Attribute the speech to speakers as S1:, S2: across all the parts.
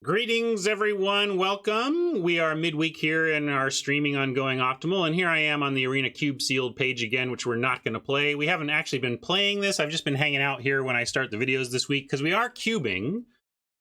S1: Greetings, everyone. Welcome. We are midweek here in our streaming on Going Optimal, and here I am on the Arena Cube sealed page again, which we're not going to play. We haven't actually been playing this. I've just been hanging out here when I start the videos this week because we are cubing.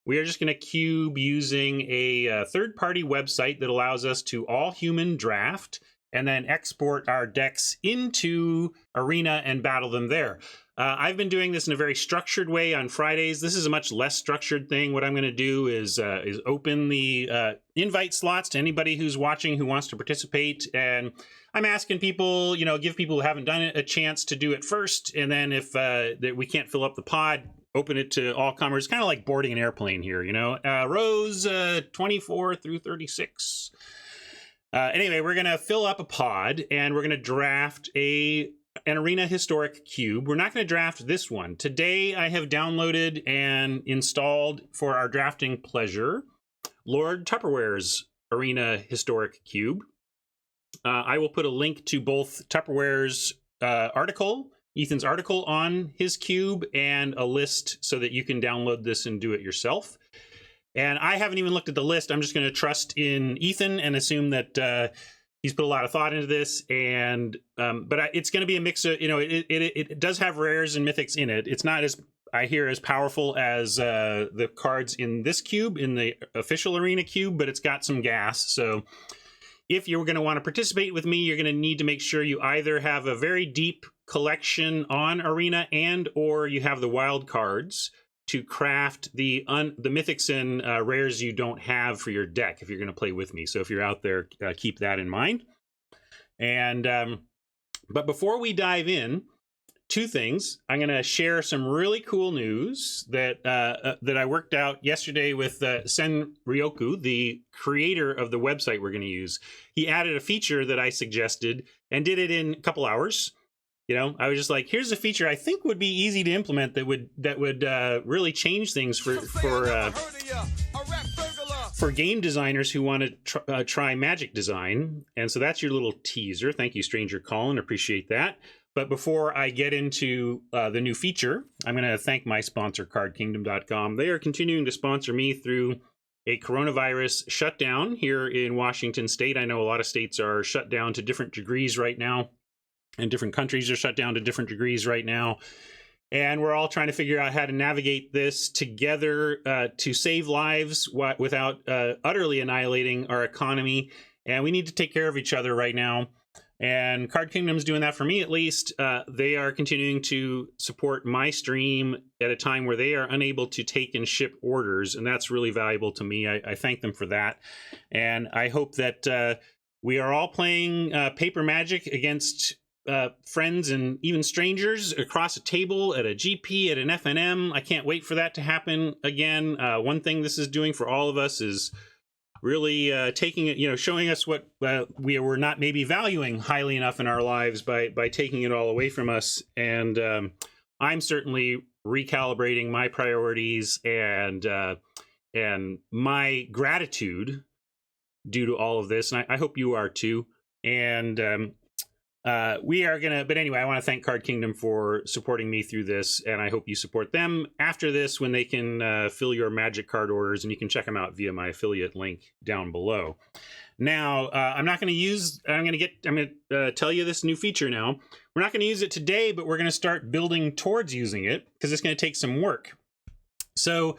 S1: We are just going to cube using a third-party website that allows us to all-human draft and then export our decks into Arena and battle them there. I've been doing this in a very structured way on Fridays. This is a much less structured thing. What I'm going to do is open the invite slots to anybody who's watching who wants to participate. And I'm asking people, give people who haven't done it a chance to do it first. And then if we can't fill up the pod, open it to all comers. Kind of like boarding an airplane here, rows 24 through 36. Anyway, we're going to fill up a pod and we're going to draft an Arena Historic Cube. We're not going to draft this one. Today, I have downloaded and installed for our drafting pleasure, Lord Tupperware's Arena Historic Cube. I will put a link to both Tupperware's article, Ethan's article on his cube, and a list so that you can download this and do it yourself. And I haven't even looked at the list. I'm just going to trust in Ethan and assume that he's put a lot of thought into this, and but it's going to be a mix of, it does have rares and mythics in it. It's not as powerful as the cards in this cube, in the official Arena cube, but it's got some gas. So if you're going to want to participate with me, you're going to need to make sure you either have a very deep collection on Arena and or you have the wild cards to craft the mythics and rares you don't have for your deck if you're going to play with me. So if you're out there, keep that in mind. And but before we dive in, two things. I'm going to share some really cool news that I worked out yesterday with Sen Ryoku, the creator of the website we're going to use. He added a feature that I suggested and did it in a couple hours. I was just like, here's a feature I think would be easy to implement that would really change things for game designers who want to try Magic design. And so that's your little teaser. Thank you, Stranger Colin. Appreciate that. But before I get into the new feature, I'm going to thank my sponsor, CardKingdom.com. They are continuing to sponsor me through a coronavirus shutdown here in Washington State. I know a lot of states are shut down to different degrees right now. And different countries are shut down to different degrees right now. And we're all trying to figure out how to navigate this together to save lives without utterly annihilating our economy. And we need to take care of each other right now. And Card Kingdom's doing that for me, at least. They are continuing to support my stream at a time where they are unable to take and ship orders. And that's really valuable to me. I thank them for that. And I hope that we are all playing paper Magic against friends and even strangers across a table at a GP, at an FNM. I can't wait for that to happen again. One thing this is doing for all of us is really taking it, showing us what we were not maybe valuing highly enough in our lives by taking it all away from us. And I'm certainly recalibrating my priorities and my gratitude due to all of this. And I hope you are too. And we are going to, but anyway, I want to thank Card Kingdom for supporting me through this, and I hope you support them after this when they can fill your Magic card orders, and you can check them out via my affiliate link down below. Now, I'm going to tell you this new feature now. We're not going to use it today, but we're going to start building towards using it because it's going to take some work. So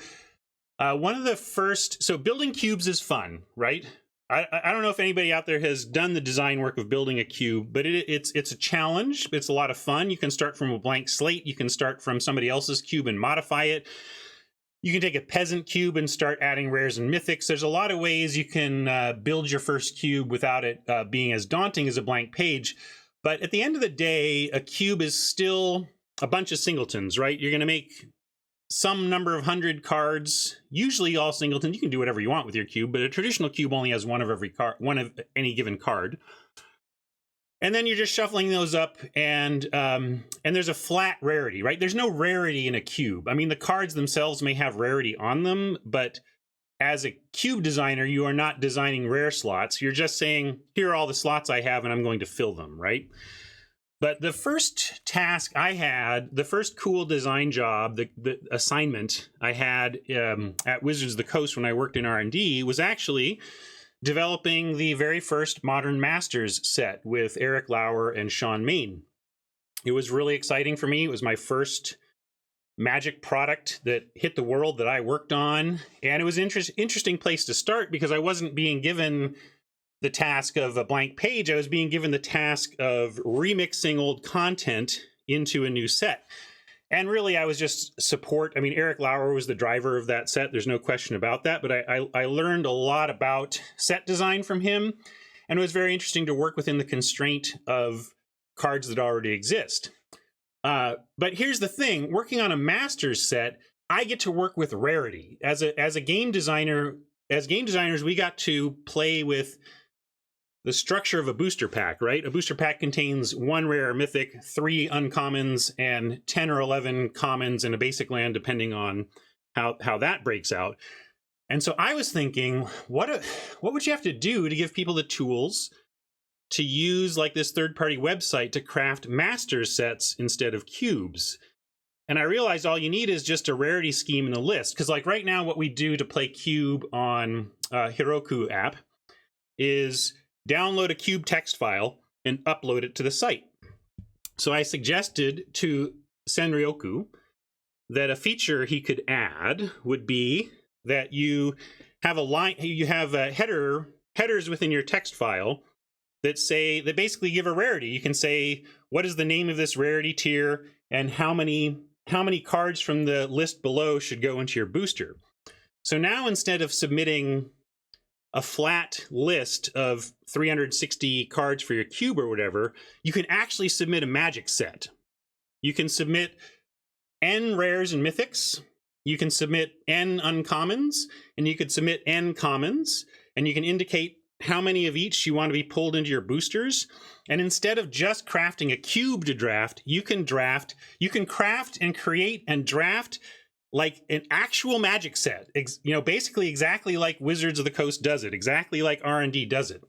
S1: building cubes is fun, right? I don't know if anybody out there has done the design work of building a cube, but it's a challenge. It's a lot of fun. You can start from a blank slate. You can start from somebody else's cube and modify it. You can take a peasant cube and start adding rares and mythics. There's a lot of ways you can build your first cube without it being as daunting as a blank page. But at the end of the day, a cube is still a bunch of singletons, right? You're going to make some number of 100 cards, usually all singletons. You can do whatever you want with your cube, but a traditional cube only has one of any given card. And then you're just shuffling those up, and there's a flat rarity, right? There's no rarity in a cube. I mean, the cards themselves may have rarity on them, but as a cube designer, you are not designing rare slots. You're just saying, here are all the slots I have, and I'm going to fill them, right? But the first task I had, the first cool design job, the assignment I had at Wizards of the Coast when I worked in R&D was actually developing the very first Modern Masters set with Eric Lauer and Sean Main. It was really exciting for me. It was my first Magic product that hit the world that I worked on. And it was an interesting place to start because I wasn't being given the task of a blank page. I was being given the task of remixing old content into a new set. And really, I was just support. I mean, Eric Lauer was the driver of that set. There's no question about that. But I learned a lot about set design from him. And it was very interesting to work within the constraint of cards that already exist. But here's the thing, working on a Masters set, I get to work with rarity. As a game designer, as game designers, we got to play with the structure of a booster pack, right? A booster pack contains 1 rare mythic, 3 uncommons, and 10 or 11 commons and a basic land, depending on how that breaks out. And so I was thinking, what would you have to do to give people the tools to use like this third-party website to craft master sets instead of cubes? And I realized all you need is just a rarity scheme and a list. Because like right now, what we do to play cube on Heroku app is download a cube text file and upload it to the site. So I suggested to Senryoku that a feature he could add would be that you have a line, you have a headers within your text file that basically give a rarity. You can say, what is the name of this rarity tier and how many cards from the list below should go into your booster. So now instead of submitting a flat list of 360 cards for your cube or whatever, you can actually submit a magic set. You can submit N rares and mythics, you can submit N uncommons, and you could submit N commons, and you can indicate how many of each you want to be pulled into your boosters. And instead of just crafting a cube to draft, you can craft and create and draft like an actual magic set, basically exactly like Wizards of the Coast does it, exactly like R&D does it.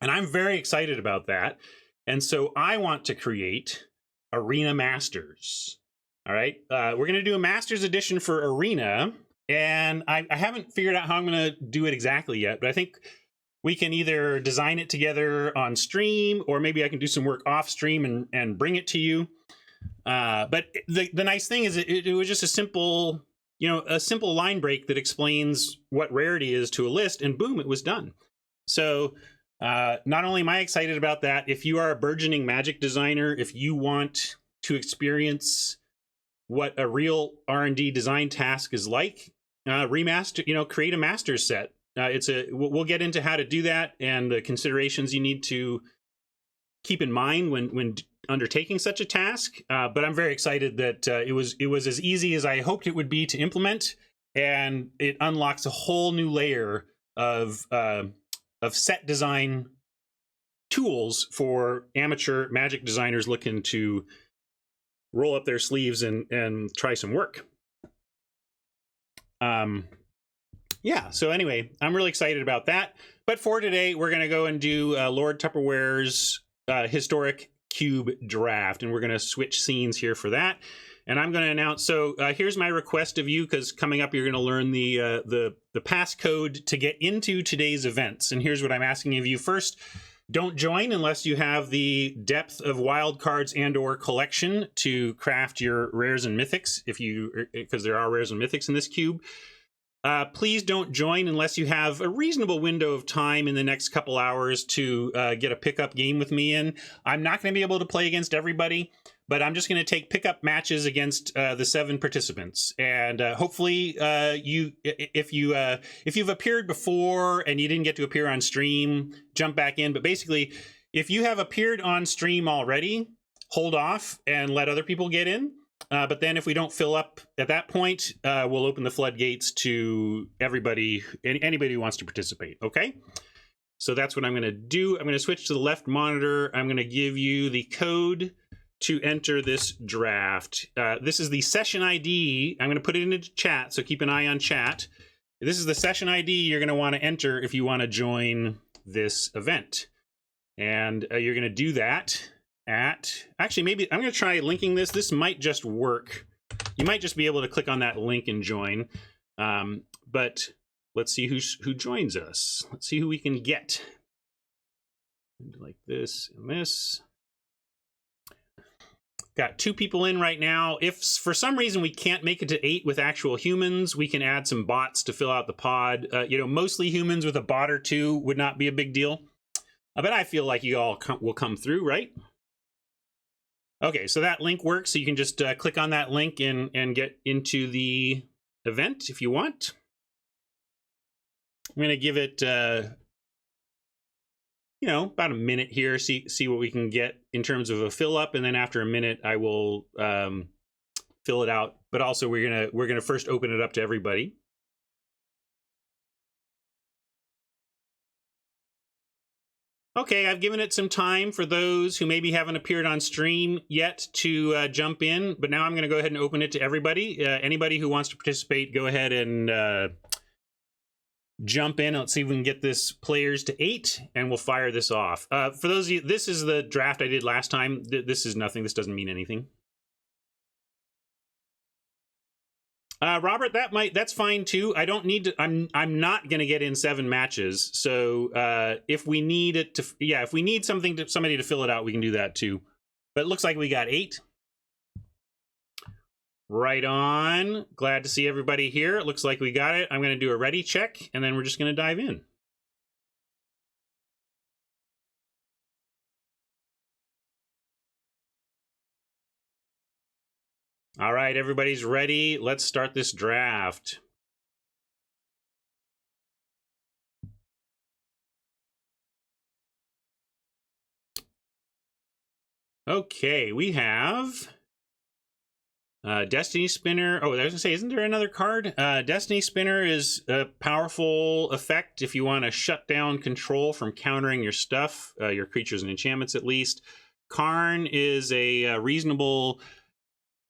S1: And I'm very excited about that. And so I want to create Arena Masters. All right, we're going to do a Masters edition for Arena. And I haven't figured out how I'm going to do it exactly yet, but I think we can either design it together on stream, or maybe I can do some work off stream and bring it to you. But the nice thing is it was just a simple line break that explains what rarity is to a list, and boom, it was done. So not only am I excited about that, if you are a burgeoning Magic designer, if you want to experience what a real R&D design task is like, create a master set. We'll get into how to do that and the considerations you need to keep in mind when undertaking such a task. But I'm very excited that it was as easy as I hoped it would be to implement, and it unlocks a whole new layer of set design tools for amateur Magic designers looking to roll up their sleeves and try some work. Yeah, so anyway, I'm really excited about that. But for today, we're going to go and do Lord Tupperware's historic cube draft, and we're going to switch scenes here for that. And I'm going to announce, so here's my request of you, because coming up, you're going to learn the passcode to get into today's events. And here's what I'm asking of you. First, don't join unless you have the depth of wild cards and or collection to craft your rares and mythics, because there are rares and mythics in this cube. Please don't join unless you have a reasonable window of time in the next couple hours to get a pickup game with me in. I'm not going to be able to play against everybody, but I'm just going to take pickup matches against the 7 participants. And hopefully, if you've appeared before and you didn't get to appear on stream, jump back in. But basically, if you have appeared on stream already, hold off and let other people get in. But then if we don't fill up at that point, we'll open the floodgates to everybody, anybody who wants to participate, okay? So that's what I'm going to do. I'm going to switch to the left monitor. I'm going to give you the code to enter this draft. This is the session ID. I'm going to put it into chat, so keep an eye on chat. This is the session ID you're going to want to enter if you want to join this event. And you're going to do that at, actually, maybe I'm going to try linking this. This might just work. You might just be able to click on that link and join. But let's see who joins us. Let's see who we can get. Like this and this. Got 2 people in right now. If for some reason we can't make it to 8 with actual humans, we can add some bots to fill out the pod. You know, mostly humans with a bot or 2 would not be a big deal. But I feel like you all will come through, right? Okay, so that link works. So you can just click on that link and get into the event if you want. I'm going to give it, you know, about a minute here. See what we can get in terms of a fill up, and then after a minute, I will fill it out. But also, we're gonna first open it up to everybody. Okay, I've given it some time for those who maybe haven't appeared on stream yet to jump in, but now I'm going to go ahead and open it to everybody. Anybody who wants to participate, go ahead and jump in. Let's see if we can get this players to 8, and we'll fire this off. For those of you, this is the draft I did last time. This is nothing. This doesn't mean anything. Robert, that's fine too. I don't need to. I'm not going to get in 7 matches. So if we need it to, yeah, if we need somebody to fill it out, we can do that too. But it looks like we got 8. Right on. Glad to see everybody here. It looks like we got it. I'm going to do a ready check, and then we're just going to dive in. All right, everybody's ready. Let's start this draft. Okay, we have Destiny Spinner. Oh, I was going to say, isn't there another card? Destiny Spinner is a powerful effect if you want to shut down control from countering your stuff, your creatures and enchantments at least. Karn is a reasonable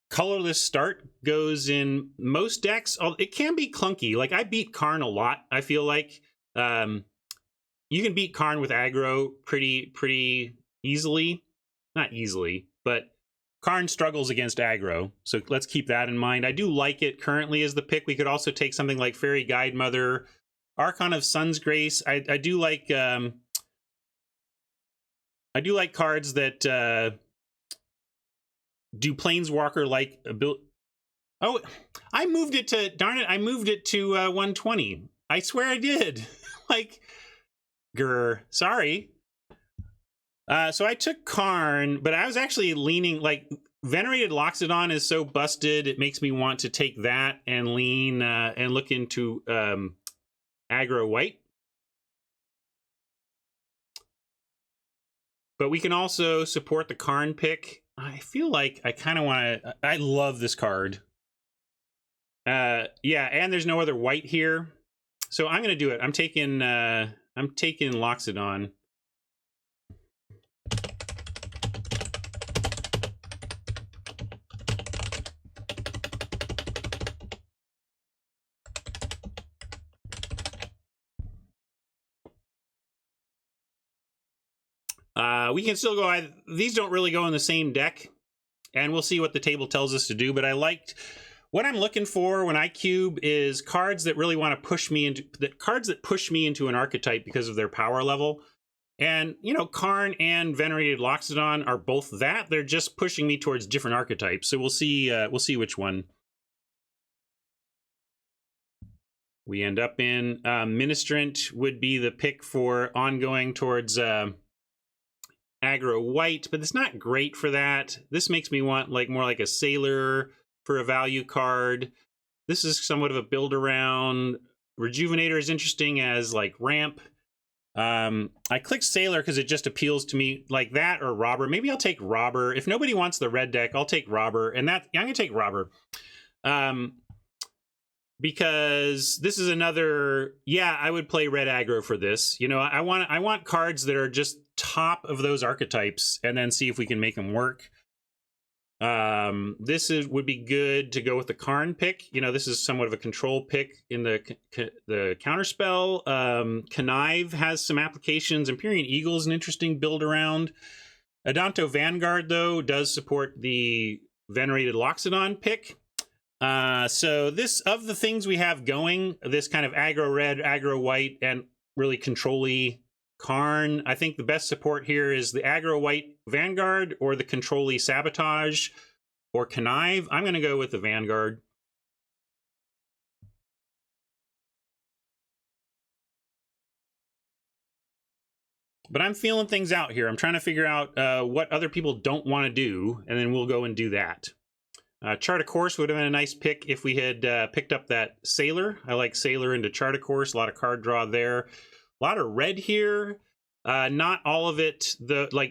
S1: colorless start, goes in most decks. It can be clunky. Like, I beat Karn a lot, I feel like. You can beat Karn with aggro pretty easily. Not easily, but Karn struggles against aggro, so let's keep that in mind. I do like it currently as the pick. We could also take something like Fairy Guide Mother, Archon of Sun's Grace. I do like cards that do Planeswalker like ability. Oh, I moved it to, darn it, I moved it to 120. I swear I did. Like, sorry. So I took Karn, but I was actually leaning, like, Venerated Loxodon is so busted, it makes me want to take that and lean and look into aggro white. But we can also support the Karn pick. I feel like I kind of want to, I love this card. Yeah, and there's no other white here. So I'm going to do it. I'm taking Loxodon. We can still go, these don't really go in the same deck, and we'll see what the table tells us to do, but I liked, what I'm looking for when I cube is cards that really want to push me into, cards that push me into an archetype because of their power level. And, you know, Karn and Venerated Loxodon are both that. They're just pushing me towards different archetypes, so we'll see which one we end up in. Ministrant would be the pick for ongoing towards aggro white, but it's not great for that. This makes me want like more like a Sailor for a value card. This is somewhat of a build around. Rejuvenator is interesting as like ramp. I clicked Sailor because it just appeals to me, like that or Robber. Maybe I'll take Robber. If nobody wants the red deck, I'll take Robber, and that, yeah, I'm gonna take Robber. Because this is another, yeah, I would play red aggro for this. You know, I want cards that are just top of those archetypes, and then see if we can make them work. This would be good to go with the Karn pick. You know, this is somewhat of a control pick in the counterspell. Connive has some applications. Empyrean Eagle is an interesting build around. Adanto Vanguard, though, does support the Venerated Loxodon pick. So this, of the things we have going, this kind of aggro red, aggro white, and really control-y Karn, I think the best support here is the aggro white Vanguard or the control-y Sabotage or Connive. I'm going to go with the Vanguard. But I'm feeling things out here. I'm trying to figure out what other people don't want to do, and then we'll go and do that. Chart a Course would have been a nice pick if we had picked up that Sailor. I like Sailor into Chart a Course. A lot of card draw there. A lot of red here. Not all of it. The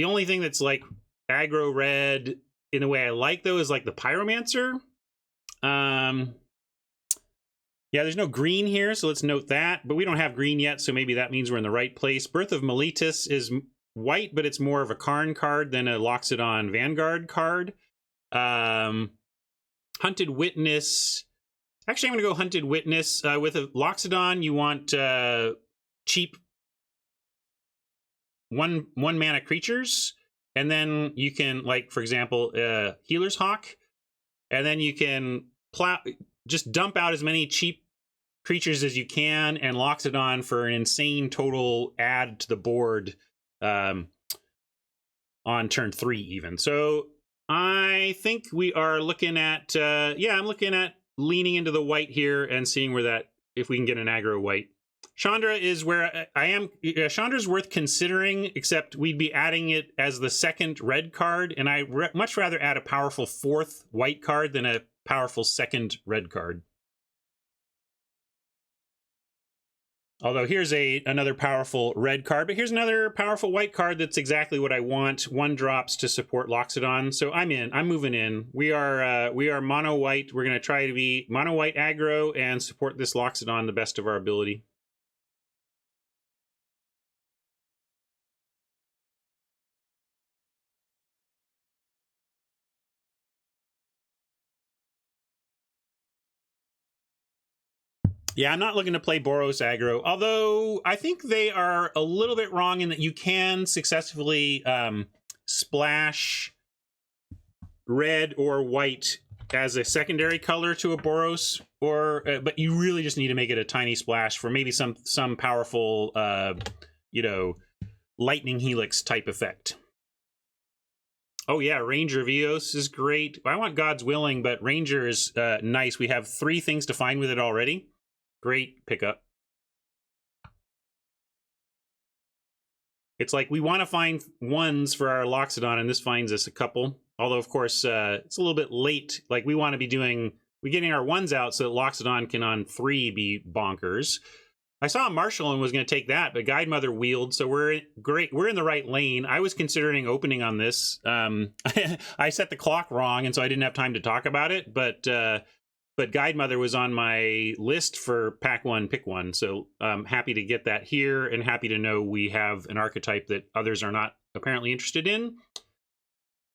S1: only thing that's like aggro red in the way I like, though, is like the Pyromancer. Yeah, there's no green here, so let's note that. But we don't have green yet, so maybe that means we're in the right place. Birth of Meletis is white, but it's more of a Karn card than a Loxodon Vanguard card. Hunted Witness. Actually, I'm going to go Hunted Witness. With a Loxodon, you want cheap one mana creatures, and then you can, like, for example, Healer's Hawk, and then you can just dump out as many cheap creatures as you can, and Loxodon for an insane total add to the board on turn 3 even. So I think we are looking at, I'm looking at leaning into the white here and seeing where that, if we can get an aggro white. Chandra is where I am. Chandra's worth considering, except we'd be adding it as the second red card, and I much rather add a powerful 4th white card than a powerful 2nd red card. Although here's another powerful red card, but here's another powerful white card that's exactly what I want. 1 drops to support Loxodon, so I'm in. I'm moving in. We are mono white. We're going to try to be mono white aggro and support this Loxodon the best of our ability. Yeah, I'm not looking to play Boros aggro, although I think they are a little bit wrong in that you can successfully splash red or white as a secondary color to a Boros, but you really just need to make it a tiny splash for maybe some powerful, lightning helix type effect. Oh yeah, Ranger of Eos is great. I want God's Willing, but Ranger is nice. We have 3 things to find with it already. Great pickup. It's like we want to find 1s for our Loxodon, and this finds us a couple. Although, of course, it's a little bit late. Like, we want to be getting our 1s out so that Loxodon can on 3 be bonkers. I saw Marshall and was going to take that, but Guide Mother wheeled, so we're great. We're in the right lane. I was considering opening on this. I set the clock wrong, and so I didn't have time to talk about it, but Guide Mother was on my list for pack 1, pick 1. So I'm happy to get that here, and happy to know we have an archetype that others are not apparently interested in.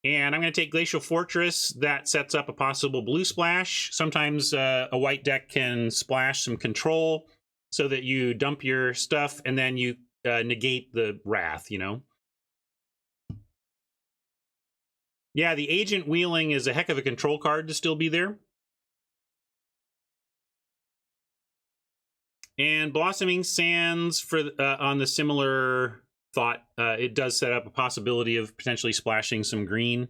S1: And I'm going to take Glacial Fortress. That sets up a possible blue splash. Sometimes a white deck can splash some control so that you dump your stuff and then you negate the wrath, Yeah, the Agent Wheeling is a heck of a control card to still be there. And Blossoming Sands, for on the similar thought, it does set up a possibility of potentially splashing some green.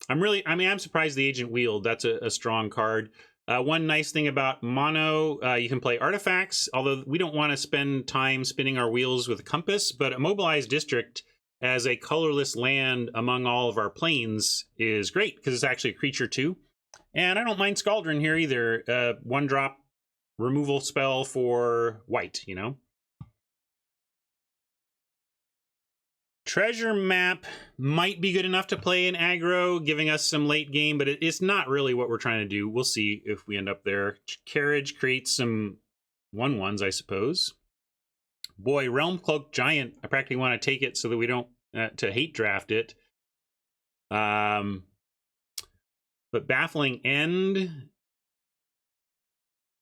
S1: I'm surprised the Agent wheeled. That's a strong card. One nice thing about mono, you can play artifacts, although we don't want to spend time spinning our wheels with a compass, but Immobilized District as a colorless land among all of our planes is great, because it's actually a creature too. And I don't mind Scaldron here either. 1-drop removal spell for white, Treasure Map might be good enough to play in aggro, giving us some late game, but it's not really what we're trying to do. We'll see if we end up there. Carriage creates some 1/1s, I suppose. Boy, Realm Cloak Giant, I practically want to take it so that we don't to hate draft it. But Baffling End,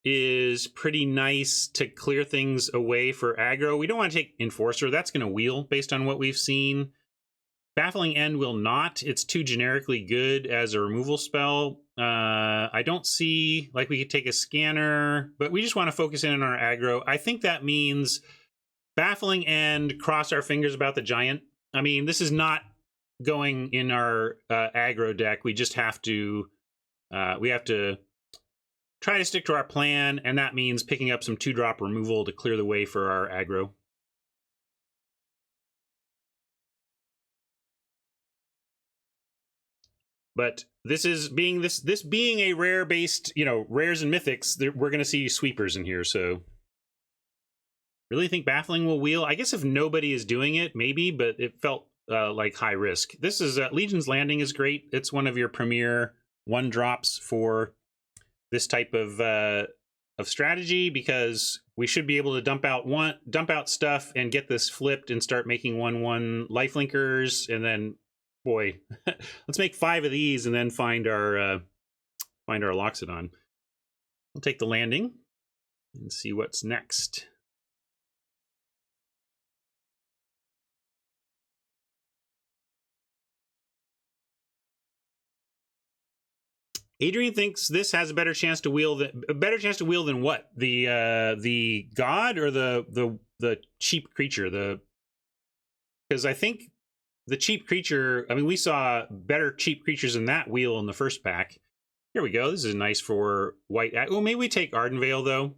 S1: is pretty nice to clear things away for aggro. We don't want to take Enforcer. That's going to wheel based on what we've seen. Baffling End will not. It's too generically good as a removal spell. I don't see, like, we could take a Scanner, but we just want to focus in on our aggro. I think that means Baffling End, cross our fingers about the Giant. I mean, this is not going in our aggro deck. We just have to, we have to try to stick to our plan, and that means picking up some 2-drop removal to clear the way for our aggro. But this is being this being a rare based, you know, rares and mythics, we're going to see sweepers in here. So really think Baffling will wheel. I guess if nobody is doing it, maybe, but it felt like high risk. This is Legion's Landing is great. It's one of your premier 1-drops for this type of strategy, because we should be able to dump out stuff and get this flipped and start making 1/1 lifelinkers, and then, boy, let's make 5 of these and then find our Loxodon. We'll take the landing and see what's next. Adrian thinks this has a better chance to wheel than what? The god or the cheap creature? Because I think the cheap creature, I mean, we saw better cheap creatures than that wheel in the first pack. Here we go. This is nice for white. Oh, maybe we take Ardenvale, though.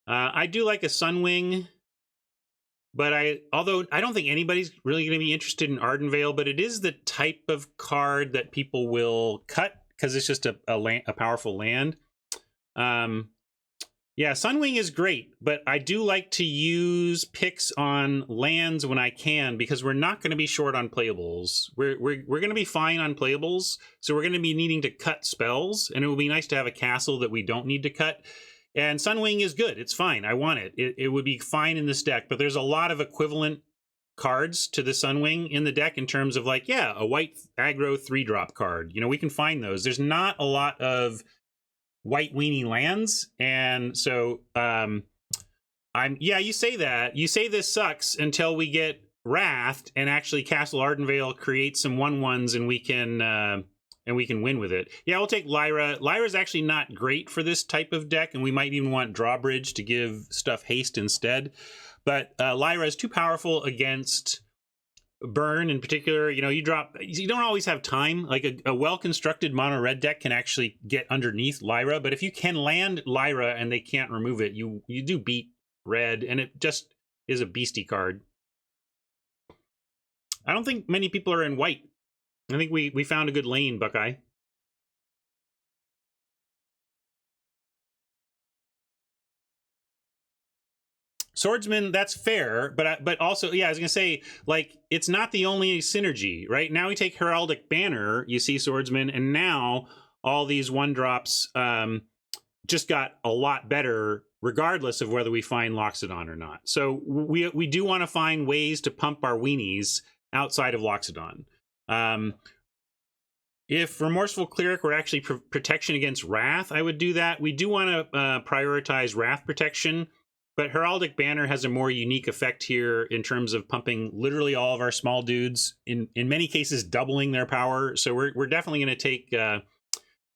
S1: I do like a Sunwing, but although I don't think anybody's really going to be interested in Ardenvale, but it is the type of card that people will cut because it's just a powerful land. Yeah, Sunwing is great, but I do like to use picks on lands when I can, because we're not going to be short on playables. We're going to be fine on playables, so we're going to be needing to cut spells, and it would be nice to have a castle that we don't need to cut. And Sunwing is good. It's fine. I want it. It would be fine in this deck, but there's a lot of equivalent cards to the Sunwing in the deck in terms of, like, yeah, a white aggro 3-drop card. You know, we can find those. There's not a lot of white weenie lands, and so you say that. You say this sucks until we get Wrathed and actually Castle Ardenvale creates some 1/1s and we can win with it. Yeah, we'll take Lyra. Lyra's actually not great for this type of deck, and we might even want Drawbridge to give stuff haste instead. But Lyra is too powerful against burn in particular. You know, you don't always have time. Like a well-constructed mono red deck can actually get underneath Lyra, but if you can land Lyra and they can't remove it, you do beat red, and it just is a beastie card. I don't think many people are in white. I think we found a good lane, Buckeye. Swordsman, that's fair, but also, yeah, I was gonna say, like, it's not the only synergy, right? Now we take Heraldic Banner, you see Swordsman, and now all these 1-drops just got a lot better, regardless of whether we find Loxodon or not. So we do want to find ways to pump our weenies outside of Loxodon. If Remorseful Cleric were actually protection against Wrath, I would do that. We do want to prioritize Wrath protection, but Heraldic Banner has a more unique effect here in terms of pumping literally all of our small dudes, in many cases doubling their power. So we're definitely going to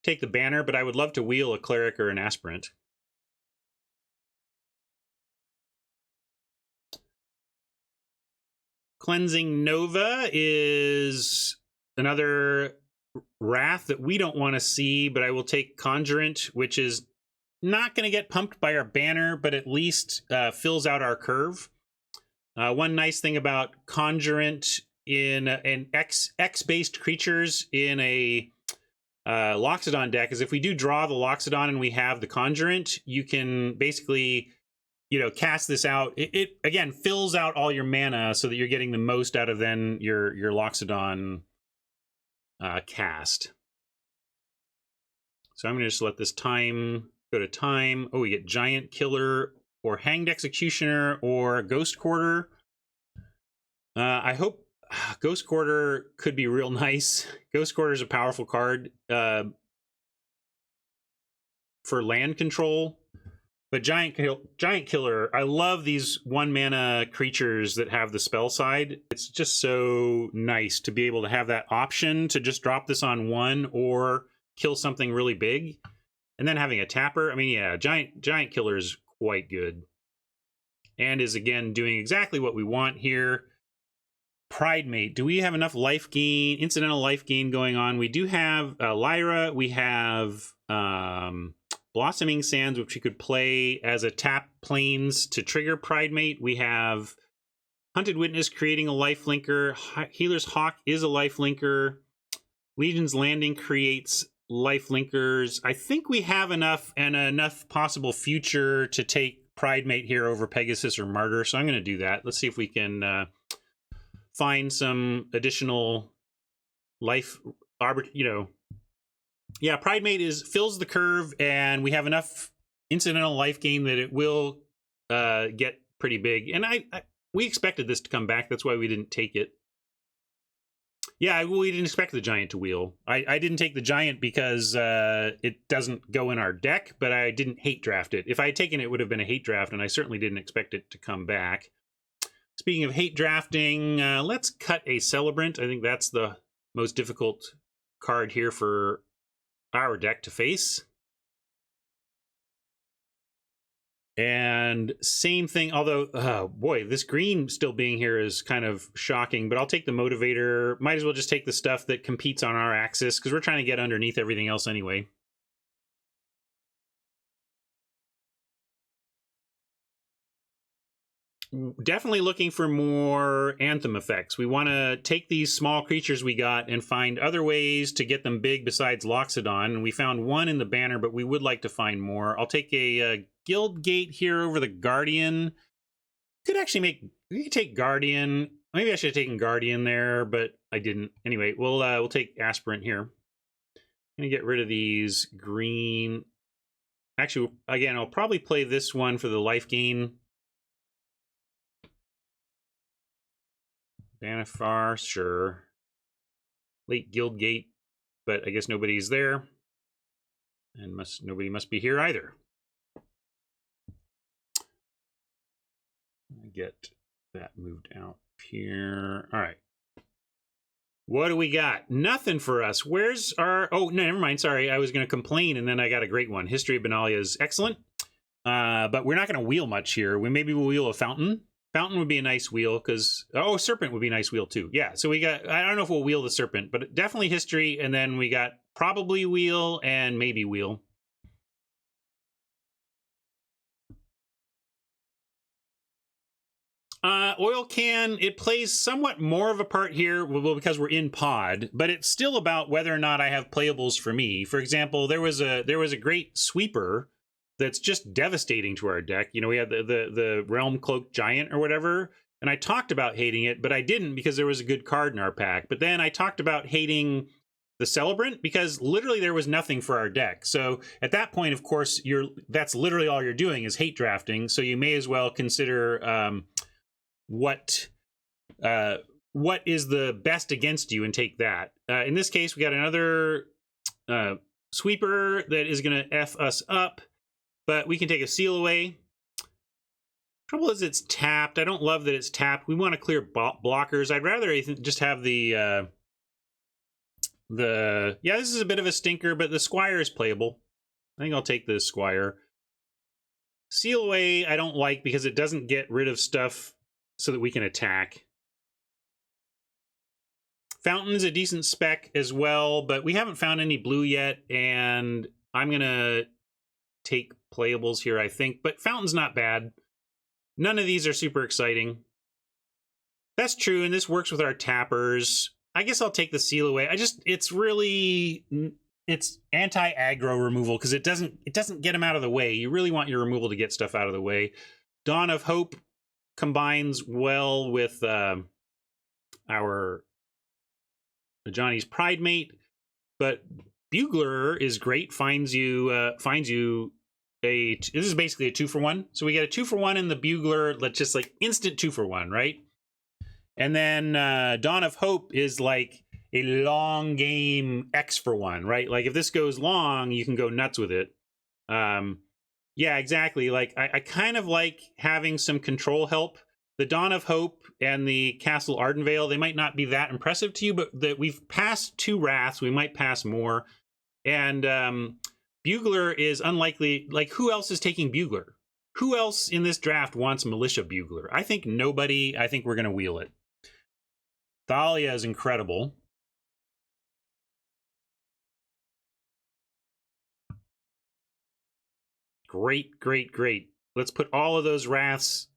S1: take the banner, but I would love to wheel a Cleric or an Aspirant. Cleansing Nova is another Wrath that we don't want to see, but I will take Conjurant, which is not going to get pumped by our banner, but at least fills out our curve. One nice thing about Conjurant in an X-based creatures in a Loxodon deck is if we do draw the Loxodon and we have the Conjurant, you can basically, you know, cast this out. It again fills out all your mana so that you're getting the most out of then your Loxodon cast. So I'm going to just let this time go to time. Oh, we get Giant Killer or Hanged Executioner or Ghost Quarter. I hope Ghost Quarter could be real nice. Ghost Quarter is a powerful card. for land control. But Giant Killer, I love these 1-mana creatures that have the spell side. It's just so nice to be able to have that option to just drop this on 1 or kill something really big. And then having a tapper, I mean, yeah, Giant Killer is quite good. And is, again, doing exactly what we want here. Pridemate, do we have enough life gain, incidental life gain going on? We do have Lyra, we have Blossoming Sands, which we could play as a tap planes to trigger Pridemate. We have Hunted Witness creating a lifelinker. Healer's Hawk is a lifelinker. Legion's Landing creates lifelinkers. I think we have enough and enough possible future to take Pridemate here over Pegasus or Martyr, so I'm going to do that. Let's see if we can find some additional life, yeah, Pridemate fills the curve, and we have enough incidental life gain that it will get pretty big. And we expected this to come back. That's why we didn't take it. Yeah, we didn't expect the Giant to wheel. I didn't take the Giant because it doesn't go in our deck, but I didn't hate draft it. If I had taken it, it would have been a hate draft, and I certainly didn't expect it to come back. Speaking of hate drafting, let's cut a Celebrant. I think that's the most difficult card here for our deck to face. And same thing, although, oh boy, this green still being here is kind of shocking, but I'll take the Motivator. Might as well just take the stuff that competes on our axis, because we're trying to get underneath everything else anyway. Definitely looking for more Anthem effects. We want to take these small creatures we got and find other ways to get them big besides Loxodon. And we found one in the banner, but we would like to find more. I'll take a Guild Gate here over the Guardian. Could actually we could take Guardian. Maybe I should have taken Guardian there, but I didn't. Anyway, we'll take Aspirant here. I'm gonna get rid of these green. Actually, again, I'll probably play this one for the life gain. Banifar, sure. Late Guild Gate, but I guess nobody's there. And nobody must be here either. Get that moved out here. All right. What do we got? Nothing for us. Where's our... Oh, no, never mind. Sorry, I was going to complain, and then I got a great one. History of Benalia is excellent. But we're not going to wheel much here. Maybe we'll wheel a Fountain. Fountain would be a nice wheel, because... Oh, Serpent would be a nice wheel, too. Yeah, so we got... I don't know if we'll wheel the Serpent, but definitely History, and then we got probably wheel and maybe wheel. Oil Can, it plays somewhat more of a part here, well, because we're in pod, but it's still about whether or not I have playables for me. For example, there was a great sweeper that's just devastating to our deck. You know, we had the Realm Cloaked Giant or whatever, and I talked about hating it, but I didn't because there was a good card in our pack. But then I talked about hating the Celebrant because literally there was nothing for our deck. So at that point, of course, that's literally all you're doing is hate drafting. So you may as well consider what is the best against you and take that. In this case, we got another sweeper that is going to F us up, but we can take a seal away. Trouble is it's tapped. I don't love that it's tapped. We want to clear blockers. I'd rather just have yeah, this is a bit of a stinker, but the Squire is playable. I think I'll take the Squire. Seal away I don't like because it doesn't get rid of stuff so that we can attack. Fountain's a decent spec as well, but we haven't found any blue yet, and I'm gonna take playables here, I think, but Fountain's not bad. None of these are super exciting. That's true, and this works with our tappers. I guess I'll take the seal away. It's anti-aggro removal because it doesn't get them out of the way. You really want your removal to get stuff out of the way. Dawn of Hope combines well with our Johnny's Pridemate, but Bugler is great. Finds you this is basically a 2-for-1. So we get a 2-for-1 in the Bugler. Let's just like instant 2-for-1, right? And then Dawn of Hope is like a long game X for 1, right? Like if this goes long, you can go nuts with it. Yeah, exactly. Like, I kind of like having some control help. The Dawn of Hope and the Castle Ardenvale, they might not be that impressive to you, but we've passed 2 Wraths. We might pass more. And Bugler is unlikely. Like, who else is taking Bugler? Who else in this draft wants Militia Bugler? I think nobody. I think we're going to wheel it. Thalia is incredible. Great, great, great. Let's put all of those Wraths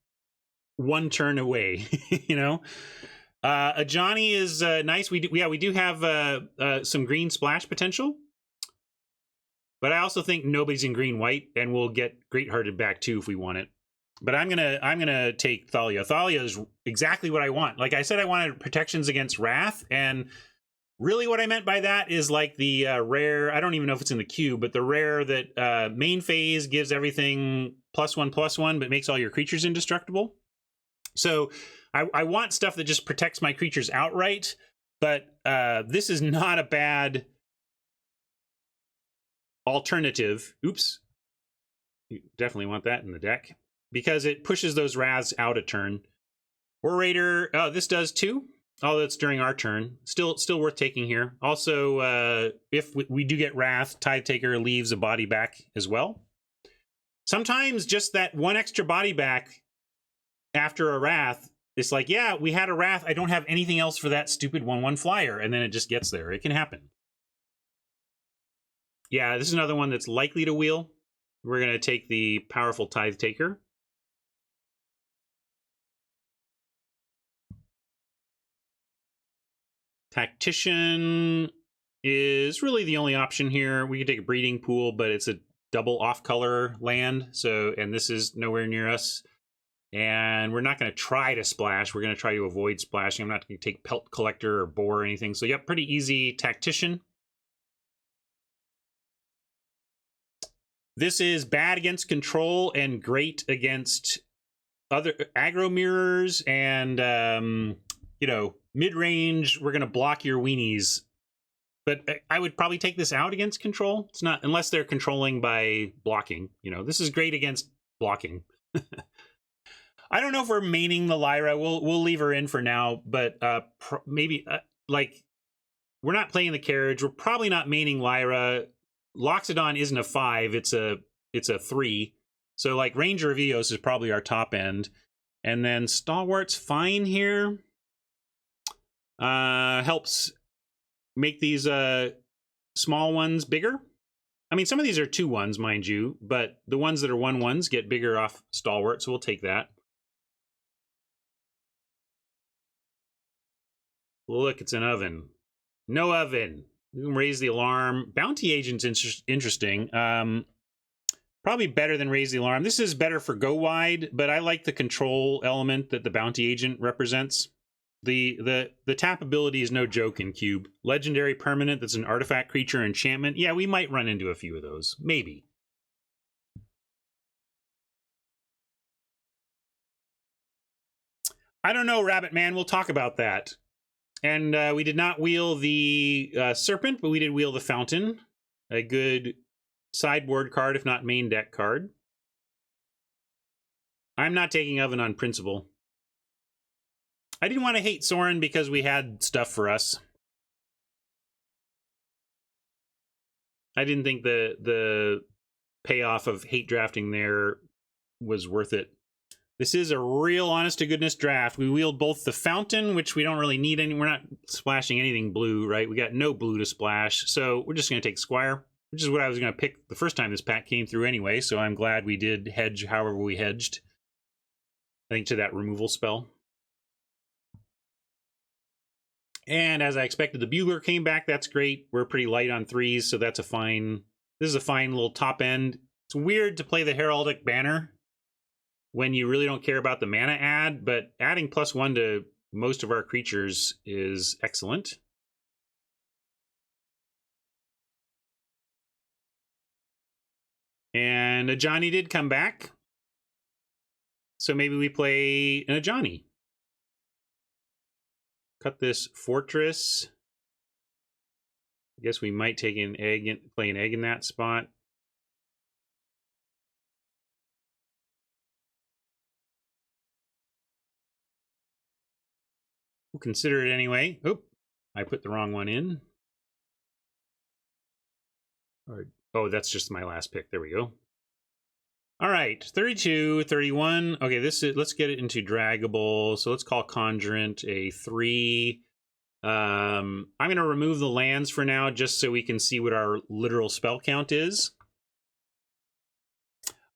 S1: 1 turn away, you know? A Johnny is nice. We do have some green splash potential. But I also think nobody's in green-white, and we'll get Great-Hearted back too if we want it. But I'm gonna take Thalia. Thalia is exactly what I want. Like I said, I wanted protections against Wrath, and really what I meant by that is like the rare. I don't even know if it's in the cube, but the rare that main phase gives everything +1/+1, but makes all your creatures indestructible. So I want stuff that just protects my creatures outright. But this is not a bad alternative. Oops. You definitely want that in the deck because it pushes those Wraths out a turn. Orator, oh, this does too. Oh, that's during our turn. Still worth taking here. Also, if we do get Wrath, Tide Taker leaves a body back as well. Sometimes just that 1 extra body back after a Wrath, it's like, yeah, we had a Wrath. I don't have anything else for that stupid 1/1 flyer, and then it just gets there. It can happen. Yeah, this is another one that's likely to wheel. We're going to take the powerful Tithe Taker. Tactician is really the only option here. We could take a Breeding Pool, but it's a double off-color land, so and this is nowhere near us. And we're not going to try to splash. We're going to try to avoid splashing. I'm not going to take Pelt Collector or Boar or anything. So, yep, pretty easy Tactician. This is bad against control and great against other aggro mirrors and, you know, mid-range. We're going to block your weenies. But I would probably take this out against control. It's not, unless they're controlling by blocking. You know, this is great against blocking. I don't know if we're maining the Lyra. We'll leave her in for now, but maybe like we're not playing the carriage. We're probably not maining Lyra. Loxodon isn't a 5. It's a 3. So like Ranger of Eos is probably our top end, and then Stalwart's fine here. Helps make these small ones bigger. I mean, some of these are 2/1s, mind you, but the ones that are 1/1s get bigger off Stalwart, so we'll take that. Look, it's an oven. No oven. We can raise the alarm. Bounty Agent's interesting. Probably better than Raise the Alarm. This is better for go wide, but I like the control element that the Bounty Agent represents. The tap ability is no joke in Cube. Legendary permanent that's an artifact creature enchantment. Yeah, we might run into a few of those. Maybe. I don't know, Rabbit Man. We'll talk about that. And we did not wheel the Serpent, but we did wheel the Fountain. A good sideboard card, if not main deck card. I'm not taking Oven on principle. I didn't want to hate Soren because we had stuff for us. I didn't think the payoff of hate drafting there was worth it. This is a real honest-to-goodness draft. We wheeled both the Fountain, which we don't really need any. We're not splashing anything blue, right? We got no blue to splash, so we're just going to take Squire, which is what I was going to pick the first time this pack came through anyway, so I'm glad we did hedge however we hedged. I think to that removal spell. And as I expected, the Bugler came back. That's great. We're pretty light on 3s, so that's a fine... This is a fine little top end. It's weird to play the Heraldic Banner when you really don't care about the mana add, but adding +1 to most of our creatures is excellent. And Ajani did come back. So maybe we play an Ajani. Cut this Fortress. I guess we might take an egg and play an egg in that spot. We'll consider it anyway. Oop, I put the wrong one in. Oh, that's just my last pick. There we go. All right, 32, 31. Okay, let's get it into draggable. So let's call Conjurant a 3. I'm going to remove the lands for now just so we can see what our literal spell count is.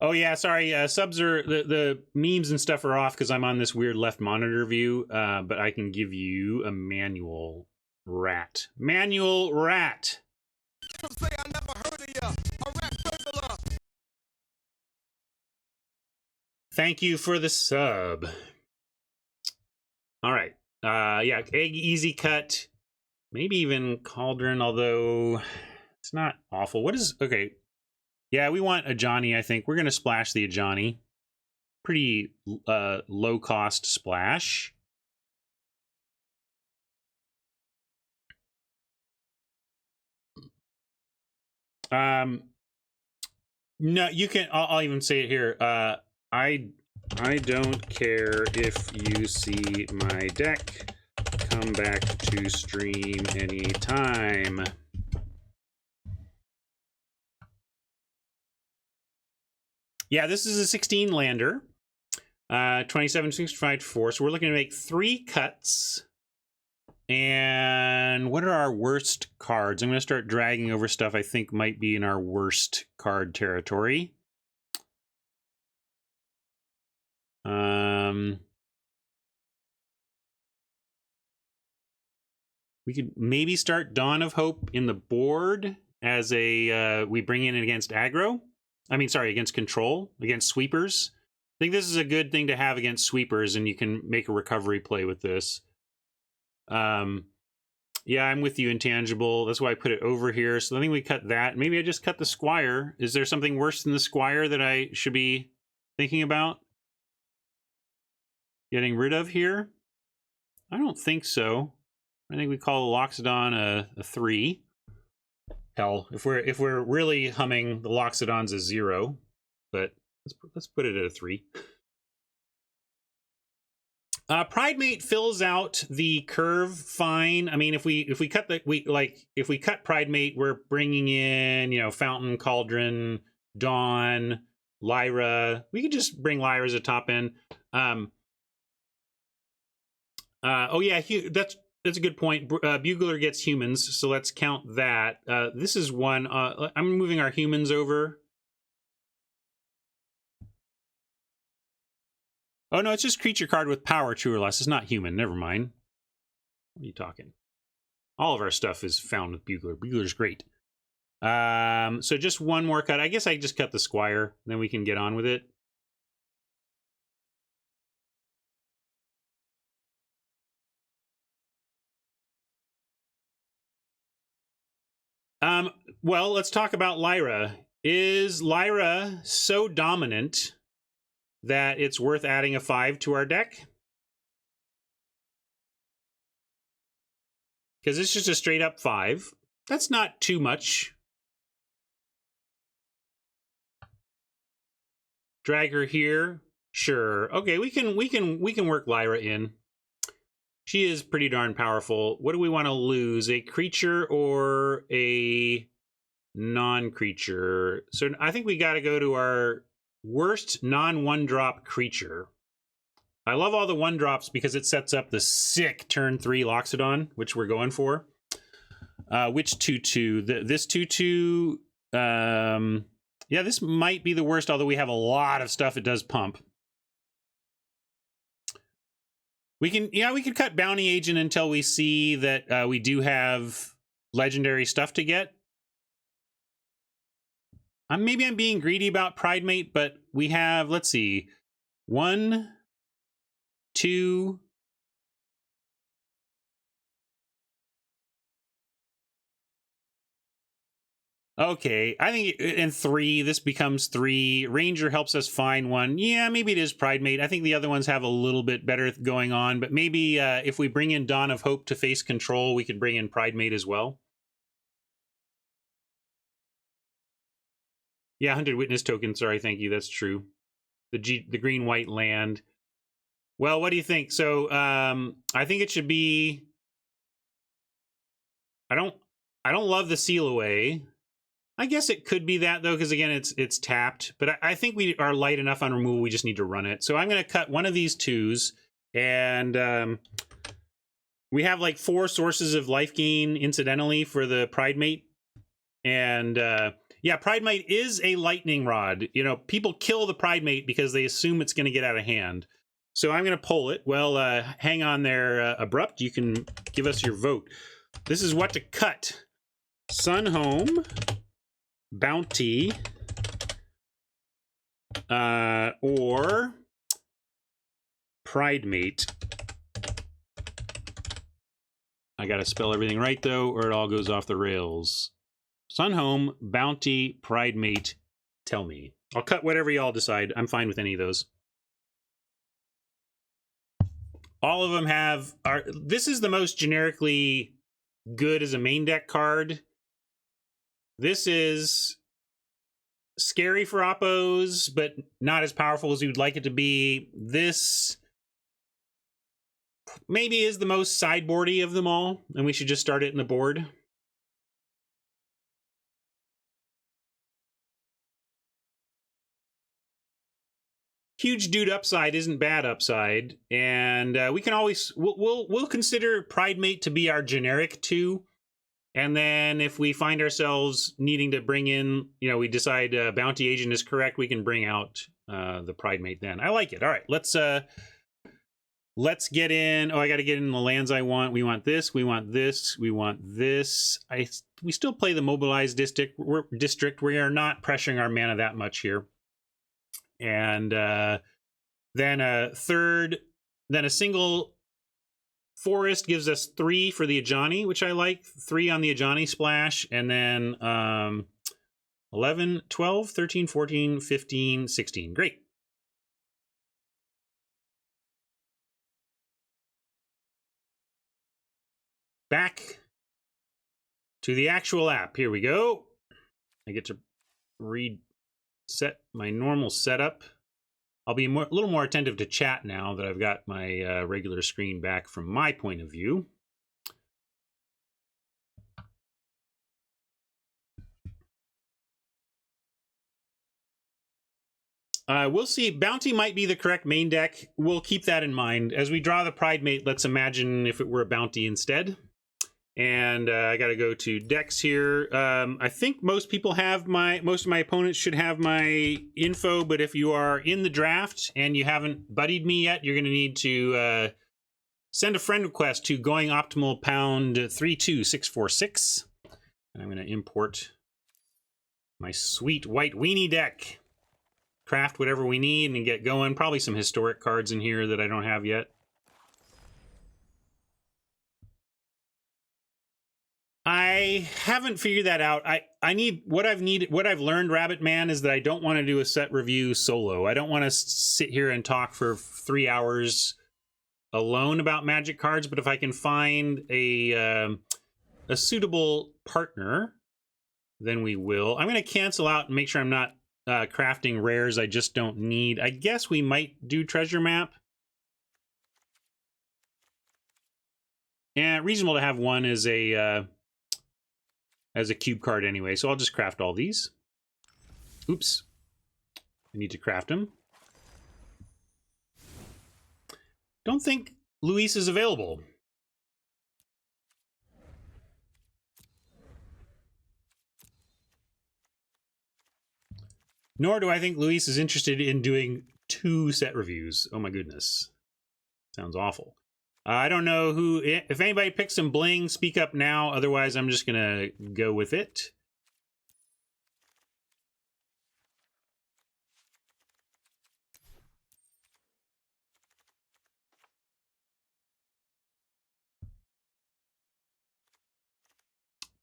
S1: Oh yeah, sorry. Subs are the memes and stuff are off because I'm on this weird left monitor view. But I can give you a manual rat. Manual rat. Say I never heard of ya. A rat burglar. Thank you for the sub. All right. Yeah, egg easy cut. Maybe even Cauldron, although it's not awful. What is okay? Yeah, we want Ajani, I think. We're going to splash the Ajani. Pretty low-cost splash. No, you can... I'll even say it here. I don't care if you see my deck. Come back to stream anytime. Yeah, this is a 16 lander. 27, 65, 4. So we're looking to make 3 cuts. And what are our worst cards? I'm going to start dragging over stuff I think might be in our worst card territory. We could maybe start Dawn of Hope in the board as a we bring in it against aggro. I mean, sorry, against control, against sweepers. I think this is a good thing to have against sweepers, and you can make a recovery play with this. Yeah, I'm with you, Intangible. That's why I put it over here. So I think we cut that. Maybe I just cut the Squire. Is there something worse than the Squire that I should be thinking about getting rid of here? I don't think so. I think we call the Loxodon a 3. Hell, if we're really humming, the Loxodon's a 0, but let's put it at a 3. Pridemate fills out the curve fine. I mean, if we cut if we cut Pridemate, we're bringing in Fountain, Cauldron, Dawn, Lyra. We could just bring Lyra as a top end. Oh yeah, that's a good point. Bugler gets humans, so let's count that. This is one. I'm moving our humans over. Oh no, it's just creature card with power 2 or less. It's not human. Never mind. What are you talking? All of our stuff is found with Bugler. Bugler's great. So just one more cut. I guess I just cut the Squire, then we can get on with it. Well, let's talk about Lyra. Is Lyra so dominant that it's worth adding a 5 to our deck? Because it's just a straight up 5. That's not too much. Drag her here. Sure. Okay, we can work Lyra in. She is pretty darn powerful. What do we want to lose? A creature or a non-creature? So I think we got to go to our worst non-1-drop creature. I love all the 1-drops because it sets up the sick turn 3 Loxodon, which we're going for. Which 2/2? This 2/2... yeah, this might be the worst, although we have a lot of stuff it does pump. We could cut Bounty Agent until we see that we do have legendary stuff to get. Maybe I'm being greedy about Pridemate, but we have, let's see, 1, 2... Okay, I think in 3, this becomes 3. Ranger helps us find 1. Yeah, maybe it is Pridemate. I think the other ones have a little bit better going on, but maybe if we bring in Dawn of Hope to face control, we could bring in Pridemate as well. Yeah, 100 Witness tokens. Sorry, thank you. That's true. The green-white land. Well, what do you think? So I think it should be. I don't love the seal away. I guess it could be that though, because again, it's tapped. But I think we are light enough on removal. We just need to run it. So I'm going to cut one of these 2s, and we have like 4 sources of life gain incidentally for the Pride Mate, and yeah, Pride Mate is a lightning rod. You know, people kill the Pride Mate because they assume it's going to get out of hand. So I'm going to pull it. Well, hang on there, Abrupt. You can give us your vote. This is what to cut: Sun Home, Bounty, or Pride Mate. I gotta spell everything right though, or it all goes off the rails. Sun Home, Bounty, Pride Mate. Tell me. I'll cut whatever y'all decide. I'm fine with any of those. All of them have. This is the most generically good as a main deck card. This is scary for oppos, but not as powerful as you'd like it to be. This maybe is the most sideboardy of them all, and we should just start it in the board. Huge dude upside isn't bad upside, and we can always we'll consider Pride Mate to be our generic 2, and then if we find ourselves needing to bring in, you know, we decide Bounty Agent is correct, we can bring out the Pride Mate then. I like it. All right, let's get in. Oh, I got to get in the lands I want. We want this. We want this. We want this. We still play the mobilized district. We are not pressuring our mana that much here. And then a third, then a single forest gives us 3 for the Ajani, which I like. 3 on the Ajani splash, and then 11, 12, 13, 14, 15, 16. Great. Back to the actual app. Here we go. I get to reset my normal setup. I'll be a little more attentive to chat now that I've got my regular screen back from my point of view. We'll see. Bounty might be the correct main deck. We'll keep that in mind. As we draw the Pride Mate, let's imagine if it were a Bounty instead. And I got to go to decks here. I think most people have most of my opponents should have my info, but if you are in the draft and you haven't buddied me yet, you're going to need to send a friend request to Going Optimal pound 32646. And I'm going to import my sweet white weenie deck. Craft whatever we need and get going. Probably some historic cards in here that I don't have yet. I haven't figured that out. I need what I've learned, Rabbit Man, is that I don't want to do a set review solo. I don't want to sit here and talk for 3 hours alone about Magic cards, but if I can find a suitable partner, then we will. I'm going to cancel out and make sure I'm not crafting rares I just don't need. I guess we might do Treasure Map. And reasonable to have one as a cube card anyway, so I'll just craft all these. Oops. I need to craft them. Don't think Luis is available. Nor do I think Luis is interested in doing 2 set reviews. Oh my goodness. Sounds awful. I don't know who... If anybody picks some bling, speak up now. Otherwise, I'm just going to go with it.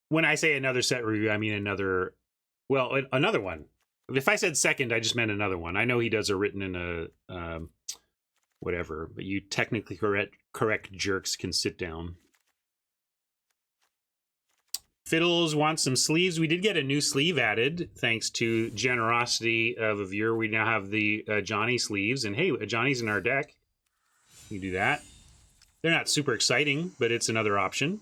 S1: When I say another set review, I mean another... Well, another one. If I said second, I just meant another one. I know he does a written in a... whatever, but you technically correct jerks can sit down. Fiddles wants some sleeves. We did get a new sleeve added, thanks to generosity of a viewer. We now have the Johnny sleeves, and hey, Johnny's in our deck. You do that. They're not super exciting, but it's another option.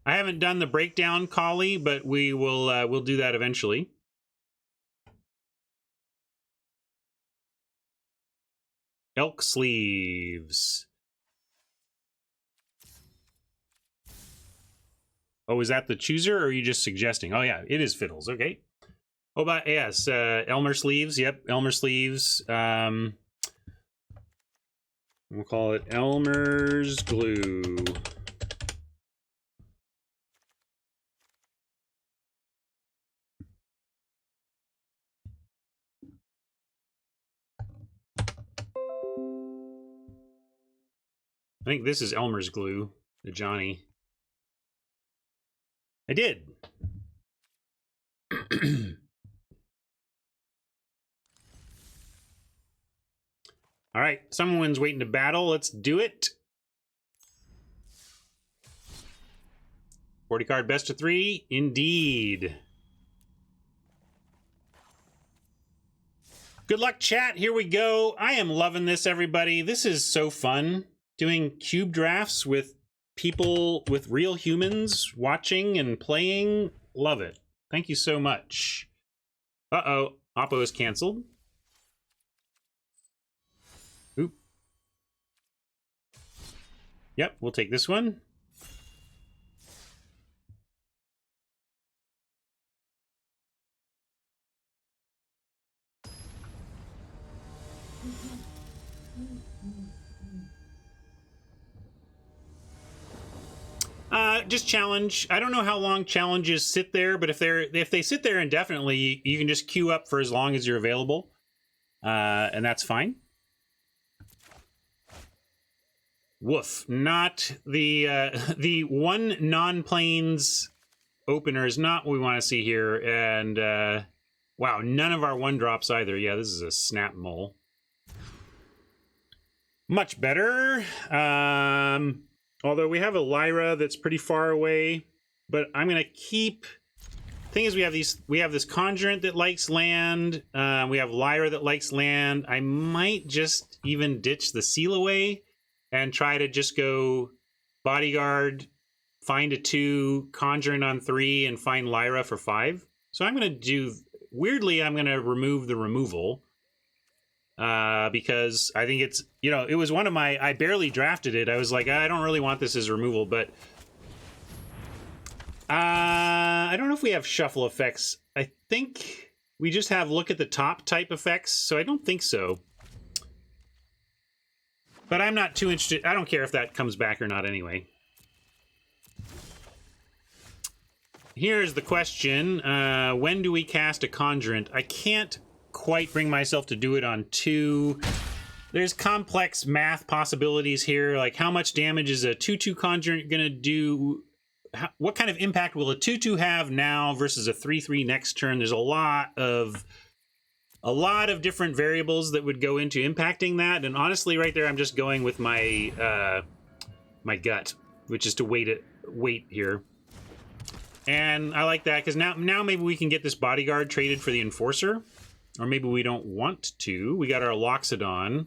S1: I haven't done the breakdown collie, but we'll do that eventually. Elk sleeves. Oh, is that the chooser, or are you just suggesting? Oh yeah, it is fiddles. Okay. Oh, but yes, Elmer sleeves. Yep, Elmer sleeves. We'll call it Elmer's glue. I think this is Elmer's glue, the Johnny. I did. All right, someone's waiting to battle. Let's do it. 40 card best of 3, indeed. Good luck, chat. Here we go. I am loving this, everybody. This is so fun. Doing cube drafts with people, with real humans watching and playing. Love it. Thank you so much. Uh-oh. Oppo is canceled. Oop. Yep, we'll take this one. Just challenge. I don't know how long challenges sit there, but if they sit there indefinitely, you can just queue up for as long as you're available, and that's fine. Woof! Not the one non-planes opener is not what we want to see here, and wow, none of our one drops either. Yeah, this is a snap mole. Much better. Although we have a Lyra that's pretty far away, but I'm gonna keep. Thing is, we have this Conjurant that likes land. We have Lyra that likes land. I might just even ditch the Seal Away and try to just go Bodyguard, find a 2, Conjurant on 3, and find Lyra for 5. So I'm gonna do. Weirdly, I'm gonna remove the removal. Because I think it's, you know, it was one of my, I barely drafted it. I was like, I don't really want this as removal, but I don't know if we have shuffle effects. I think we just have look at the top type effects, so I don't think so. But I'm not too interested. I don't care if that comes back or not anyway. Here's the question. When do we cast a Conjurant? I can't quite bring myself to do it on 2. There's complex math possibilities here, like how much damage is a 2/2 Conjurant gonna do? What kind of impact will a 2/2 have now versus a 3/3 next turn? There's a lot of different variables that would go into impacting that, and honestly, right there, I'm just going with my my gut, which is to wait here. And I like that because now maybe we can get this Bodyguard traded for the Enforcer. Or maybe we don't want to. We got our Loxodon.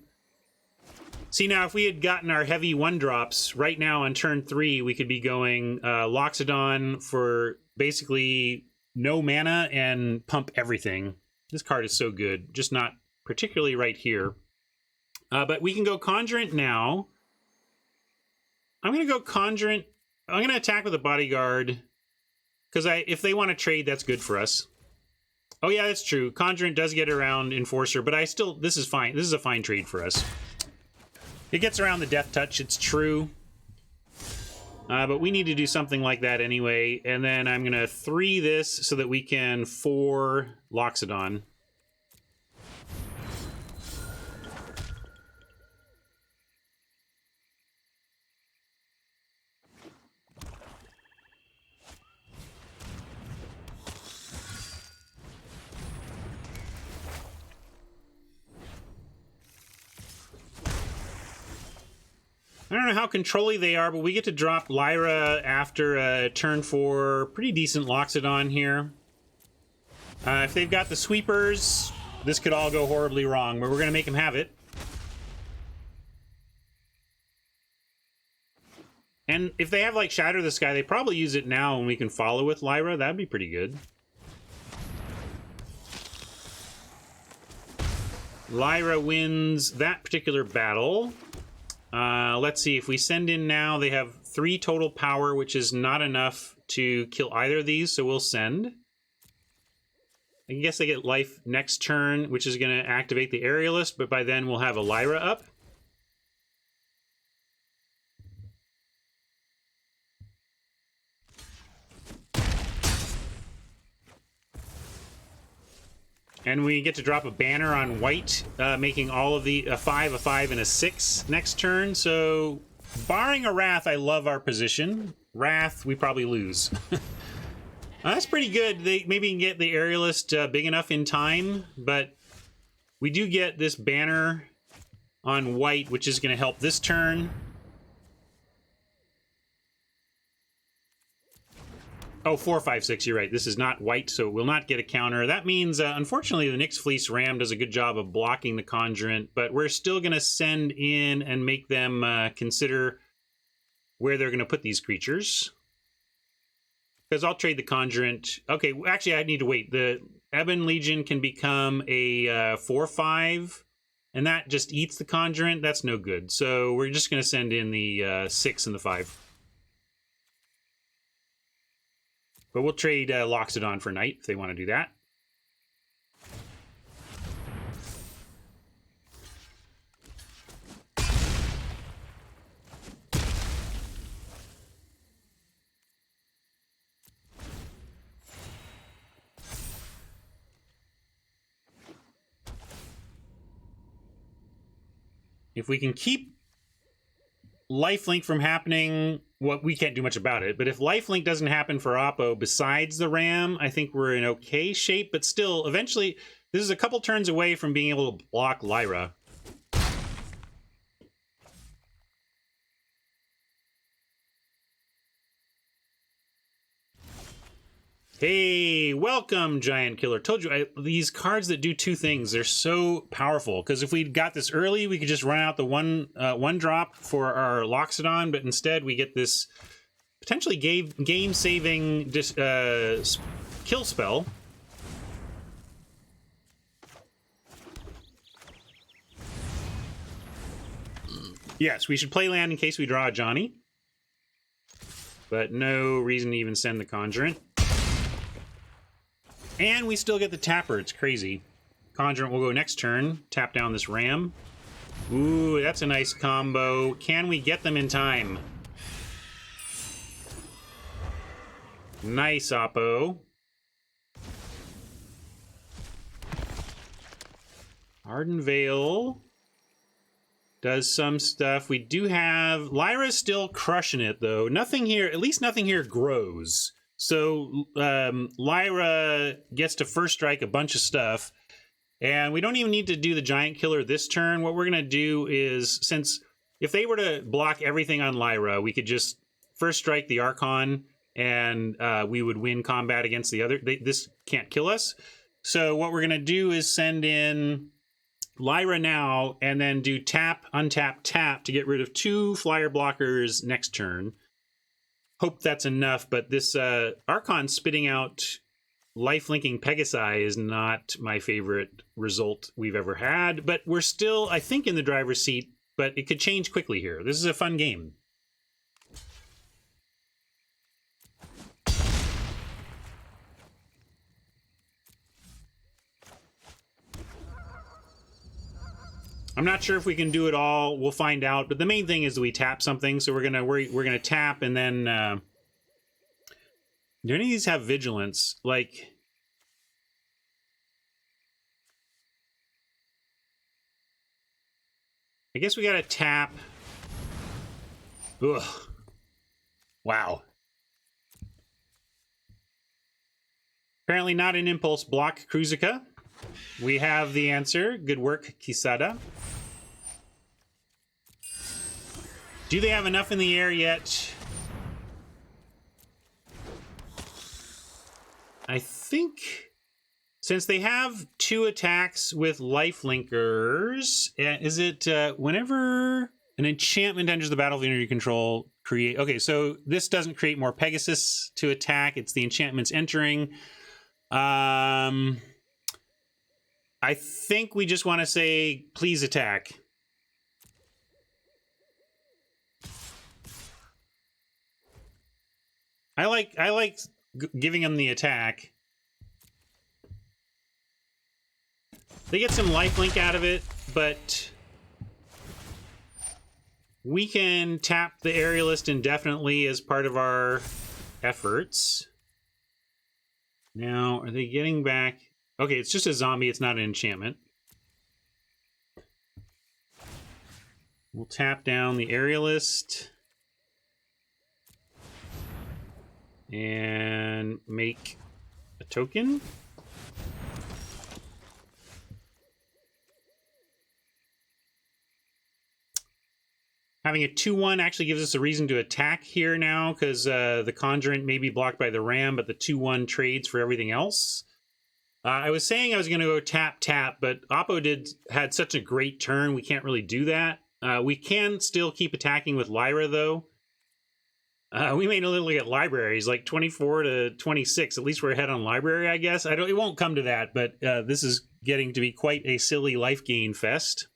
S1: See, now, if we had gotten our heavy 1-drops, right now on turn 3, we could be going Loxodon for basically no mana and pump everything. This card is so good. Just not particularly right here. But we can go Conjurant now. I'm going to go Conjurant. I'm going to attack with a Bodyguard. Because if they want to trade, that's good for us. Oh yeah, that's true. Conjurant does get around Enforcer, but this is fine. This is a fine trade for us. It gets around the Death Touch, it's true. But we need to do something like that anyway. And then I'm going to 3 this so that we can 4 Loxodon. I don't know how controlly they are, but we get to drop Lyra after a turn 4. Pretty decent Loxodon here. If they've got the sweepers, This could all go horribly wrong, but we're going to make him have it. And if they have, like, Shatter the Sky, they probably use it now and we can follow with Lyra. That'd be pretty good. Lyra wins that particular battle. Let's see. If we send in now, they have 3 total power, which is not enough to kill either of these, so we'll send. I guess they get life next turn, which is going to activate the Aerialist, but by then we'll have a Lyra up. And we get to drop a banner on white, making all of the a 5, and a 6 next turn. So, barring a Wrath, I love our position. Wrath, we probably lose. That's pretty good. They maybe can get the Aerialist big enough in time, but we do get this banner on white, which is going to help this turn. Oh, 4, 5, 6, you're right. This is not white, so it will not get a counter. That means, unfortunately, the Nyx Fleece Ram does a good job of blocking the Conjurant, but we're still going to send in and make them consider where they're going to put these creatures. Because I'll trade the Conjurant. Okay, actually, I need to wait. The Ebon Legion can become a 4, 5, and that just eats the Conjurant. That's no good. So we're just going to send in the 6 and the 5. But we'll trade Loxodon for Knight if they want to do that. If we can keep lifelink from happening, well, we can't do much about it, but if lifelink doesn't happen for Oppo besides the Ram, I think we're in okay shape, but still, eventually, this is a couple turns away from being able to block Lyra. Hey, welcome, Giant Killer. Told you, these cards that do 2 things, they're so powerful. Because if we'd got this early, we could just run out the one drop for our Loxodon, but instead we get this potentially game-saving kill spell. Yes, we should play land in case we draw a Johnny. But no reason to even send the Conjurant. And we still get the Tapper. It's crazy. Conjurant will go next turn. Tap down this Ram. Ooh, that's a nice combo. Can we get them in time? Nice, Oppo. Arden Vale does some stuff. We do have... Lyra's still crushing it, though. Nothing here... At least nothing here grows. So Lyra gets to first strike a bunch of stuff, and we don't even need to do the Giant Killer this turn. What we're going to do is, since if they were to block everything on Lyra, we could just first strike the Archon, and we would win combat against the other. This can't kill us. So what we're going to do is send in Lyra now, and then do tap, untap, tap to get rid of 2 flyer blockers next turn. Hope that's enough, but this Archon spitting out life-linking Pegasi is not my favorite result we've ever had, but we're still, I think, in the driver's seat, but it could change quickly here. This is a fun game. I'm not sure if we can do it all. We'll find out. But the main thing is that we tap something. So we're gonna tap, and then do any of these have vigilance? Like, I guess we gotta tap. Ugh. Wow. Apparently not an impulse block, Kruzica. We have the answer. Good work, Kisada. Do they have enough in the air yet? I think Since they have 2 attacks with lifelinkers, is it whenever an enchantment enters the battlefield under your control, create... Okay, so this doesn't create more Pegasus to attack. It's the enchantments entering. I think we just want to say, please attack. I like giving them the attack. They get some lifelink out of it, but we can tap the aerialist indefinitely as part of our efforts. Now, are they getting back? Okay, it's just a zombie. It's not an enchantment. We'll tap down the aerialist and make a token. Having a 2/1 actually gives us a reason to attack here now, because the Conjurant may be blocked by the Ram, but the 2/1 trades for everything else. I was saying I was going to go tap, but Oppo had such a great turn, we can't really do that. We can still keep attacking with Lyra, though. We may look at libraries, like 24 to 26. At least we're ahead on library, I guess. It won't come to that, but this is getting to be quite a silly life gain fest.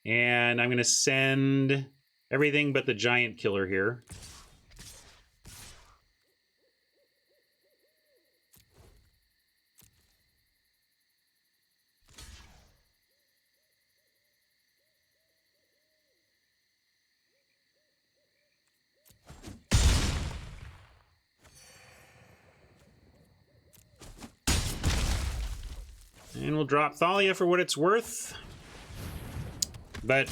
S1: And I'm going to send everything but the giant killer here. And we'll drop Thalia for what it's worth. But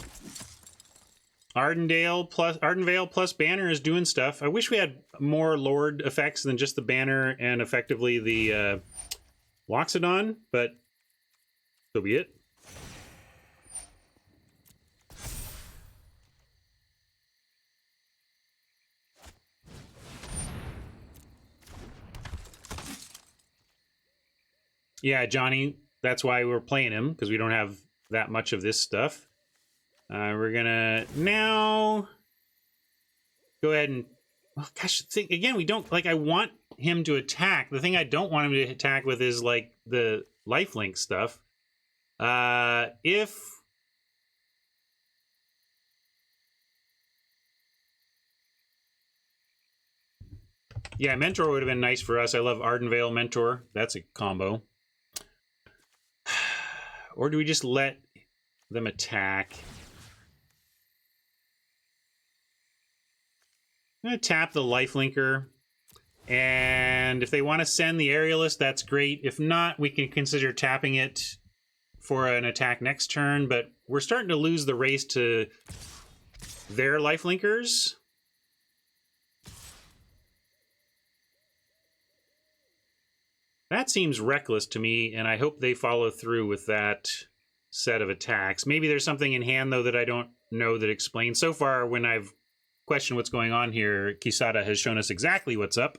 S1: Ardenvale plus Banner is doing stuff. I wish we had more Lord effects than just the Banner and effectively the Loxodon, but so be it. Yeah, Johnny, that's why we're playing him, because we don't have that much of this stuff. We're gonna now go ahead and, oh gosh, think again. We don't like. I want him to attack. The thing I don't want him to attack with is like the lifelink stuff. If yeah, Mentor would have been nice for us. I love Ardenvale Mentor. That's a combo. Or do we just let them attack? I'm going to tap the lifelinker, and if they want to send the aerialist, that's great. If not, we can consider tapping it for an attack next turn, but we're starting to lose the race to their lifelinkers. That seems reckless to me, and I hope they follow through with that set of attacks. Maybe there's something in hand, though, that I don't know that explains. So far, when I've questioned what's going on here, Kisada has shown us exactly what's up.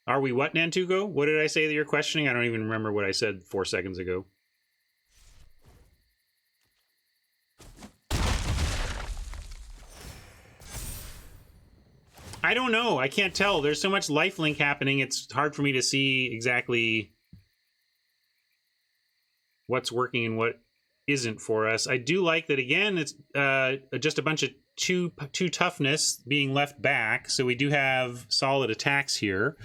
S1: Are we what, Nantuko? What did I say that you're questioning? I don't even remember what I said 4 seconds ago. I don't know. I can't tell. There's so much lifelink happening, it's hard for me to see exactly what's working and what isn't for us. I do like that, again, it's just a bunch of two toughness being left back, so we do have solid attacks here.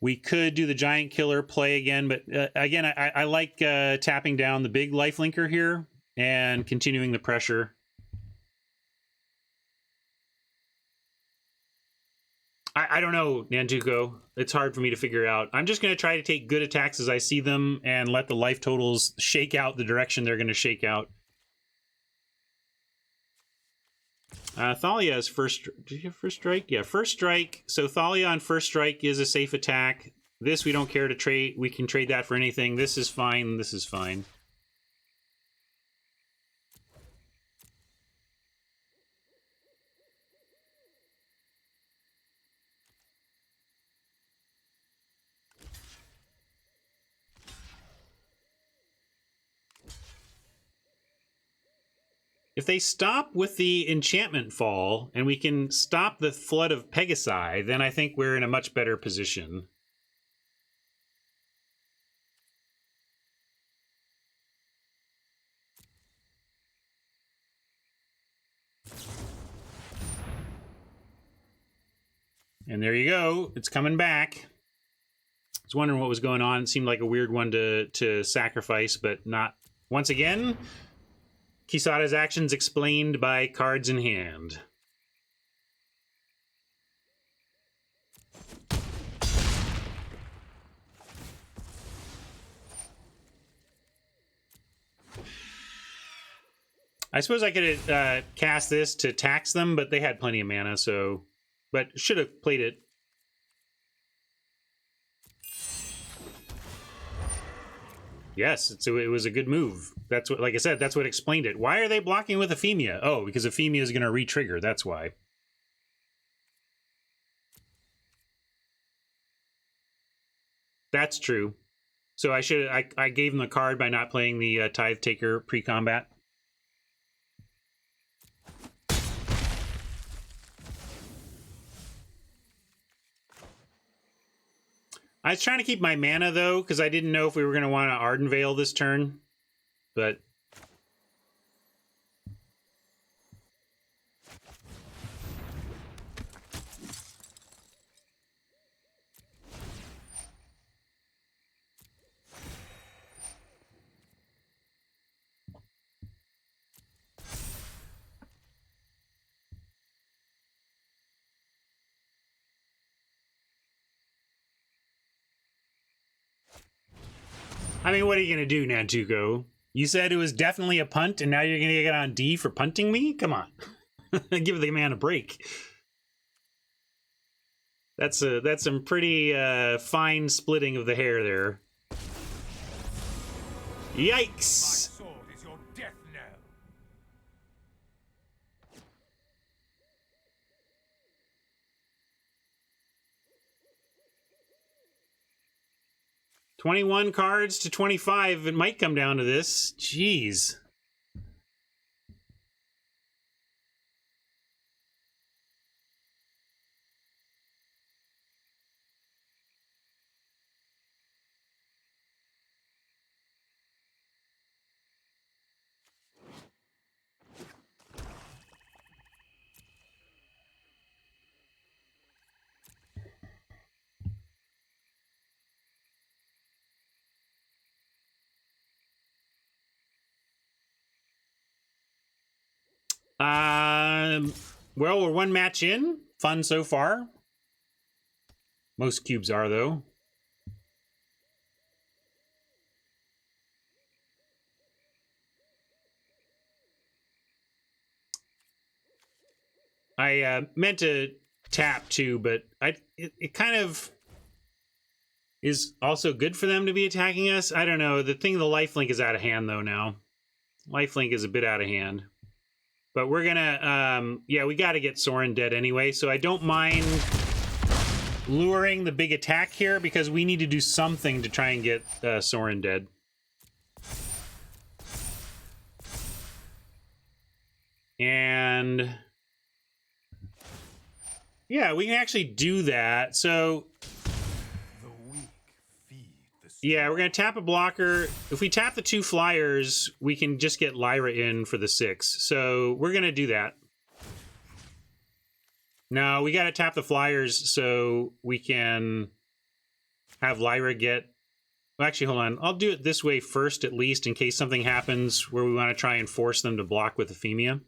S1: We could do the giant killer play again, but again, I like tapping down the big lifelinker here and continuing the pressure. I don't know, Nantuko. It's hard for me to figure out. I'm just going to try to take good attacks as I see them and let the life totals shake out the direction they're going to shake out. Thalia is first... Did you have first strike? Yeah, first strike. So Thalia on first strike is a safe attack. This we don't care to trade. We can trade that for anything. This is fine. This is fine. If they stop with the enchantment fall and we can stop the flood of Pegasi, then I think we're in a much better position. And there you go. It's coming back. I was wondering what was going on. It seemed like a weird one to sacrifice, but not. Once again, Kisada's actions explained by cards in hand. I suppose I could have cast this to tax them, but they had plenty of mana, so... But should have played it. Yes, it was a good move. That's what, like I said, that's what explained it. Why are they blocking with Ephemia? Oh, because Ephemia is going to re-trigger. That's why. That's true. So I gave him the card by not playing the Tithe Taker pre-combat. I was trying to keep my mana, though, because I didn't know if we were going to want to Arden Veil this turn. But... I mean, what are you going to do, Nantuko? You said it was definitely a punt, and now you're going to get on D for punting me? Come on. Give the man a break. That's some pretty fine splitting of the hair there. Yikes! My sword is your death knell. $21 cards to 25. It might come down to this. Jeez. Well, we're one match in. Fun so far. Most cubes are, though. I meant to tap too, but it kind of is also good for them to be attacking us. I don't know. The thing, the lifelink is out of hand, though, now. Lifelink is a bit out of hand. But we're gonna, yeah, we got to get Sorin dead anyway, so I don't mind luring the big attack here because we need to do something to try and get Sorin dead. And yeah, we can actually do that. So yeah, we're going to tap a blocker. If we tap the 2 flyers, we can just get Lyra in for the 6. So we're going to do that. No, we got to tap the flyers so we can have Lyra get... Well, actually, hold on. I'll do it this way first, at least, in case something happens where we want to try and force them to block with Ephemia.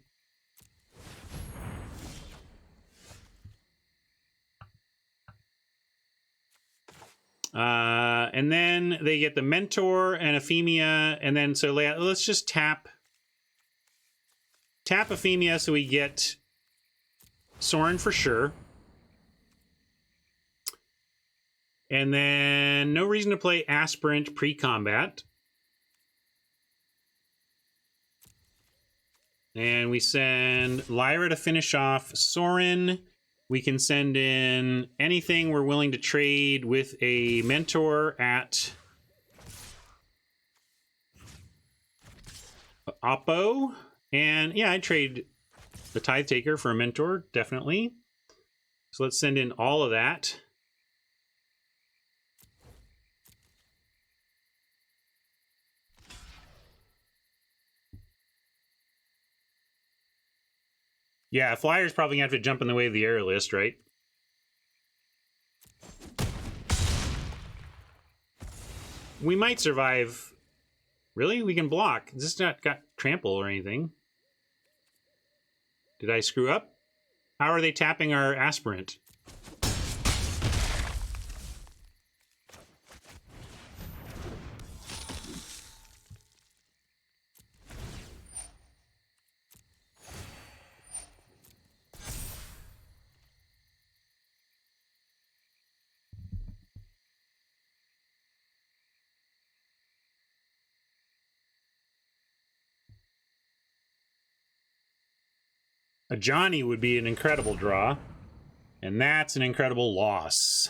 S1: And then they get the Mentor and Ephemia, and then so let's just tap Ephemia so we get Sorin for sure. And then no reason to play Aspirant pre-combat. And we send Lyra to finish off Sorin. We can send in anything we're willing to trade with a Mentor at Oppo. And yeah, I'd trade the Tithe Taker for a Mentor, definitely. So let's send in all of that. Yeah, Flyer's probably going to have to jump in the way of the Aerialist, right? We might survive. Really? We can block. This has not got trample or anything. Did I screw up? How are they tapping our Aspirant? A Johnny would be an incredible draw, and that's an incredible loss.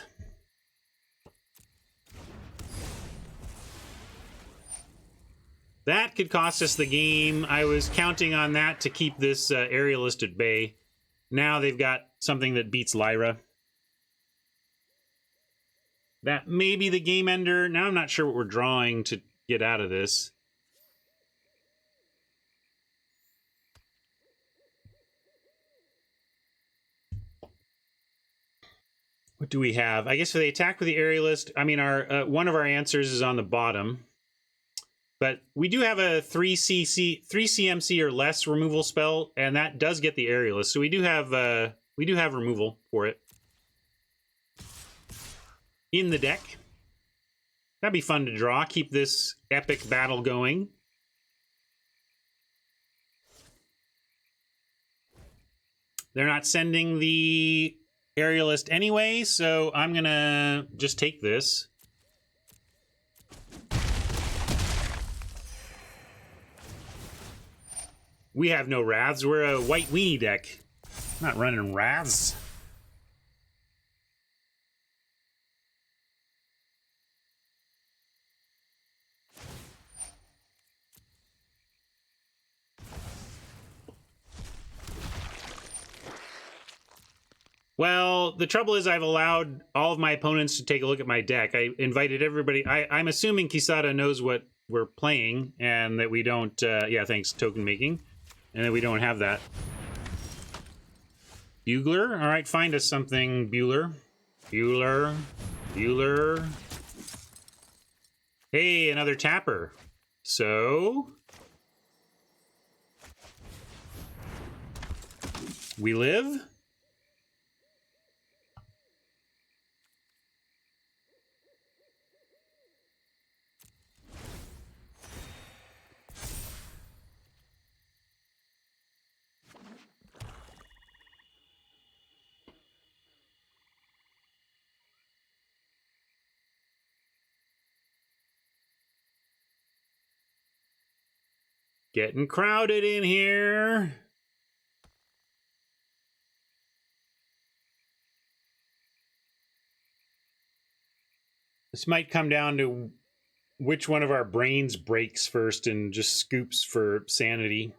S1: That could cost us the game. I was counting on that to keep this Aerialist at bay. Now they've got something that beats Lyra. That may be the game ender. Now I'm not sure what we're drawing to get out of this. What do we have? I guess for the attack with the Aerialist, I mean, our one of our answers is on the bottom. But we do have a 3 CMC or less removal spell, and that does get the Aerialist. So we do have removal for it in the deck. That'd be fun to draw. Keep this epic battle going. They're not sending the Aerialist anyway, so I'm gonna just take this. We have no Wraths. We're a white weenie deck. I'm not running Wraths. Well, the trouble is I've allowed all of my opponents to take a look at my deck. I invited everybody. I'm assuming Kisada knows what we're playing and that we don't... yeah, thanks, token making. And that we don't have that. Bugler? All right, find us something, Bueller. Bueller. Hey, another tapper. So... we live? Getting crowded in here. This might come down to which one of our brains breaks first and just scoops for sanity.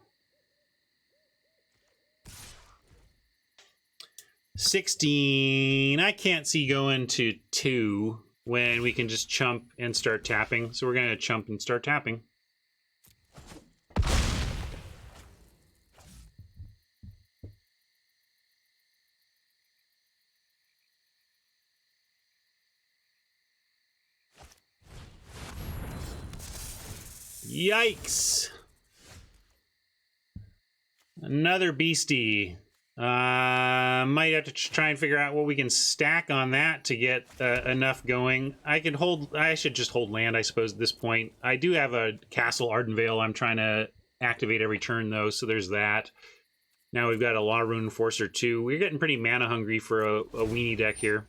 S1: 16. I can't see going to 2 when we can just chump and start tapping. So we're going to chump and start tapping. Yikes. Another beastie. Might have to try and figure out what we can stack on that to get enough going. I should just hold land, I suppose, at this point. I do have a Castle Ardenvale I'm trying to activate every turn, though, so there's that. Now we've got a Law Rune Enforcer, too. We're getting pretty mana hungry for a weenie deck here.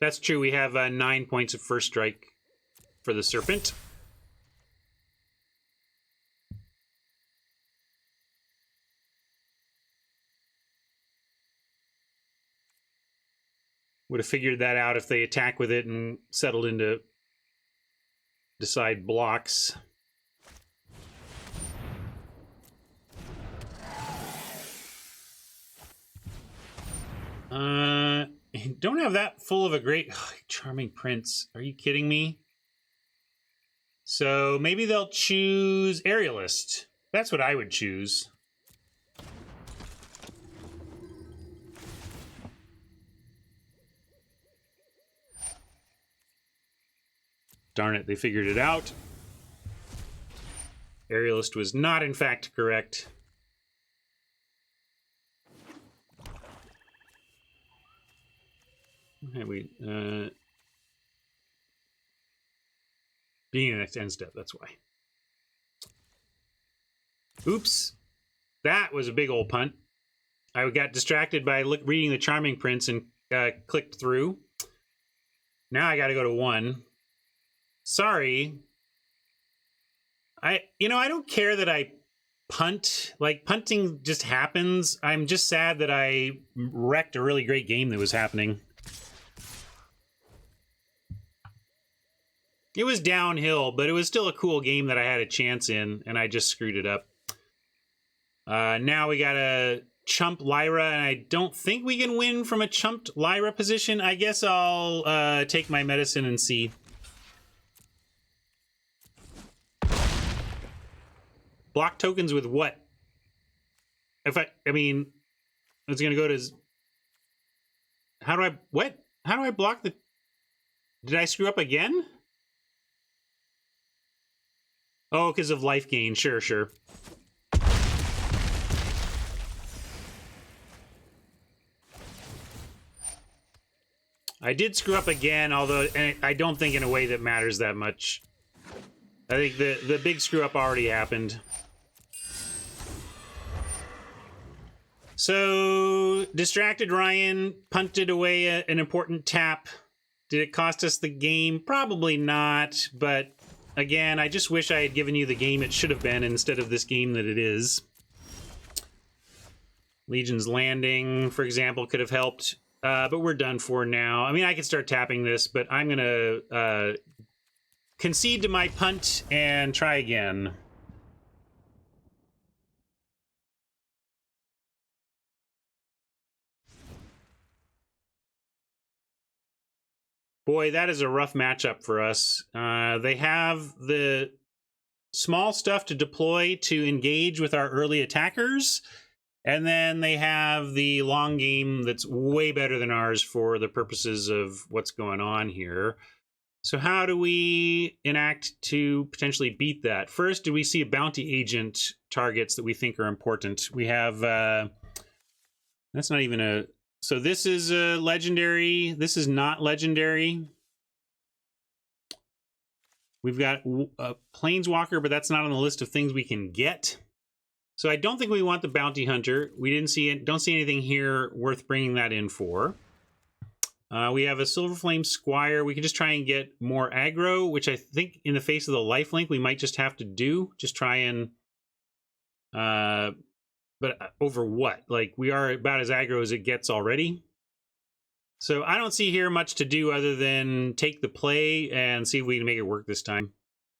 S1: That's true. We have 9 points of first strike for the Serpent. Would have figured that out if they attack with it and settled into decide blocks. Don't have that full of a great charming prince. Are you kidding me? So maybe they'll choose Aerialist. That's what I would choose. Darn it, they figured it out. Aerialist was not, in fact, correct. Okay, being the next end step, that's why. Oops. That was a big old punt. I got distracted by reading the Charming Prince and clicked through. Now I got to go to 1. Sorry. I don't care that I punt. Like, punting just happens. I'm just sad that I wrecked a really great game that was happening. It was downhill, but it was still a cool game that I had a chance in, and I just screwed it up. Now we got a chump Lyra, and I don't think we can win from a chumped Lyra position. I guess I'll take my medicine and see. Block tokens with what? I mean, it's going to go to... How do I block the... Did I screw up again? Oh, because of life gain. Sure. I did screw up again, although I don't think in a way that matters that much. I think the big screw up already happened. So, distracted Ryan punted away an important tap. Did it cost us the game? Probably not, but again, I just wish I had given you the game it should have been instead of this game that it is. Legion's Landing, for example, could have helped, but we're done for now. I mean, I could start tapping this, but I'm going to concede to my punt and try again. Boy, that is a rough matchup for us. They have the small stuff to deploy to engage with our early attackers, and then they have the long game that's way better than ours for the purposes of what's going on here. So how do we enact to potentially beat that? First, do we see bounty agent targets that we think are important? We have... that's not even a... So this is a legendary. This is not legendary. We've got a Planeswalker, but that's not on the list of things we can get. So I don't think we want the Bounty Hunter. We didn't see it. Don't see anything here worth bringing that in for. We have a Silverflame Squire. We can just try and get more aggro, which I think in the face of the lifelink we might just have to do. Just try and... but over what? Like, we are about as aggro as it gets already. So I don't see here much to do other than take the play and see if we can make it work this time.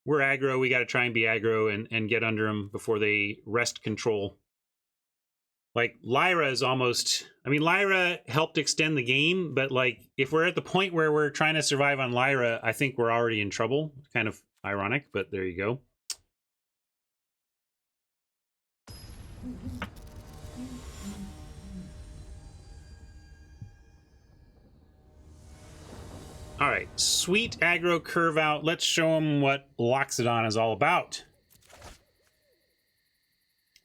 S1: We're aggro. We got to try and be aggro and get under them before they wrest control. Like, Lyra is almost... I mean, Lyra helped extend the game, but, like, if we're at the point where we're trying to survive on Lyra, I think we're already in trouble. Kind of ironic, but there you go. All right, sweet aggro curve out. Let's show them what Loxodon is all about.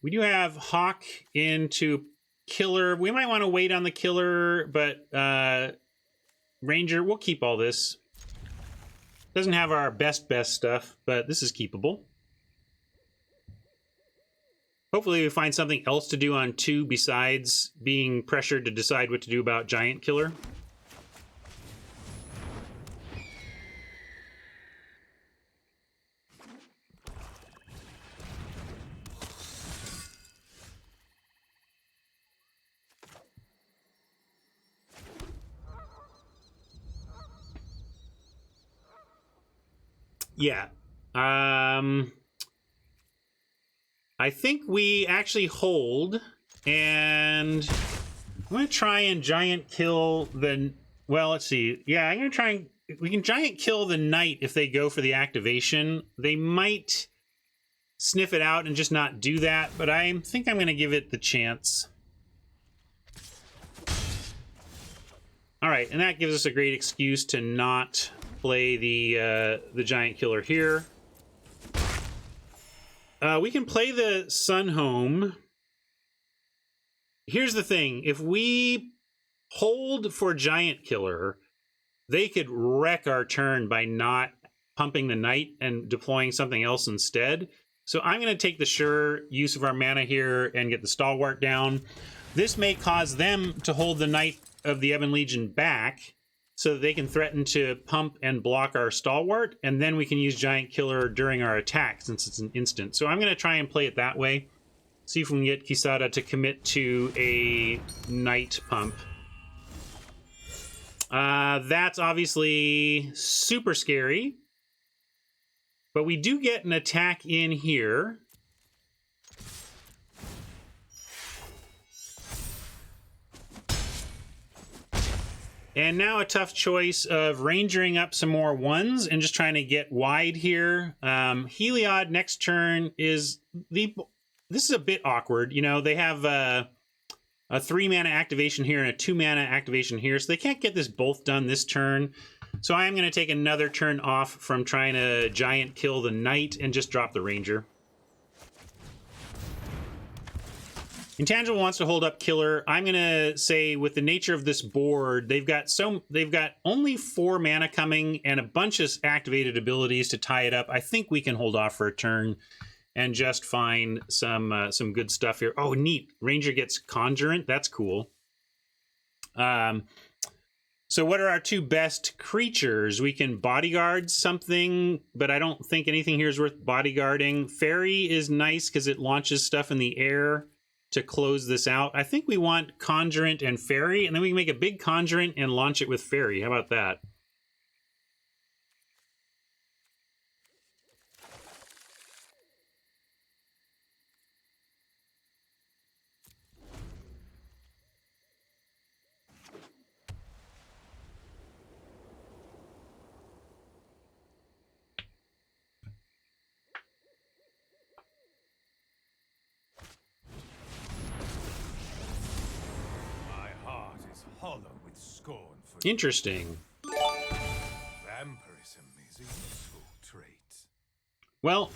S1: We do have Hawk into Killer. We might want to wait on the Killer, but Ranger, we'll keep all this. Doesn't have our best stuff, but this is keepable. Hopefully we find something else to do on 2 besides being pressured to decide what to do about Giant Killer. Yeah, I think we actually hold, and I'm going to try and giant kill the... Well, let's see. Yeah, I'm going to try and... We can giant kill the knight if they go for the activation. They might sniff it out and just not do that, but I think I'm going to give it the chance. All right, and that gives us a great excuse to not play the giant killer here. We can play the Sun Home. Here's the thing. If we hold for giant killer, they could wreck our turn by not pumping the knight and deploying something else instead. So I'm going to take the sure use of our mana here and get the stalwart down. This may cause them to hold the Knight of the Ebon Legion back so that they can threaten to pump and block our stalwart, and then we can use giant killer during our attack since it's an instant. So I'm going to try and play it that way. See if we can get Kisada to commit to a knight pump. That's obviously super scary. But we do get an attack in here. And now a tough choice of rangering up some more ones and just trying to get wide here. Heliod next turn is the... This is a bit awkward. You know, they have a 3-mana activation here and a 2-mana activation here, so they can't get this both done this turn. So I am going to take another turn off from trying to giant kill the knight and just drop the ranger. Intangible wants to hold up killer. I'm going to say with the nature of this board, they've got only 4 mana coming and a bunch of activated abilities to tie it up. I think we can hold off for a turn and just find some good stuff here. Oh, neat. Ranger gets Conjurant. That's cool. So what are our 2 best creatures? We can bodyguard something, but I don't think anything here is worth bodyguarding. Fairy is nice because it launches stuff in the air to close this out. I think we want Conjurant and Fairy, and then we can make a big Conjurant and launch it with Fairy. How about that? Interesting.
S2: Vampirism is a useful trait.
S1: Well,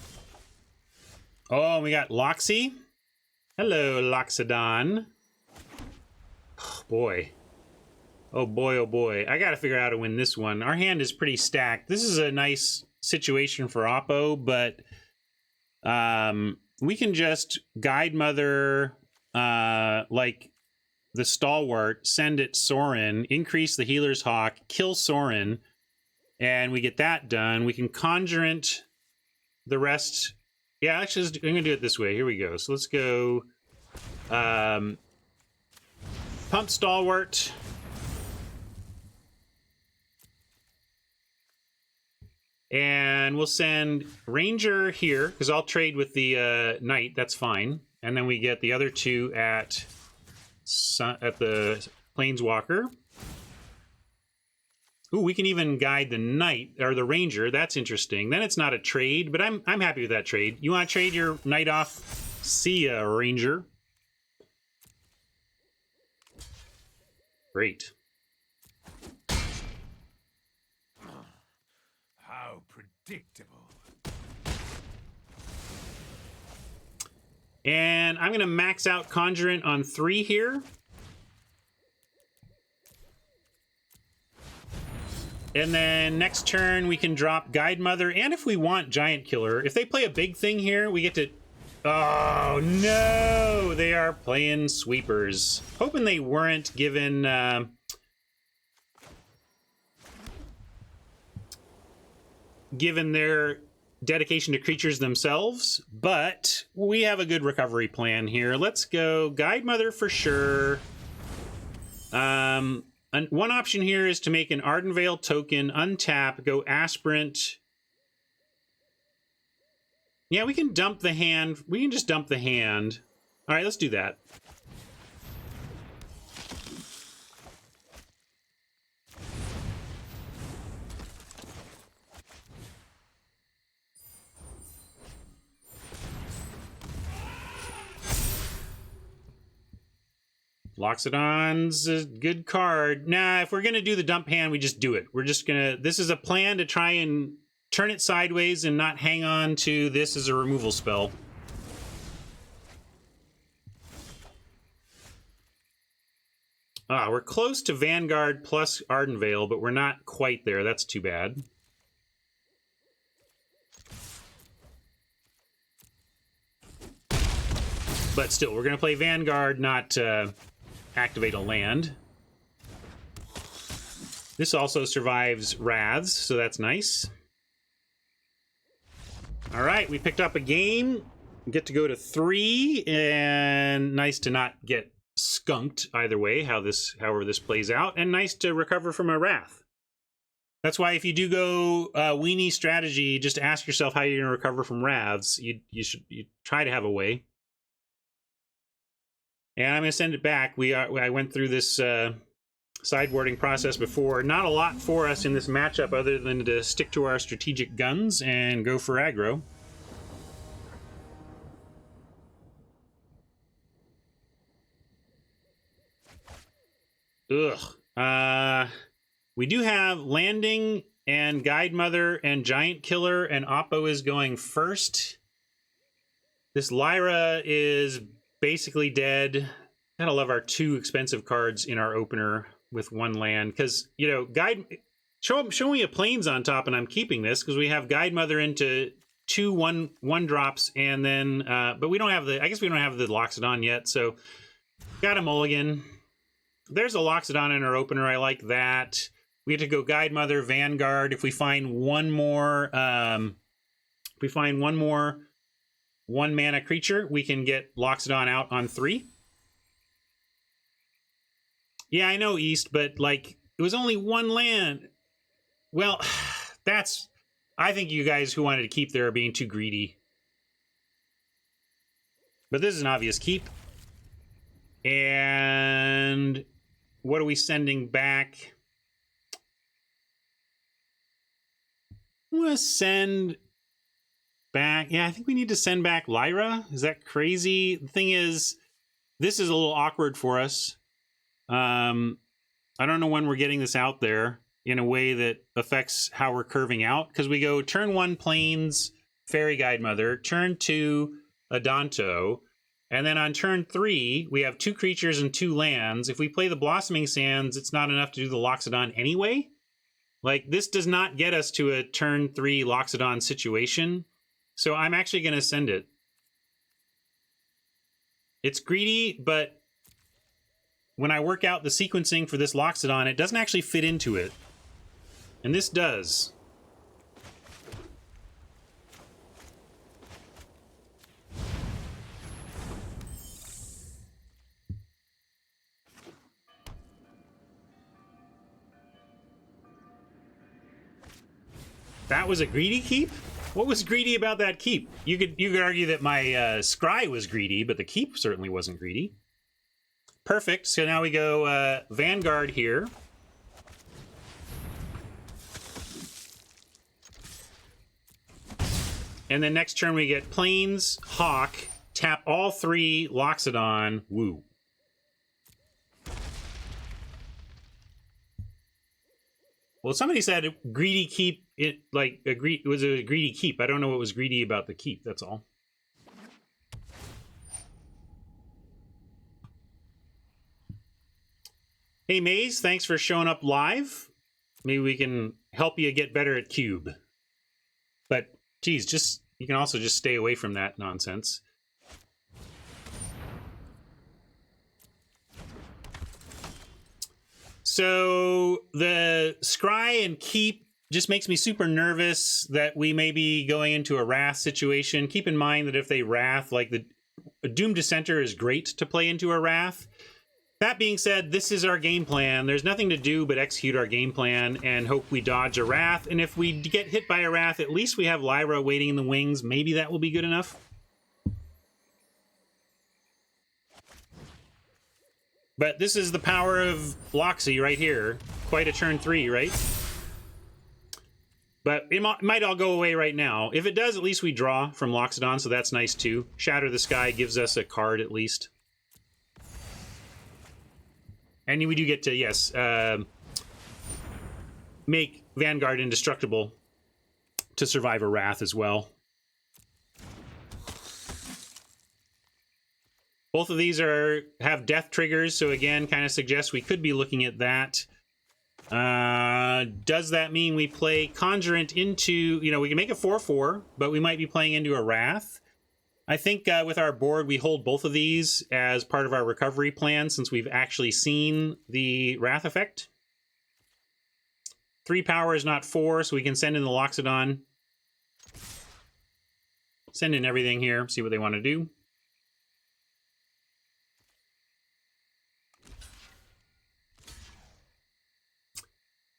S1: oh, we got Loxy. Hello, Loxodon. Oh, boy. Oh, boy, oh, boy. I got to figure out how to win this one. Our hand is pretty stacked. This is a nice situation for Oppo, but we can just Guide Mother, like the Stalwart, send it Sorin, increase the Healer's Hawk, kill Sorin, and we get that done. We can Conjurant the rest. Yeah, actually, I'm going to do it this way. Here we go. So let's go Pump Stalwart. And we'll send Ranger here, because I'll trade with the Knight. That's fine. And then we get the other 2 at the Planeswalker. Ooh, we can even guide the Knight, or the Ranger. That's interesting. Then it's not a trade, but I'm happy with that trade. You want to trade your Knight off? See ya, Ranger. Great.
S2: How predictable.
S1: And I'm going to max out Conjurant on 3 here. And then next turn, we can drop Guide Mother. And if we want Giant Killer, if they play a big thing here, we get to... Oh, no! They are playing Sweepers. Hoping they weren't given... given their dedication to creatures themselves, but we have a good recovery plan here. Let's go Guide Mother for sure. And one option here is to make an Ardenvale token, untap, go Aspirant, Yeah, we can dump the hand. We can just dump the hand. All right, let's do that. Loxodon's a good card. Nah, if we're going to do the dump hand, we just do it. We're just going to... This is a plan to try and turn it sideways and not hang on to this as a removal spell. We're close to Vanguard plus Ardenvale, but we're not quite there. That's too bad. But still, we're going to play Vanguard, not activate a land. This also survives Wraths, so that's nice. All right, we picked up a game. We get to go to 3, and nice to not get skunked either way, however this plays out, and nice to recover from a Wrath. That's why if you do go weenie strategy, just ask yourself how you're going to recover from Wraths. You try to have a way. And I'm going to send it back. I went through this sideboarding process before. Not a lot for us in this matchup other than to stick to our strategic guns and go for aggro. Ugh. We do have Landing and Guide Mother and Giant Killer, and Oppo is going first. This Lyra is basically dead. Gotta love our 2 expensive cards in our opener with 1 land, because, you know, show me a Plains on top and I'm keeping this, because we have Guide Mother into 2 one drops, and then but we don't have I guess we don't have the Loxodon yet, so got a mulligan. There's a Loxodon in our opener. I like that. We have to go Guide Mother, Vanguard. If we find one more 1-mana creature, we can get Loxodon out on 3. Yeah, I know, East, but, like, it was only 1 land. Well, I think you guys who wanted to keep there are being too greedy. But this is an obvious keep. And what are we sending back? I'm going to send back... Yeah, I think we need to send back Lyra. Is that crazy? The thing is, this is a little awkward for us. I don't know when we're getting this out there in a way that affects how we're curving out, because we go turn 1 Plains, Fairy Guide Mother, turn 2 Adanto, and then on turn 3 we have 2 creatures and 2 lands. If we play the Blossoming Sands, it's not enough to do the Loxodon anyway. Like, this does not get us to a turn 3 Loxodon situation, so I'm actually going to send it. It's greedy, but when I work out the sequencing for this Loxodon, it doesn't actually fit into it. And this does. That was a greedy keep? What was greedy about that keep? You could argue that my scry was greedy, but the keep certainly wasn't greedy. Perfect. So now we go Vanguard here. And then next turn we get Plains, Hawk, tap all 3, Loxodon, woo. Well, somebody said greedy keep, it was a greedy keep. I don't know what was greedy about the keep, that's all. Hey, Maze, thanks for showing up live. Maybe we can help you get better at Cube. But, geez, you can also just stay away from that nonsense. So, the Scry and Keep just makes me super nervous that we may be going into a Wrath situation. Keep in mind that if they Wrath, like the Doom Dissenter is great to play into a Wrath. That being said, this is our game plan. There's nothing to do but execute our game plan and hope we dodge a Wrath. And if we get hit by a Wrath, at least we have Lyra waiting in the wings. Maybe that will be good enough. But this is the power of Loxy right here. Quite a turn 3, right? But it might all go away right now. If it does, at least we draw from Loxodon, so that's nice too. Shatter the Sky gives us a card at least. And we do get to, yes, make Vanguard indestructible to survive a Wrath as well. Both of these have death triggers, so again, kind of suggests we could be looking at that. Does that mean we play Conjurant into, you know, we can make a 4/4, but we might be playing into a Wrath. I think with our board, we hold both of these as part of our recovery plan since we've actually seen the Wrath effect. 3 power is not 4, so we can send in the Loxodon. Send in everything here, see what they want to do.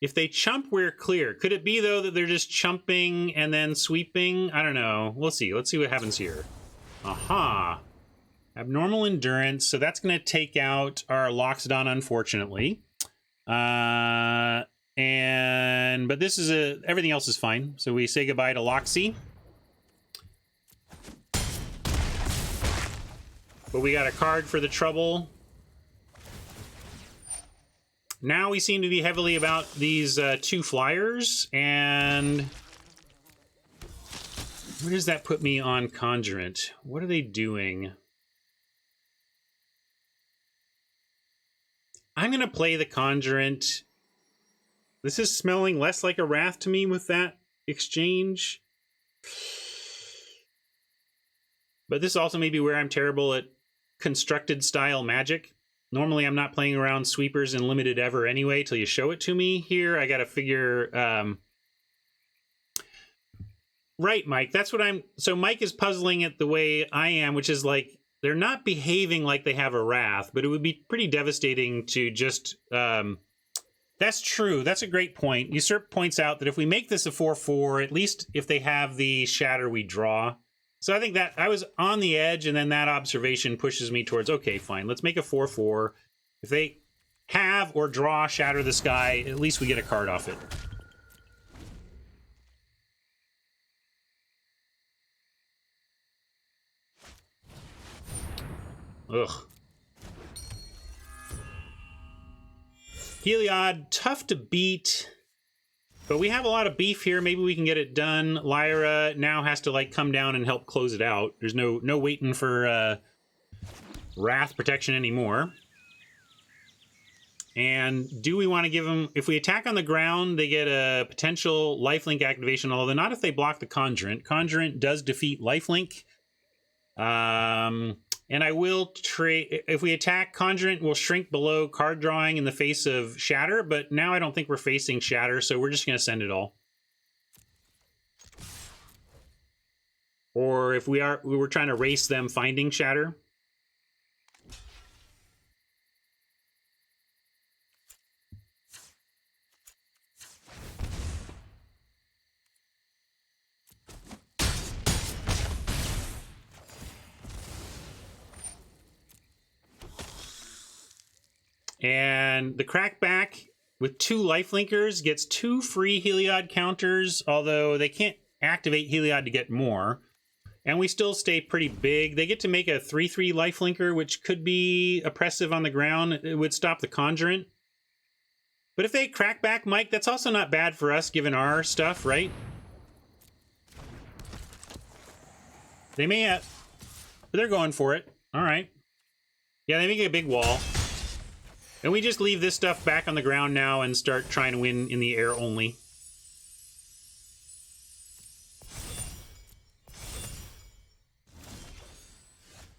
S1: If they chump, we're clear. Could it be, though, that they're just chumping and then sweeping? I don't know. We'll see. Let's see what happens here. Aha. Abnormal endurance. So that's going to take out our Loxodon, unfortunately. But this is everything else is fine. So we say goodbye to Loxy. But we got a card for the trouble. Now we seem to be heavily about these 2 flyers, and where does that put me on Conjurant? What are they doing? I'm going to play the Conjurant. This is smelling less like a Wrath to me with that exchange. But this also may be where I'm terrible at constructed style Magic. Normally, I'm not playing around sweepers in limited ever anyway till you show it to me. Here, I got to figure... Right, Mike. That's what I'm... So Mike is puzzling it the way I am, which is like, they're not behaving like they have a Wrath, but it would be pretty devastating to just... That's true. That's a great point. Usurp points out that if we make this a 4/4, at least if they have the Shatter, we draw. So I think that I was on the edge, and then that observation pushes me towards, okay, fine, let's make a 4/4. If they have or draw Shatter the Sky, at least we get a card off it. Ugh. Heliod, tough to beat. But we have a lot of beef here. Maybe we can get it done. Lyra now has to like come down and help close it out. There's no waiting for Wrath protection anymore. And do we want to give them... If we attack on the ground, they get a potential lifelink activation, although not if they block the Conjurant. Conjurant does defeat lifelink. And I will trade... If we attack, Conjurant will shrink below card drawing in the face of Shatter, but now I don't think we're facing Shatter, so we're just going to send it all. Or if we were trying to race them finding Shatter. And the Crackback with 2 lifelinkers gets 2 free Heliod counters, although they can't activate Heliod to get more. And we still stay pretty big. They get to make a 3/3 lifelinker, which could be oppressive on the ground. It would stop the Conjurant. But if they Crackback, Mike, that's also not bad for us, given our stuff, right? They may have... But they're going for it. All right. Yeah, they make a big wall. And we just leave this stuff back on the ground now and start trying to win in the air only.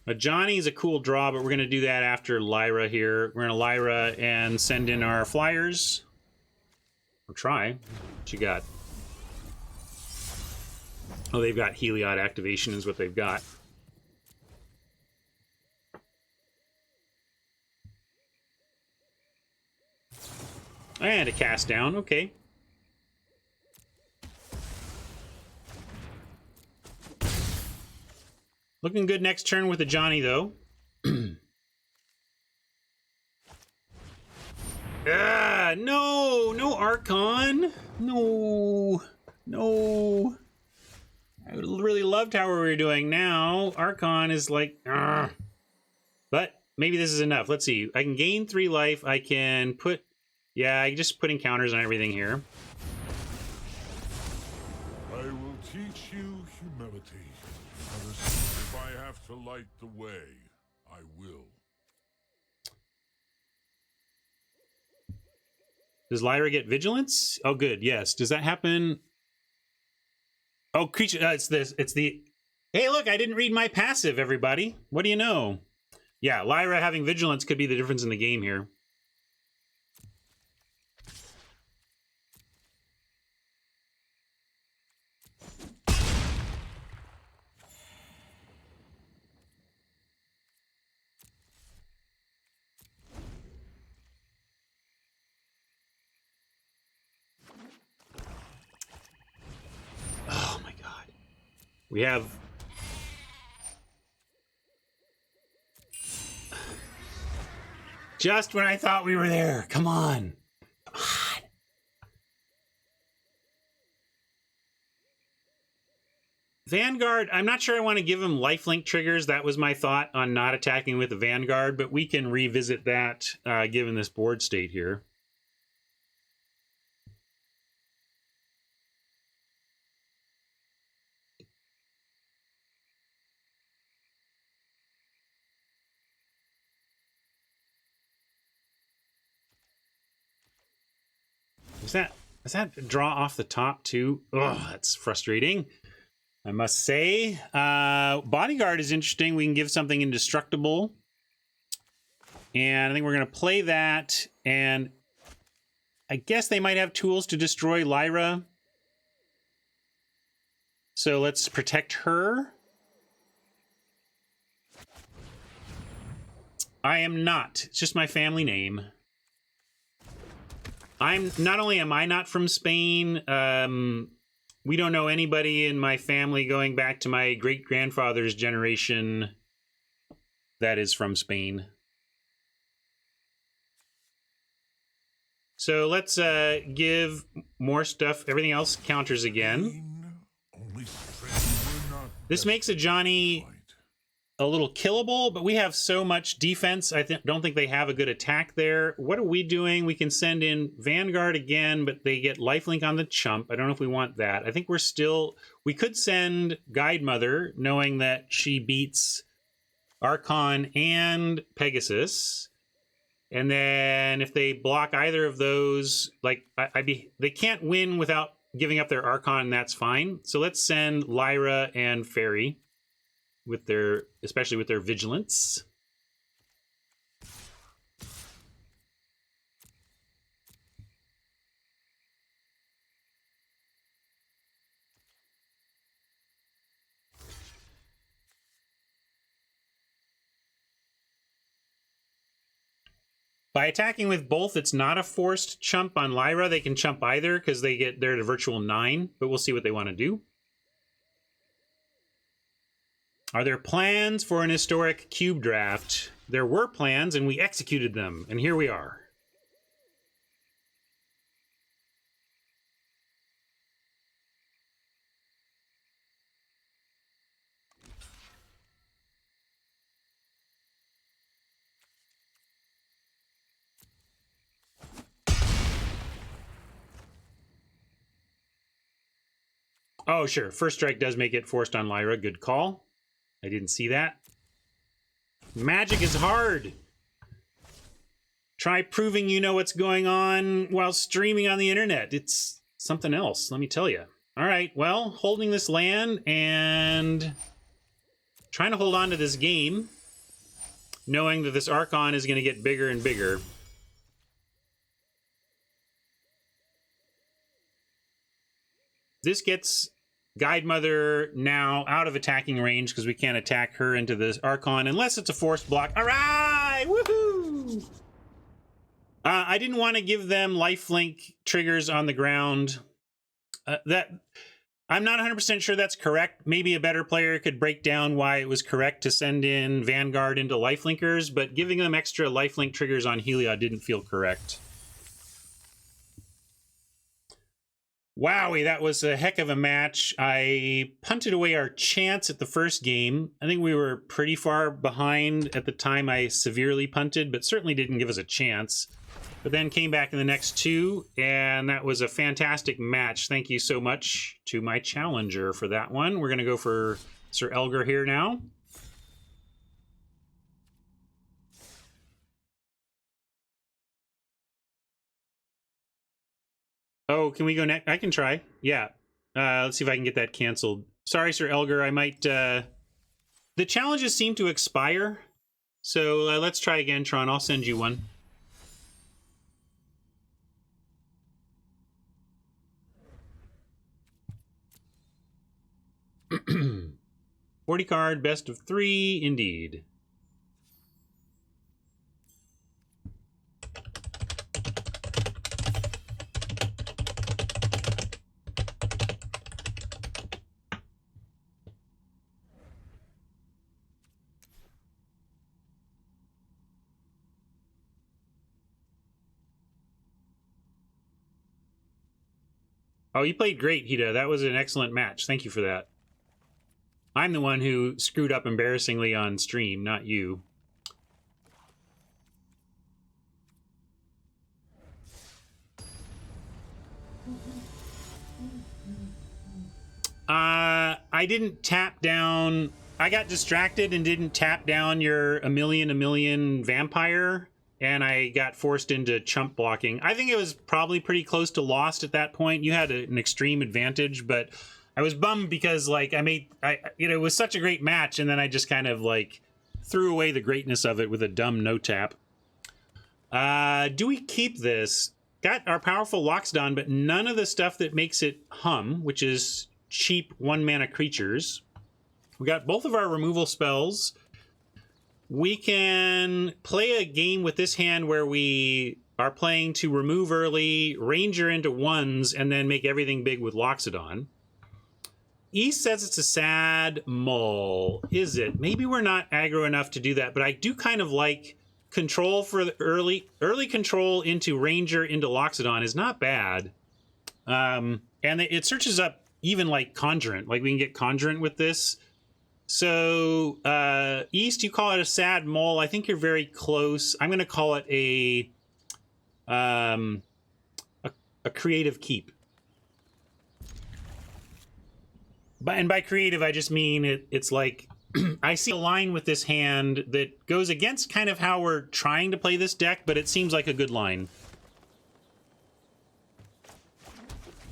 S1: A Johnny's a cool draw, but we're going to do that after Lyra here. We're going to Lyra and send in our flyers. Or try. What you got? Oh, they've got Heliod activation is what they've got. And a cast down. Okay. Looking good next turn with a Johnny, though. Ah, no! No Archon! No! No! I really loved how we were doing. Now, Archon is like... But maybe this is enough. Let's see. I can gain 3 life. I can put... Yeah, I just put counters on everything here.
S2: I will teach you humility. If I have to light the way, I will.
S1: Does Lyra get vigilance? Oh, good. Yes. Does that happen? Oh, creature. It's this. It's the... Hey, look, I didn't read my passive, everybody. What do you know? Yeah, Lyra having vigilance could be the difference in the game here. Oh my god. We have... Just when I thought we were there. Come on. Come on. Vanguard, I'm not sure I want to give him lifelink triggers. That was my thought on not attacking with the Vanguard, but we can revisit that given this board state here. Is that draw off the top too? Oh, that's frustrating, I must say. Bodyguard is interesting. We can give something indestructible. And I think we're going to play that. And I guess they might have tools to destroy Lyra. So let's protect her. I am not. It's just my family name. Not only am I not from Spain, we don't know anybody in my family going back to my great-grandfather's generation that is from Spain. So let's give more stuff. Everything else counters again. This makes a Johnny a little killable, but we have so much defense. I don't think they have a good attack there. What are we doing? We can send in Vanguard again, but they get lifelink on the chump. I don't know if we want that. I think we could send Guide Mother, knowing that she beats Archon and Pegasus. And then if they block either of those, like they can't win without giving up their Archon, that's fine. So let's send Lyra and Fairy with especially with their vigilance. By attacking with both, it's not a forced chump on Lyra. They can chump either because they're at a virtual 9, but we'll see what they want to do. Are there plans for an historic cube draft? There were plans, and we executed them, and here we are. Oh, sure. First strike does make it forced on Lyra. Good call. I didn't see that. Magic is hard. Try proving you know what's going on while streaming on the internet. It's something else, let me tell you. All right, well, holding this land and trying to hold on to this game, knowing that this Archon is going to get bigger and bigger. This gets Guide Mother now out of attacking range because we can't attack her into this Archon unless it's a forced block. All right! Woohoo! I didn't want to give them lifelink triggers on the ground. That I'm not 100% sure that's correct. Maybe a better player could break down why it was correct to send in Vanguard into lifelinkers, but giving them extra lifelink triggers on Heliod didn't feel correct. Wowie, that was a heck of a match. I punted away our chance at the first game. I think we were pretty far behind at the time I severely punted, but certainly didn't give us a chance. But then came back in the next two, and that was a fantastic match. Thank you so much to my challenger for that one. We're going to go for Sir Elgar here now. Oh, can we go next? I can try. Yeah. Let's see if I can get that canceled. Sorry, Sir Elgar. I might... The challenges seem to expire. So let's try again, Tron. I'll send you one. $40 card, best of 3, indeed. Oh, you played great, Hida. That was an excellent match. Thank you for that. I'm the one who screwed up embarrassingly on stream, not you. I didn't tap down... I got distracted and didn't tap down your a million vampire, and I got forced into chump blocking. I think it was probably pretty close to lost at that point. You had an extreme advantage, but I was bummed because like it was such a great match, and then I just kind of like threw away the greatness of it with a dumb no tap. Do we keep this? Got our powerful Loxodon, but none of the stuff that makes it hum, which is cheap 1-mana creatures. We got both of our removal spells. We can play a game with this hand where we are playing to remove early, Ranger into 1s, and then make everything big with Loxodon. East says it's a sad mull. Is it? Maybe we're not aggro enough to do that, but I do kind of like control for the early control into Ranger into Loxodon is not bad. And it searches up even like Conjurant. Like we can get Conjurant with this. So East, you call it a sad mull. I think you're very close. I'm going to call it a creative keep. And by creative, I just mean it's like I see a line with this hand that goes against kind of how we're trying to play this deck, but it seems like a good line.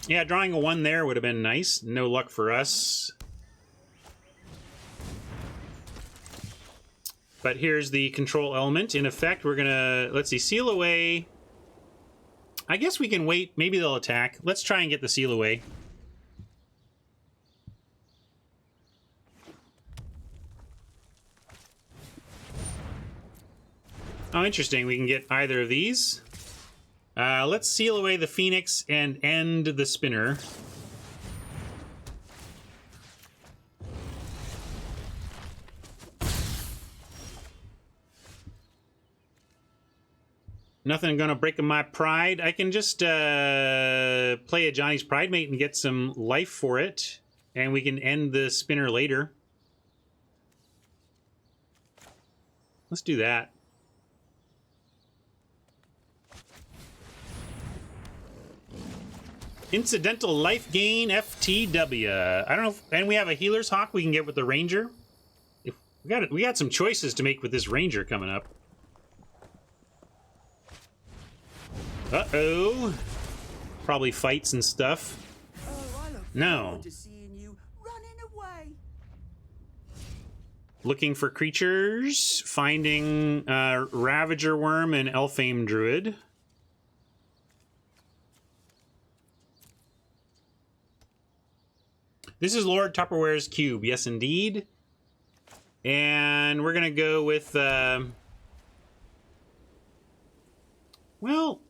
S1: Yeah, drawing a 1 there would have been nice. No luck for us. But here's the control element. In effect, we're gonna, let's see, seal away. I guess we can wait. Maybe they'll attack. Let's try and get the seal away. Oh, interesting. We can get either of these. Let's seal away the Phoenix and end the spinner. Nothing gonna break my pride. I can just play a Johnny's Pridemate and get some life for it. And we can end the spinner later. Let's do that. Incidental life gain FTW. I don't know if, and we have a Healer's Hawk we can get with the Ranger. If we got some choices to make with this Ranger coming up. Uh-oh. Probably fights and stuff. No. Looking for creatures. Finding Ravager Worm and Elfame Druid. This is Lord Tupperware's Cube. Yes, indeed. And we're going to go with... Well,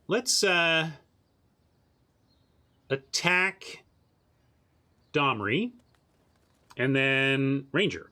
S1: let's attack Domri and then Ranger.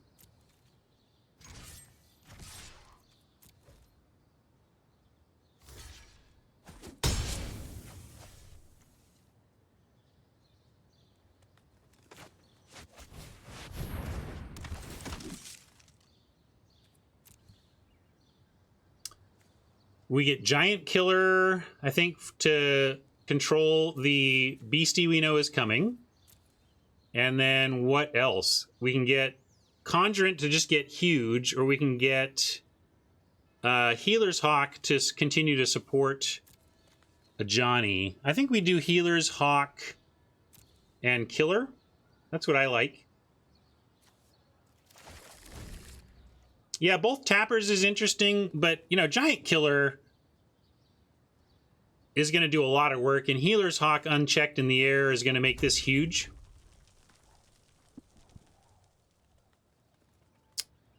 S1: We get Giant Killer, I think, to control the beastie we know is coming. And then what else? We can get Conjurant to just get huge, or we can get Healer's Hawk to continue to support a Johnny. I think we do Healer's Hawk and Killer. That's what I like. Yeah, both tappers is interesting, but, you know, Giant Killer is going to do a lot of work, and Healer's Hawk unchecked in the air is going to make this huge.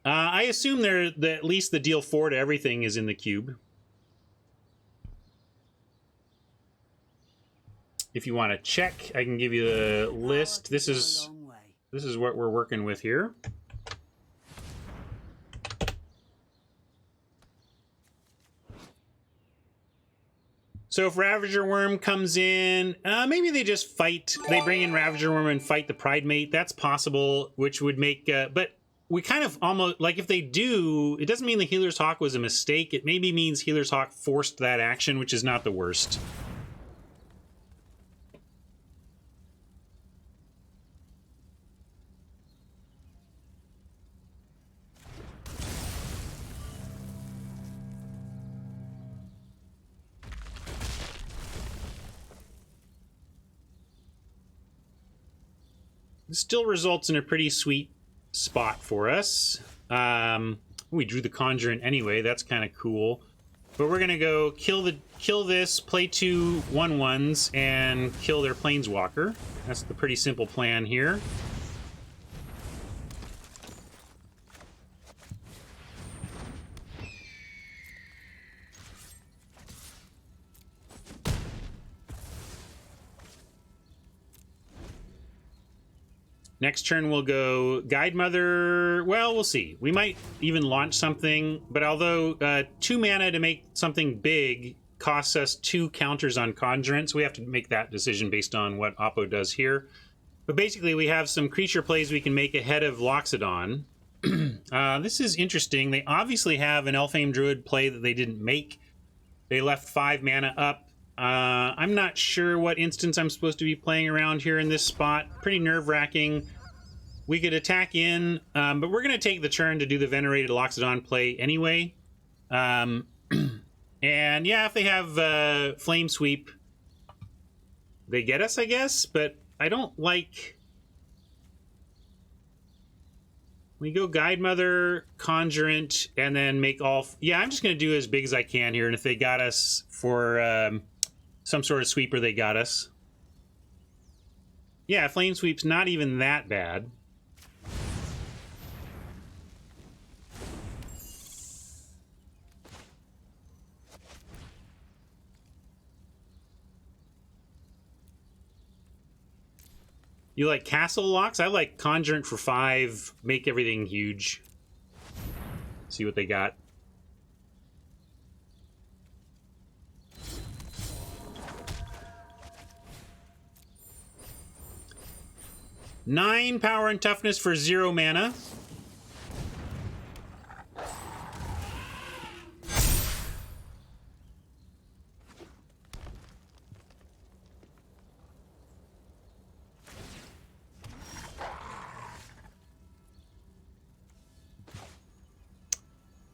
S1: I assume that at least the deal 4 to everything is in the cube. If you want to check, I can give you the list. This is what we're working with here. So if Ravager Worm comes in, maybe they just fight. They bring in Ravager Worm and fight the Pride Mate. That's possible, which would make... but we kind of almost... Like, if they do, it doesn't mean the Healer's Hawk was a mistake. It maybe means Healer's Hawk forced that action, which is not the worst. This still results in a pretty sweet spot for us. We drew the Conjurant anyway. That's kind of cool. But we're gonna go kill this, play 2 1/1s, and kill their Planeswalker. That's the pretty simple plan here. Next turn we'll go Guide Mother. Well, we'll see. We might even launch something, but although 2 mana to make something big costs us 2 counters on Conjurant, so we have to make that decision based on what Oppo does here. But basically we have some creature plays we can make ahead of Loxodon. This is interesting. They obviously have an Elfame Druid play that they didn't make. They left 5 mana up. I'm not sure what instance I'm supposed to be playing around here in this spot. Pretty nerve-wracking. We could attack in, but we're going to take the turn to do the Venerated Loxodon play anyway. And yeah, if they have Flame Sweep, they get us, I guess. But I don't like... We go Guide Mother, Conjurant, and then make all... Yeah, I'm just going to do as big as I can here. And if they got us for some sort of sweeper, they got us. Yeah, Flame Sweep's not even that bad. You like Castle Locks? I like Conjurant for 5, make everything huge. See what they got. Nine power and toughness for 0 mana.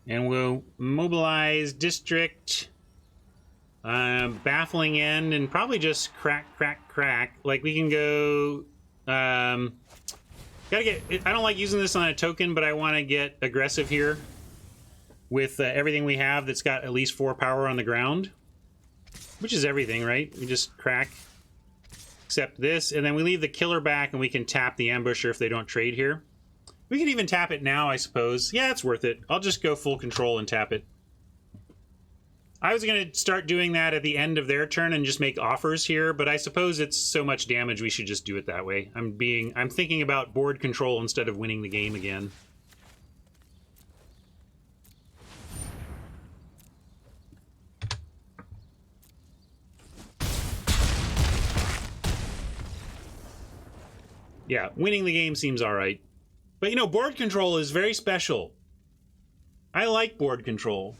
S1: And we'll mobilize District, Baffling End, and probably just crack. Like, we can go... gotta get... I don't like using this on a token, but I want to get aggressive here with everything we have that's got at least 4 power on the ground. Which is everything, right? We just crack. Except this, and then we leave the killer back, and we can tap the ambusher if they don't trade here. We can even tap it now, I suppose. Yeah, it's worth it. I'll just go full control and tap it. I was going to start doing that at the end of their turn and just make offers here, but I suppose it's so much damage we should just do it that way. I'm thinking about board control instead of winning the game again. Yeah, winning the game seems all right. But you know, board control is very special. I like board control.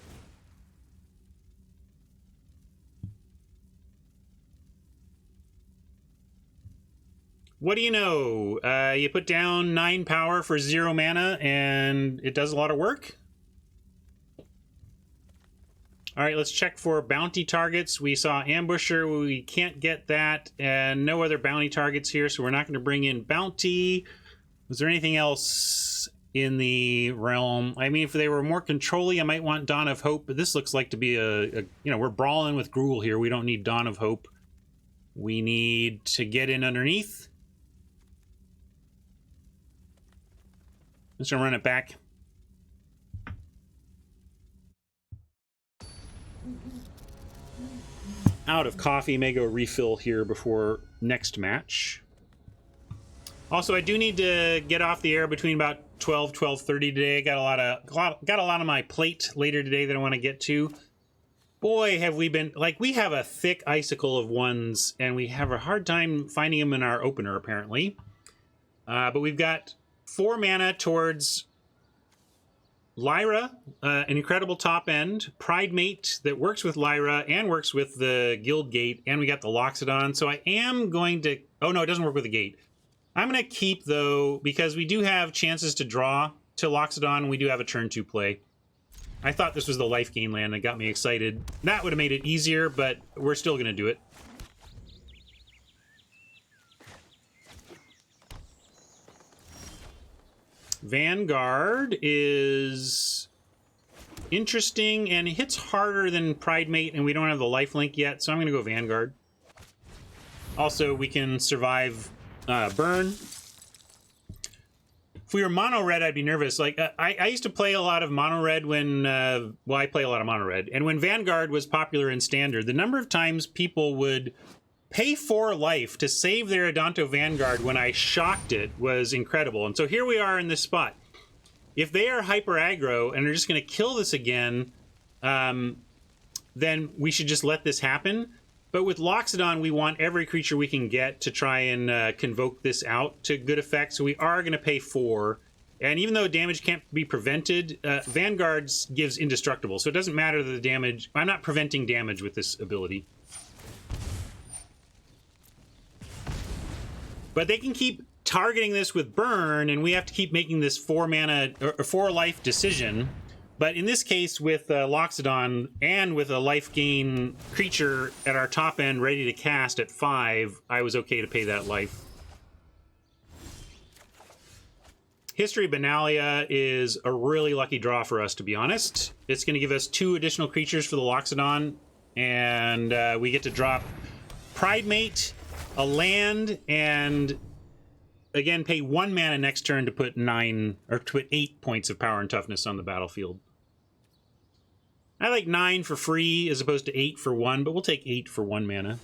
S1: What do you know? You put down 9 power for 0 mana, and it does a lot of work. All right, let's check for bounty targets. We saw Ambusher. We can't get that, and no other bounty targets here, so we're not going to bring in bounty. Was there anything else in the realm? I mean, if they were more control-y, I might want Dawn of Hope, but this looks like to be you know, we're brawling with Gruul here. We don't need Dawn of Hope. We need to get in underneath. I'm just gonna run it back. Out of coffee, may go refill here before next match. Also, I do need to get off the air between about 12:30 today. Got a lot on my plate later today that I want to get to. Boy, have we been, like, we have a thick icicle of ones, and we have a hard time finding them in our opener, apparently. But we've got 4 mana towards Lyra, an incredible top end, Pride Mate that works with Lyra and works with the Guild Gate, and we got the Loxodon. So I am going to... Oh, no, it doesn't work with the Gate. I'm going to keep, though, because we do have chances to draw to Loxodon, and we do have a turn 2 play. I thought this was the life gain land that got me excited. That would have made it easier, but we're still going to do it. Vanguard is interesting, and it hits harder than Pride Mate, and we don't have the lifelink yet, so I'm going to go Vanguard. Also, we can survive burn. If we were mono-red, I'd be nervous. Like, I used to play a lot of mono-red when... well, I play a lot of mono-red. And when Vanguard was popular in Standard, the number of times people would pay 4 life to save their Adonto Vanguard when I shocked it was incredible. And so here we are in this spot. If they are hyper aggro and are just going to kill this again, then we should just let this happen. But with Loxodon, we want every creature we can get to try and convoke this out to good effect. So we are going to pay 4. And even though damage can't be prevented, Vanguard gives indestructible. So it doesn't matter the damage. I'm not preventing damage with this ability. But they can keep targeting this with burn, and we have to keep making this 4 mana or 4 life decision. But in this case, with Loxodon and with a life gain creature at our top end ready to cast at 5, I was okay to pay that life. History Benalia is a really lucky draw for us, to be honest. It's going to give us 2 additional creatures for the Loxodon, and we get to drop Pride Mate, a land, and again pay 1 mana next turn to put 8 points of power and toughness on the battlefield. I like 9 for free as opposed to 8 for 1, but we'll take 8 for 1 mana.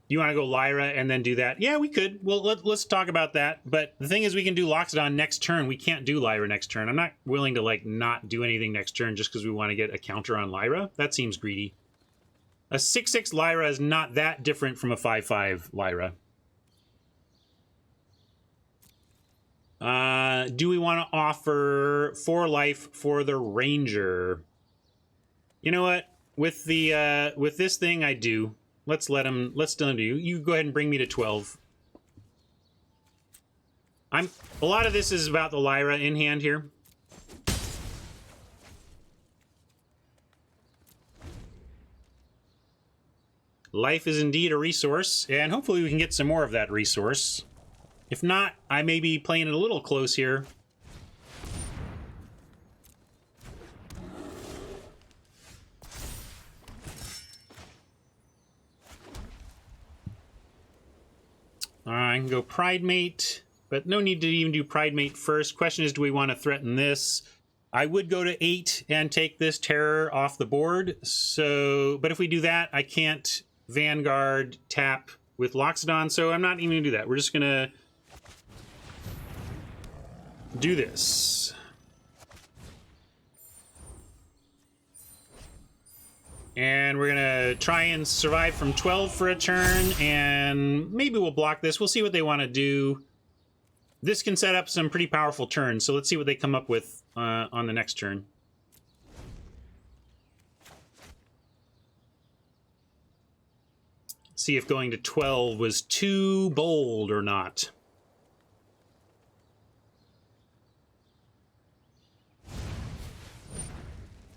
S1: You want to go Lyra and then do that? Yeah, we could. Well, let's talk about that. But the thing is, we can do Loxodon next turn. We can't do Lyra next turn. I'm not willing to, like, not do anything next turn just because we want to get a counter on Lyra. That seems greedy. A 6/6 Lyra is not that different from a 5/5 Lyra. Do we want to offer 4 life for the Ranger? You know what? With the with this thing, I do. Let's let him do. You go ahead and bring me to 12. A lot of this is about the Lyra in hand here. Life is indeed a resource, and hopefully we can get some more of that resource. If not, I may be playing it a little close here. I can go Pride Mate. But no need to even do Pride Mate first. Question is, do we want to threaten this? I would go to 8 and take this terror off the board. So, but if we do that, I can't Vanguard tap with Loxodon, so I'm not even going to do that. We're just going to do this. And we're going to try and survive from 12 for a turn, and maybe we'll block this. We'll see what they want to do. This can set up some pretty powerful turns, so let's see what they come up with on the next turn. See if going to 12 was too bold or not.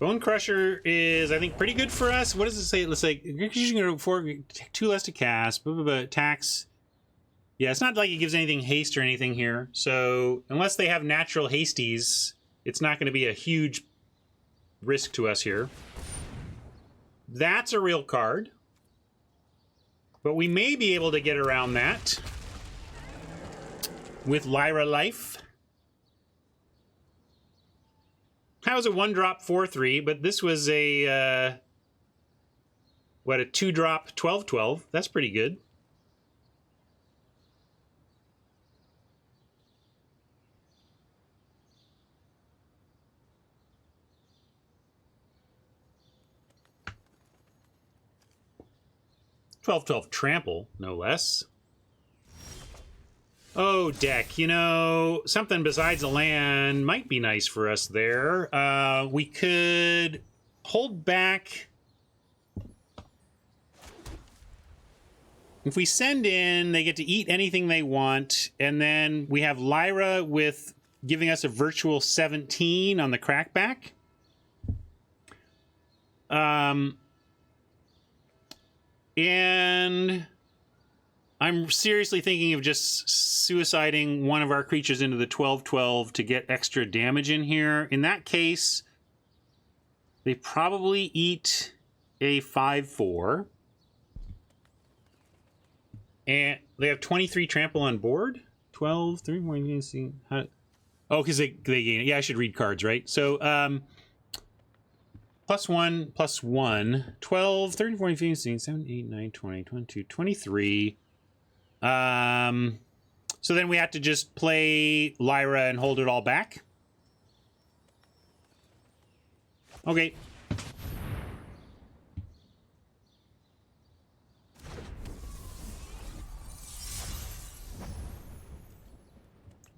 S1: Bone Crusher is, I think, pretty good for us. What does it say? Let's say, take 2 less to cast, attacks. Yeah, it's not like it gives anything haste or anything here. So, unless they have natural hasties, it's not going to be a huge risk to us here. That's a real card. But we may be able to get around that with Lyra Life. That was a 1-drop 4/3, but this was a, what, a 2-drop 12/12. That's pretty good. $12/12 trample, no less. Oh, deck, you know, something besides a land might be nice for us there. We could hold back. If we send in, they get to eat anything they want, and then we have Lyra with giving us a virtual 17 on the crackback. And I'm seriously thinking of just suiciding one of our creatures into the 12/12 to get extra damage in here. In that case, they probably eat a 5/4. And they have 23 trample on board. 12, 3 more. You can see how. Oh, because they gain it. Yeah, I should read cards, right? So, +1, +1. 12, 13, 14, 15, 16, 17, 18, 19, 20, 22, 23. So then we have to just play Lyra and hold it all back. Okay.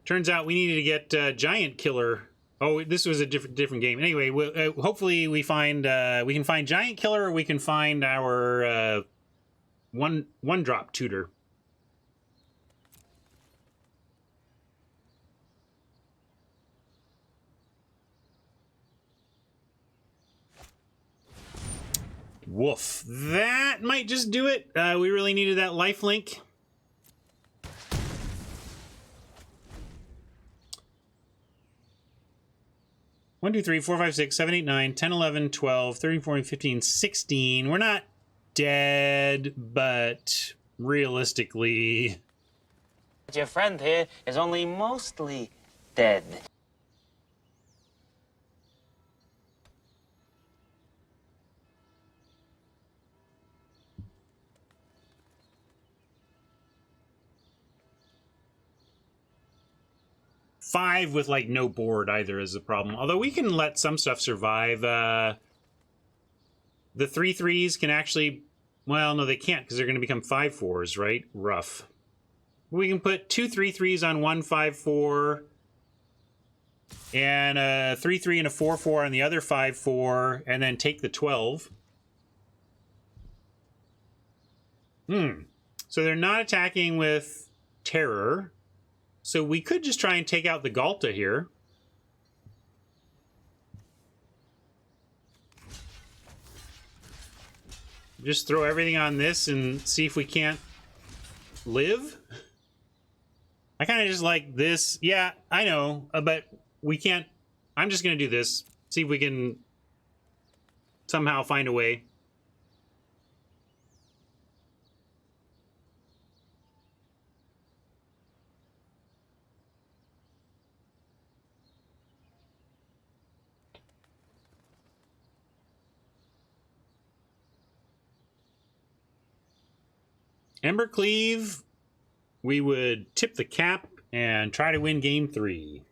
S1: Turns out we needed to get Giant Killer. Oh, this was a different game. Anyway, hopefully we find we can find Giant Killer, or we can find our one drop tutor. Woof. That might just do it. We really needed that lifelink. One, 2, 3, 4, 5, 6, 7, 8, 9, 10, 11, 12, 13, 14, 15, 16. We're not dead, but realistically...
S3: Your friend here is only mostly dead.
S1: Five with, like, no board either is the problem. Although we can let some stuff survive. The 3/3s can actually... Well, no, they can't, because they're going to become 5/4s, right? Rough. We can put 2 3/3s on one 5/4, and a 3/3 and a 4/4 on the other 5/4, and then take the 12. So they're not attacking with terror. So we could just try and take out the Galta here. Just throw everything on this and see if we can't live. I kind of just like this. Yeah, I know, but we can't. I'm just going to do this. See if we can somehow find a way. Embercleave, we would tip the cap and try to win game 3.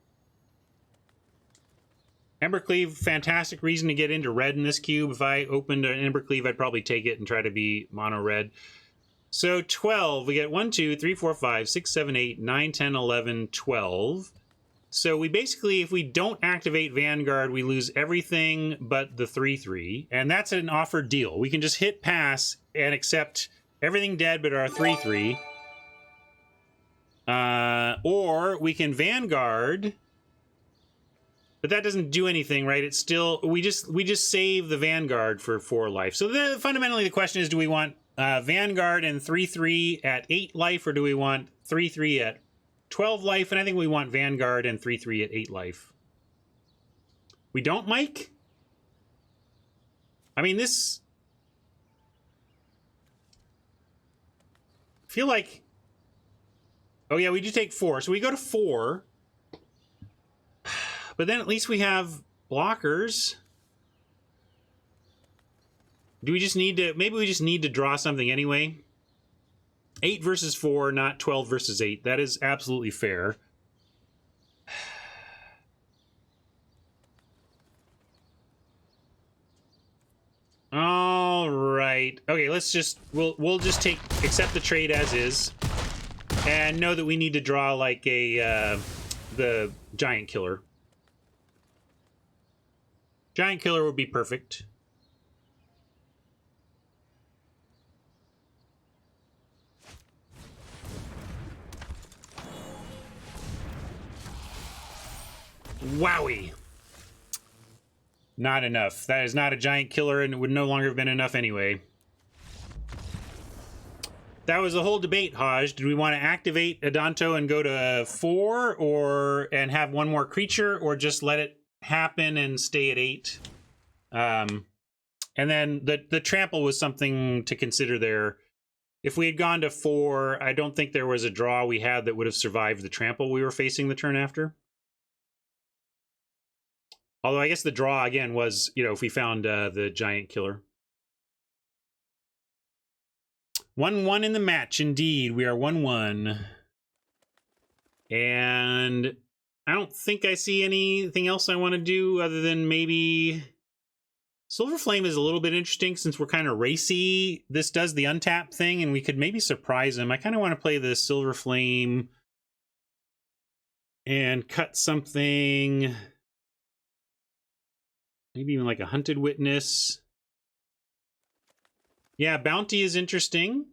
S1: Embercleave, fantastic reason to get into red in this cube. If I opened an Embercleave, I'd probably take it and try to be mono red. So 12, we get 1, 2, 3, 4, 5, 6, 7, 8, 9, 10, 11, 12. So we basically, if we don't activate Vanguard, we lose everything but the 3/3, and that's an offered deal. We can just hit pass and accept everything dead but our 3/3. Or we can Vanguard, but that doesn't do anything, right? It's still, we just save the Vanguard for 4 life. So fundamentally the question is, do we want Vanguard and 3/3 at 8 life, or do we want 3/3 at 12 life? And I think we want Vanguard and 3/3 at 8 life. We don't, Mike? I mean, this... I feel like... Oh yeah, we do take 4. So we go to 4. But then at least we have blockers. Do we just need to... Maybe we just need to draw something anyway. 8 versus 4, not 12 versus 8. That is absolutely fair. All right. Okay, let's just... We'll just accept the trade as is. And know that we need to draw like a... the Giant Killer. Giant Killer would be perfect. Wowie. Not enough. That is not a Giant Killer, and it would no longer have been enough anyway. That was the whole debate, Haj. Did we want to activate Adanto and go to 4, and have one more creature, or just let it happen and stay at 8? And then the trample was something to consider there. If we had gone to 4, I don't think there was a draw we had that would have survived the trample we were facing the turn after. Although I guess the draw, again, was, if we found the Giant Killer. 1-1 in the match, indeed. We are 1-1. And I don't think I see anything else I want to do other than maybe... Silver Flame is a little bit interesting since we're kind of racy. This does the untap thing, and we could maybe surprise him. I kind of want to play the Silver Flame and cut something... Maybe even like a Hunted Witness. Yeah, Bounty is interesting.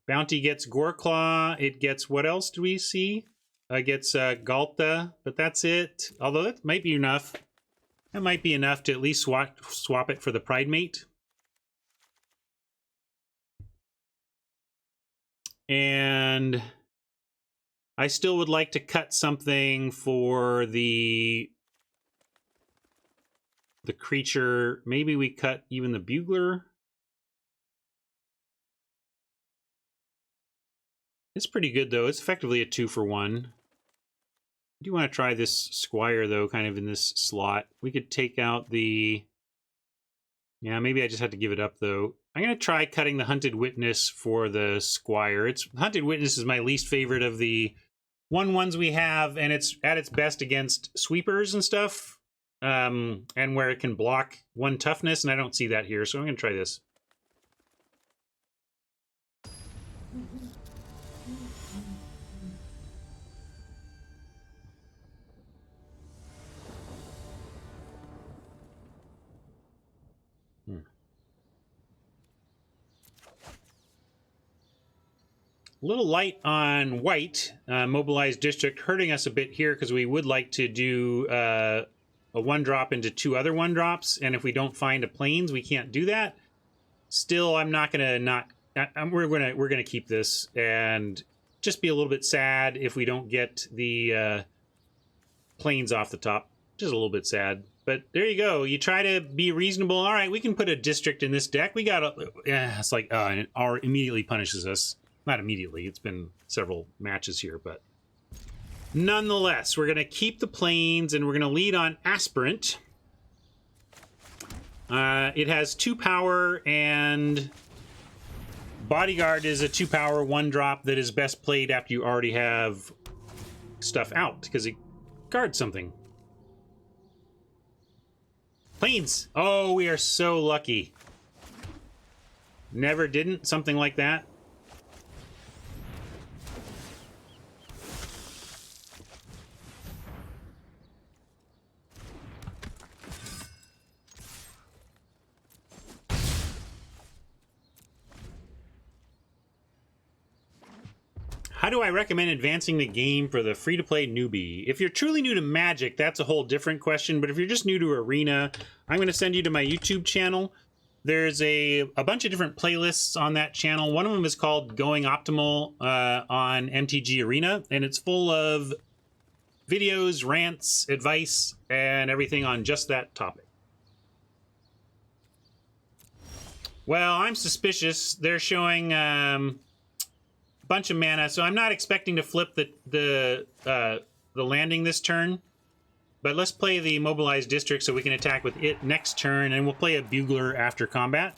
S1: Bounty gets Goreclaw. It gets, what else do we see? It gets Galta, but that's it. Although that might be enough. That might be enough to at least swap it for the Pridemate. And I still would like to cut something for the creature. Maybe we cut even the Bugler. It's pretty good, though. It's effectively a 2-for-1. I do want to try this Squire, though, kind of in this slot. We could take out the... Yeah, maybe I just have to give it up, though. I'm going to try cutting the Hunted Witness for the Squire. Hunted Witness is my least favorite of the 1/1s we have, and it's at its best against sweepers and stuff. And where it can block 1 toughness, and I don't see that here, so I'm going to try this. A little light on white. Mobilized District hurting us a bit here because we would like to do... a 1-drop into 2 other 1-drops, and if we don't find a plains, we can't do that. Still, I'm not gonna not. We're gonna keep this and just be a little bit sad if we don't get the plains off the top. Just a little bit sad, but there you go. You try to be reasonable. All right, we can put a district in this deck. We got a. It's like and it immediately punishes us. Not immediately. It's been several matches here, but. Nonetheless, we're going to keep the plains, and we're going to lead on Aspirant. It has 2 power and Bodyguard is a 2-power 1-drop that is best played after you already have stuff out, because it guards something. Planes! Oh, we are so lucky. Never didn't, something like that. How do I recommend advancing the game for the free-to-play newbie? If you're truly new to Magic, that's a whole different question, but if you're just new to Arena, I'm going to send you to my YouTube channel. There's a bunch of different playlists on that channel. One of them is called Going Optimal on MTG Arena, and it's full of videos, rants, advice, and everything on just that topic. Well, I'm suspicious. They're showing bunch of mana, so I'm not expecting to flip the landing this turn, but let's play the mobilized district so we can attack with it next turn, and we'll play a bugler after combat.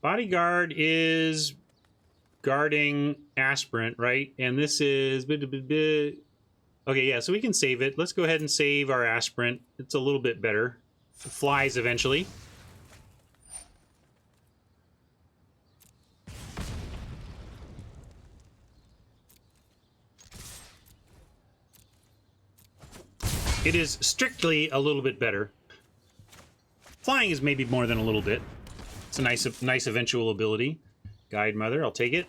S1: Bodyguard is guarding aspirant, right? And this is okay, yeah, so we can save it. Let's go ahead and save our aspirant. It's a little bit better. It flies eventually. It is strictly a little bit better. Flying is maybe more than a little bit. It's a nice eventual ability. Guide Mother, I'll take it.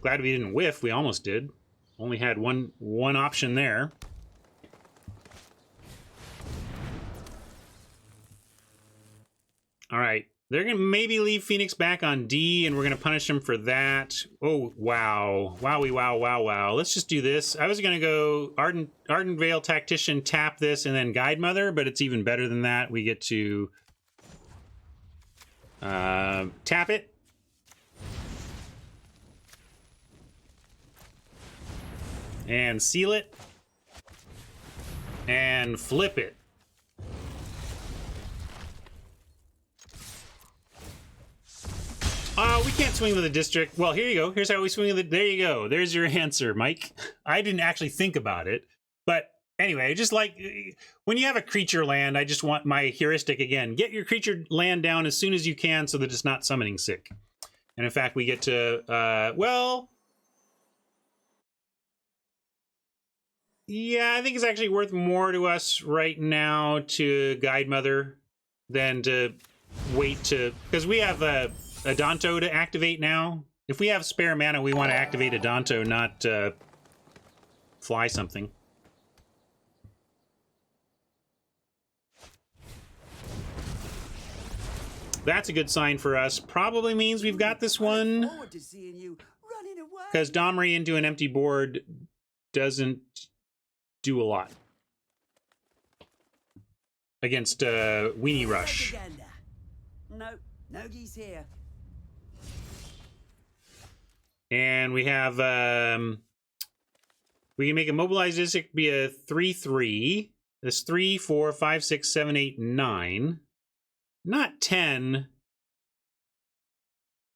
S1: Glad we didn't whiff. We almost did. Only had one option there. All right, they're gonna maybe leave Phoenix back on D, and we're gonna punish them for that. Oh wow, wowie, wow, wow, wow. Let's just do this. I was gonna go Ardent Veil Tactician, tap this, and then Guide Mother, but it's even better than that. We get to tap it. And seal it. And flip it. We can't swing with the district. Well, here you go. Here's how we swing with it. There you go. There's your answer, Mike. I didn't actually think about it. But anyway, just like when you have a creature land, I just want my heuristic again. Get your creature land down as soon as you can so that it's not summoning sick. And in fact, we get to, well... Yeah, I think it's actually worth more to us right now to Guide Mother than to wait to... Because we have a Danto to activate now. If we have spare mana, we want to activate a Danto, not fly something. That's a good sign for us. Probably means we've got this one. Because Domri into an empty board doesn't do a lot against Weenie Rush.
S4: No, no geese here.
S1: And we have we can make a mobilized district be a 3/3. That's 3, 4, 5, 6, 7, 8, 9. Not 10.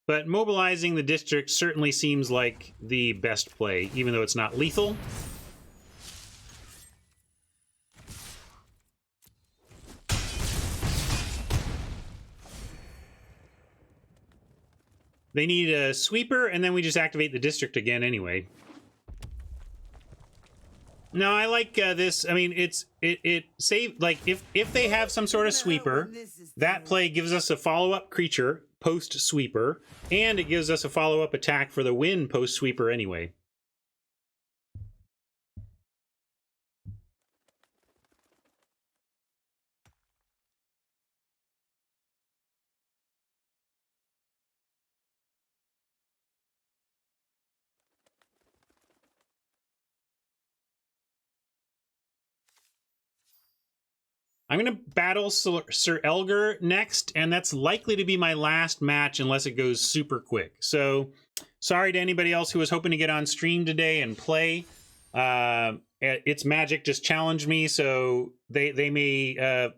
S1: But mobilizing the district certainly seems like the best play, even though it's not lethal. They need a sweeper, and then we just activate the district again anyway. No, I like this. I mean, it save, like, if they have some sort of sweeper, that play gives us a follow-up creature post-sweeper, and it gives us a follow-up attack for the win post-sweeper anyway. I'm going to battle Sir Elgar next, and that's likely to be my last match unless it goes super quick. So, sorry to anybody else who was hoping to get on stream today and play. Its Magic just challenged me, so they may...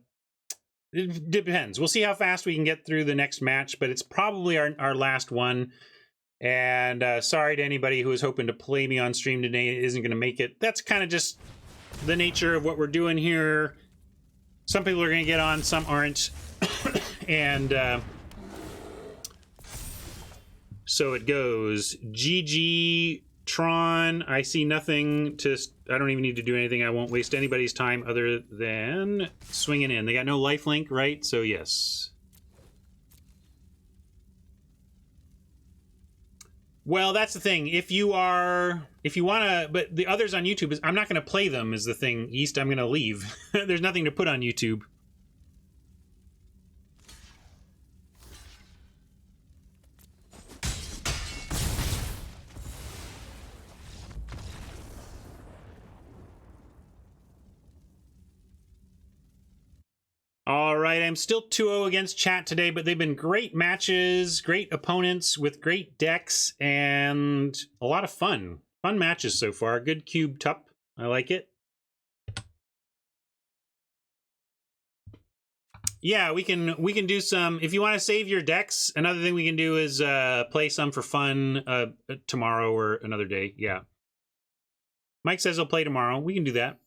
S1: it depends. We'll see how fast we can get through the next match, but it's probably our last one. And sorry to anybody who was hoping to play me on stream today isn't going to make it. That's kind of just the nature of what we're doing here. Some people are going to get on, some aren't. And so it goes. GG Tron. I see nothing to... I don't even need to do anything. I won't waste anybody's time other than swinging in. They got no lifelink, right? So yes. Well, that's the thing. If you want to... But the others on YouTube, I'm not going to play them is the thing, East. I'm going to leave. There's nothing to put on YouTube. All right, I'm still 2-0 against chat today, but they've been great matches, great opponents with great decks, and a lot of fun. Fun matches so far. Good cube tup. I like it. Yeah, we can do some. If you want to save your decks, another thing we can do is play some for fun tomorrow or another day. Yeah. Mike says he'll play tomorrow. We can do that.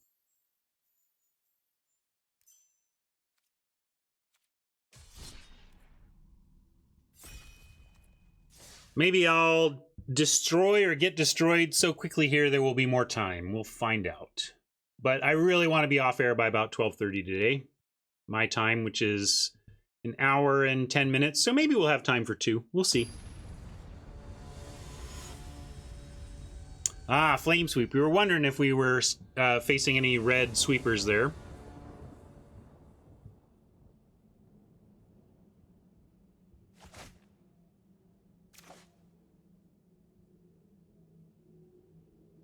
S1: Maybe I'll destroy or get destroyed so quickly here there will be more time. We'll find out. But I really want to be off air by about 12:30 today. My time, which is an hour and 10 minutes. So maybe we'll have time for 2. We'll see. Ah, Flame Sweep. We were wondering if we were facing any red sweepers there.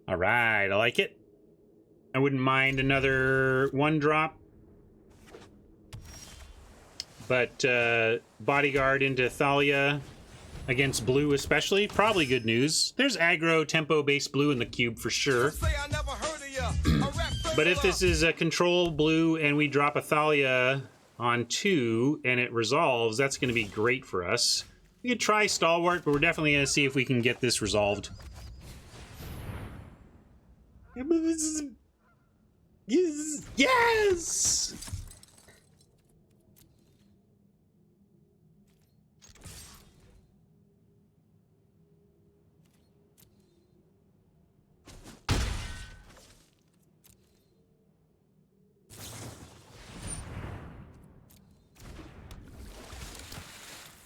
S1: All right, I like it. I wouldn't mind another 1-drop. But Bodyguard into Thalia against blue especially, probably good news. There's aggro tempo-based blue in the cube for sure. But if this is a control blue and we drop a Thalia on 2 and it resolves, that's going to be great for us. We could try Stalwart, but we're definitely going to see if we can get this resolved. Yes!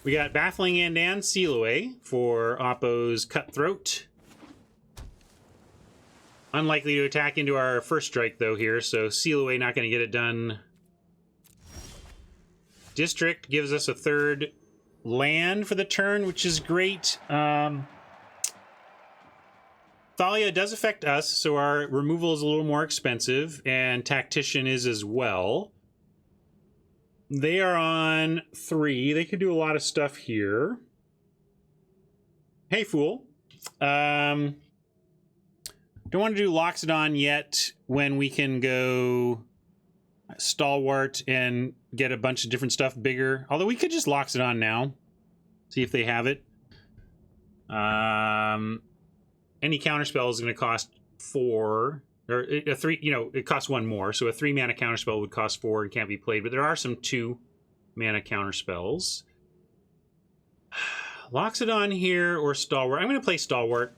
S1: We got Baffling End and Seal Away for Oppo's Cutthroat. Unlikely to attack into our first strike, though, here, so Seal Away not going to get it done. District gives us a 3rd land for the turn, which is great. Thalia does affect us, so our removal is a little more expensive, and Tactician is as well. They are on 3. They could do a lot of stuff here. Hey, Fool. Don't want to do Loxodon yet when we can go Stalwart and get a bunch of different stuff bigger. Although we could just Loxodon now. See if they have it. Any counterspell is going to cost 4. Or a 3, you know, it costs 1 more. So a 3-mana counterspell would cost 4 and can't be played. But there are some 2-mana counterspells. Loxodon here or Stalwart. I'm going to play Stalwart.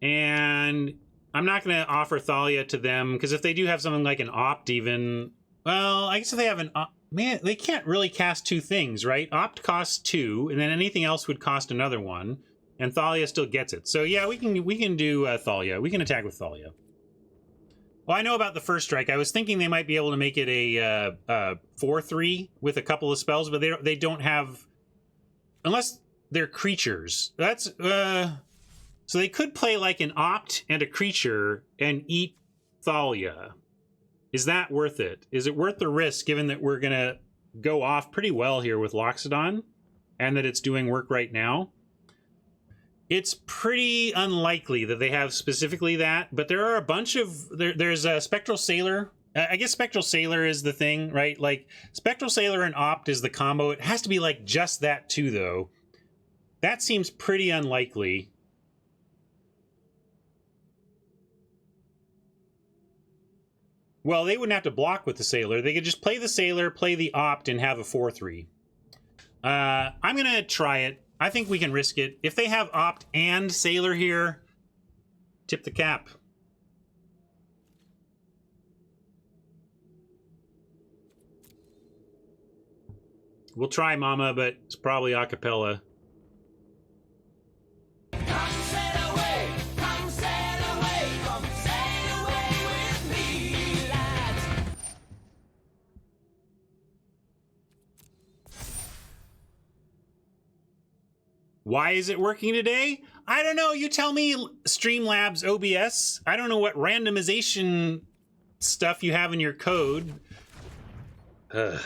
S1: And I'm not going to offer Thalia to them, because if they do have something like an Opt even... Well, I guess if they have an Opt... Man, they can't really cast 2 things, right? Opt costs 2, and then anything else would cost another 1, and Thalia still gets it. So yeah, we can do Thalia. We can attack with Thalia. Well, I know about the first strike. I was thinking they might be able to make it a 4/3 with a couple of spells, but they don't have... Unless they're creatures. That's... So they could play like an Opt and a creature and eat Thalia. Is that worth it? Is it worth the risk, given that we're going to go off pretty well here with Loxodon and that it's doing work right now? It's pretty unlikely that they have specifically that, but there are a bunch of there's a Spectral Sailor. I guess Spectral Sailor is the thing, right? Like Spectral Sailor and Opt is the combo. It has to be like just that too, though. That seems pretty unlikely. Well, they wouldn't have to block with the Sailor. They could just play the Sailor, play the Opt, and have a 4/3. I'm going to try it. I think we can risk it. If they have Opt and Sailor here, tip the cap. We'll try Mama, but it's probably a cappella. Why is it working today? I don't know. You tell me, Streamlabs OBS. I don't know what randomization stuff you have in your code. That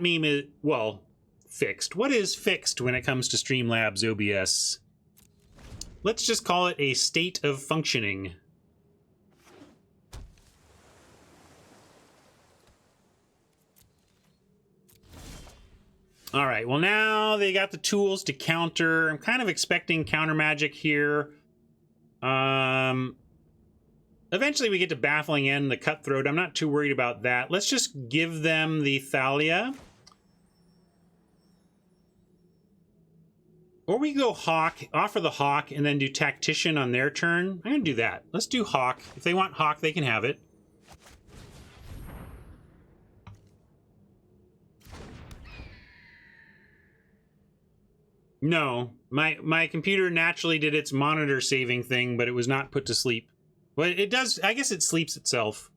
S1: meme is, well, fixed. What is fixed when it comes to Streamlabs OBS? Let's just call it a state of functioning. All right, well, now they got the tools to counter. I'm kind of expecting counter magic here. Eventually we get to Baffling End, the Cutthroat. I'm not too worried about that. Let's just give them the Thalia. Or we go Hawk, offer the Hawk, and then do Tactician on their turn. I'm going to do that. Let's do Hawk. If they want Hawk, they can have it. No, my computer naturally did its monitor saving thing, but it was not put to sleep. Well, it does. I guess it sleeps itself.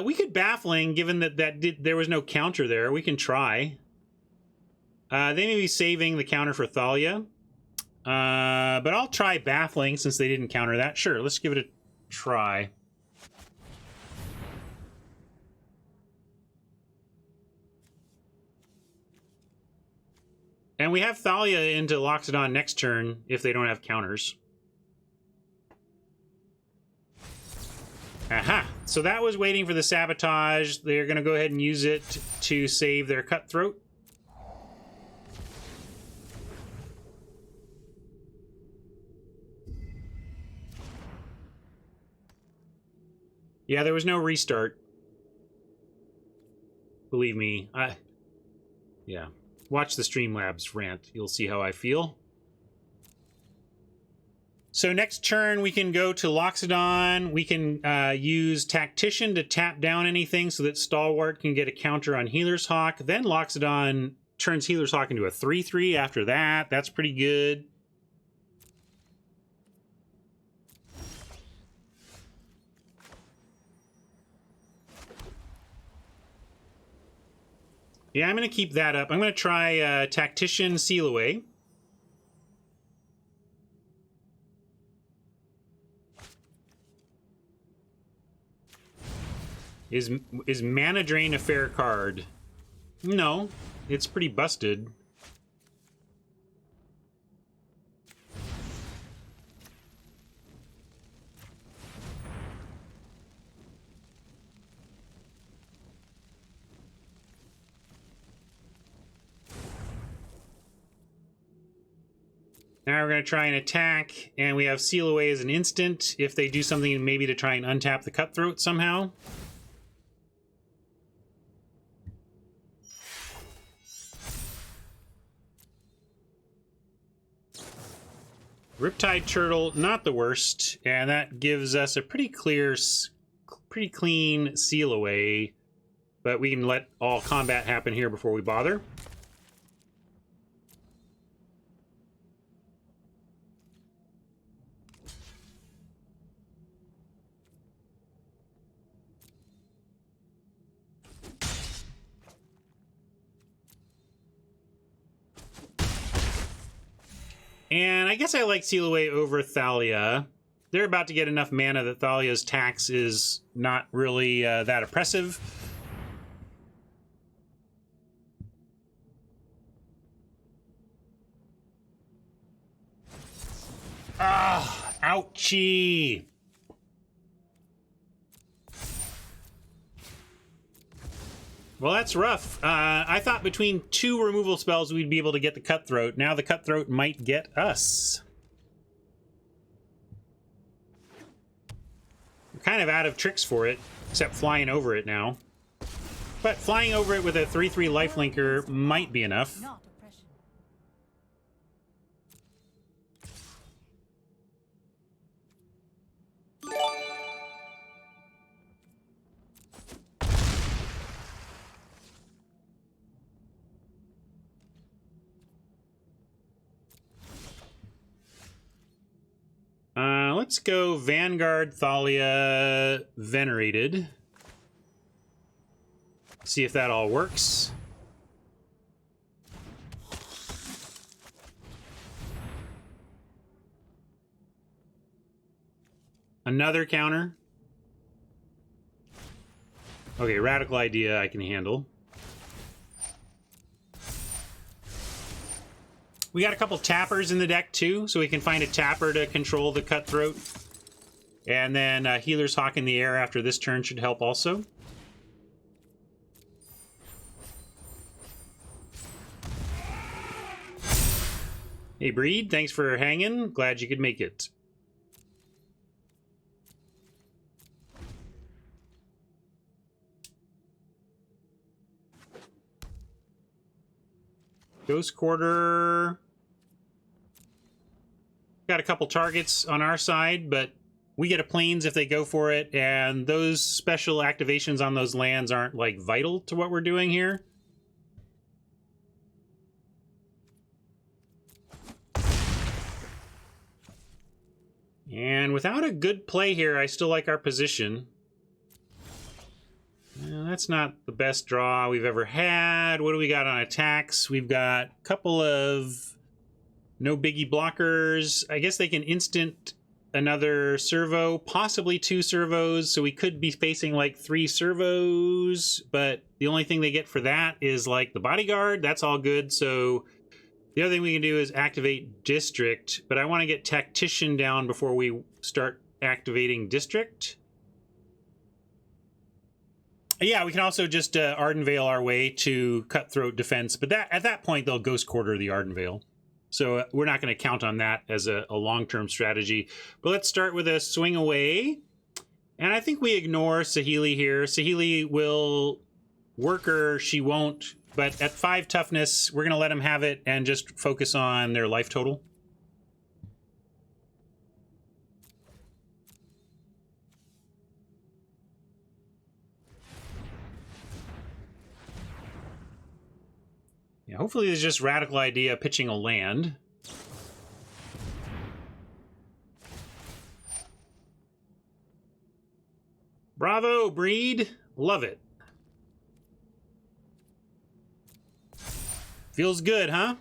S1: We could Baffling, given that there was no counter there. We can try. They may be saving the counter for Thalia. But I'll try Baffling since they didn't counter that. Sure, let's give it a try. And we have Thalia into Loxodon next turn if they don't have counters. Aha! So that was waiting for the Sabotage. They're going to go ahead and use it to save their Cutthroat. Yeah, there was no restart. Believe me. Yeah. Watch the Streamlabs rant. You'll see how I feel. So next turn, we can go to Loxodon. We can use Tactician to tap down anything so that Stalwart can get a counter on Healer's Hawk. Then Loxodon turns Healer's Hawk into a 3/3 after that. That's pretty good. Yeah, I'm going to keep that up. I'm going to try Tactician Seal Away. Is Mana Drain a fair card? No, it's pretty busted. Now we're going to try and attack, and we have Seal Away as an instant. If they do something maybe to try and untap the Cutthroat somehow. Riptide Turtle, not the worst, and that gives us a pretty clean Seal Away, but we can let all combat happen here before we bother. And I guess I like Seal Away over Thalia. They're about to get enough mana that Thalia's tax is not really that oppressive. Ah, ouchie. Well, that's rough. I thought between 2 removal spells we'd be able to get the Cutthroat. Now the Cutthroat might get us. We're kind of out of tricks for it, except flying over it now. But flying over it with a 3/3 lifelinker might be enough.
S5: Not oppression.
S1: Let's go Vanguard, Thalia, Venerated. See if that all works. Another counter. Okay, Radical Idea I can handle. We got a couple tappers in the deck too, so we can find a tapper to control the Cutthroat. And then Healer's Hawk in the air after this turn should help also. Hey Breed, thanks for hanging. Glad you could make it. Ghost Quarter. Got a couple targets on our side, but we get a planes if they go for it, and those special activations on those lands aren't, like, vital to what we're doing here. And without a good play here, I still like our position. That's not the best draw we've ever had. What do we got on attacks? We've got a couple of no biggie blockers. I guess they can instant another servo, possibly 2 servos, so we could be facing like 3 servos, but the only thing they get for that is like the bodyguard. That's all good. So the other thing we can do is activate District, but I want to get Tactician down before we start activating District. Yeah, we can also just Ardenvale our way to Cutthroat defense, but at that point they'll Ghost Quarter the Ardenvale. So we're not going to count on that as a long-term strategy. But let's start with a swing away. And I think we ignore Saheeli here. Saheeli will work her, she won't. But at 5 toughness, we're going to let them have it and just focus on their life total. Yeah, hopefully there's just Radical Idea pitching a land. Bravo, Breed. Love it. Feels good, huh?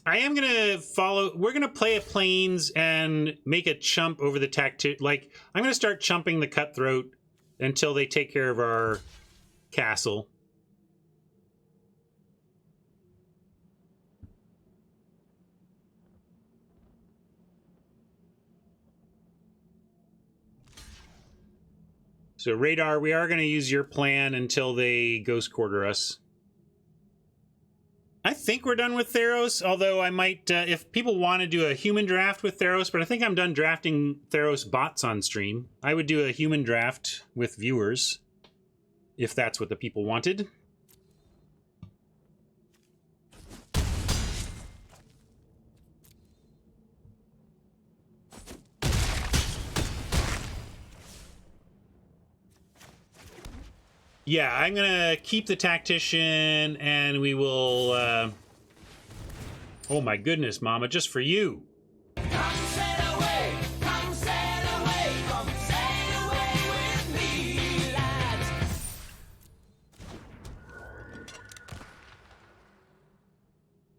S1: I am going to follow... We're going to play a Plains and make a chump over the tactic. Like, I'm going to start chumping the Cutthroat until they take care of our castle. So, Radar, we are going to use your plan until they Ghost Quarter us. I think we're done with Theros, although I might, if people want to do a human draft with Theros, but I think I'm done drafting Theros bots on stream. I would do a human draft with viewers, if that's what the people wanted. Yeah, I'm gonna keep the Tactician, and we will, oh my goodness, Mama, just for you.
S6: Come sail away, come sail away, come sail away with me, lads.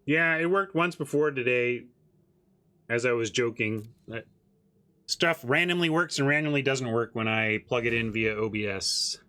S1: Yeah, it worked once before today, as I was joking. Stuff randomly works and randomly doesn't work when I plug it in via OBS.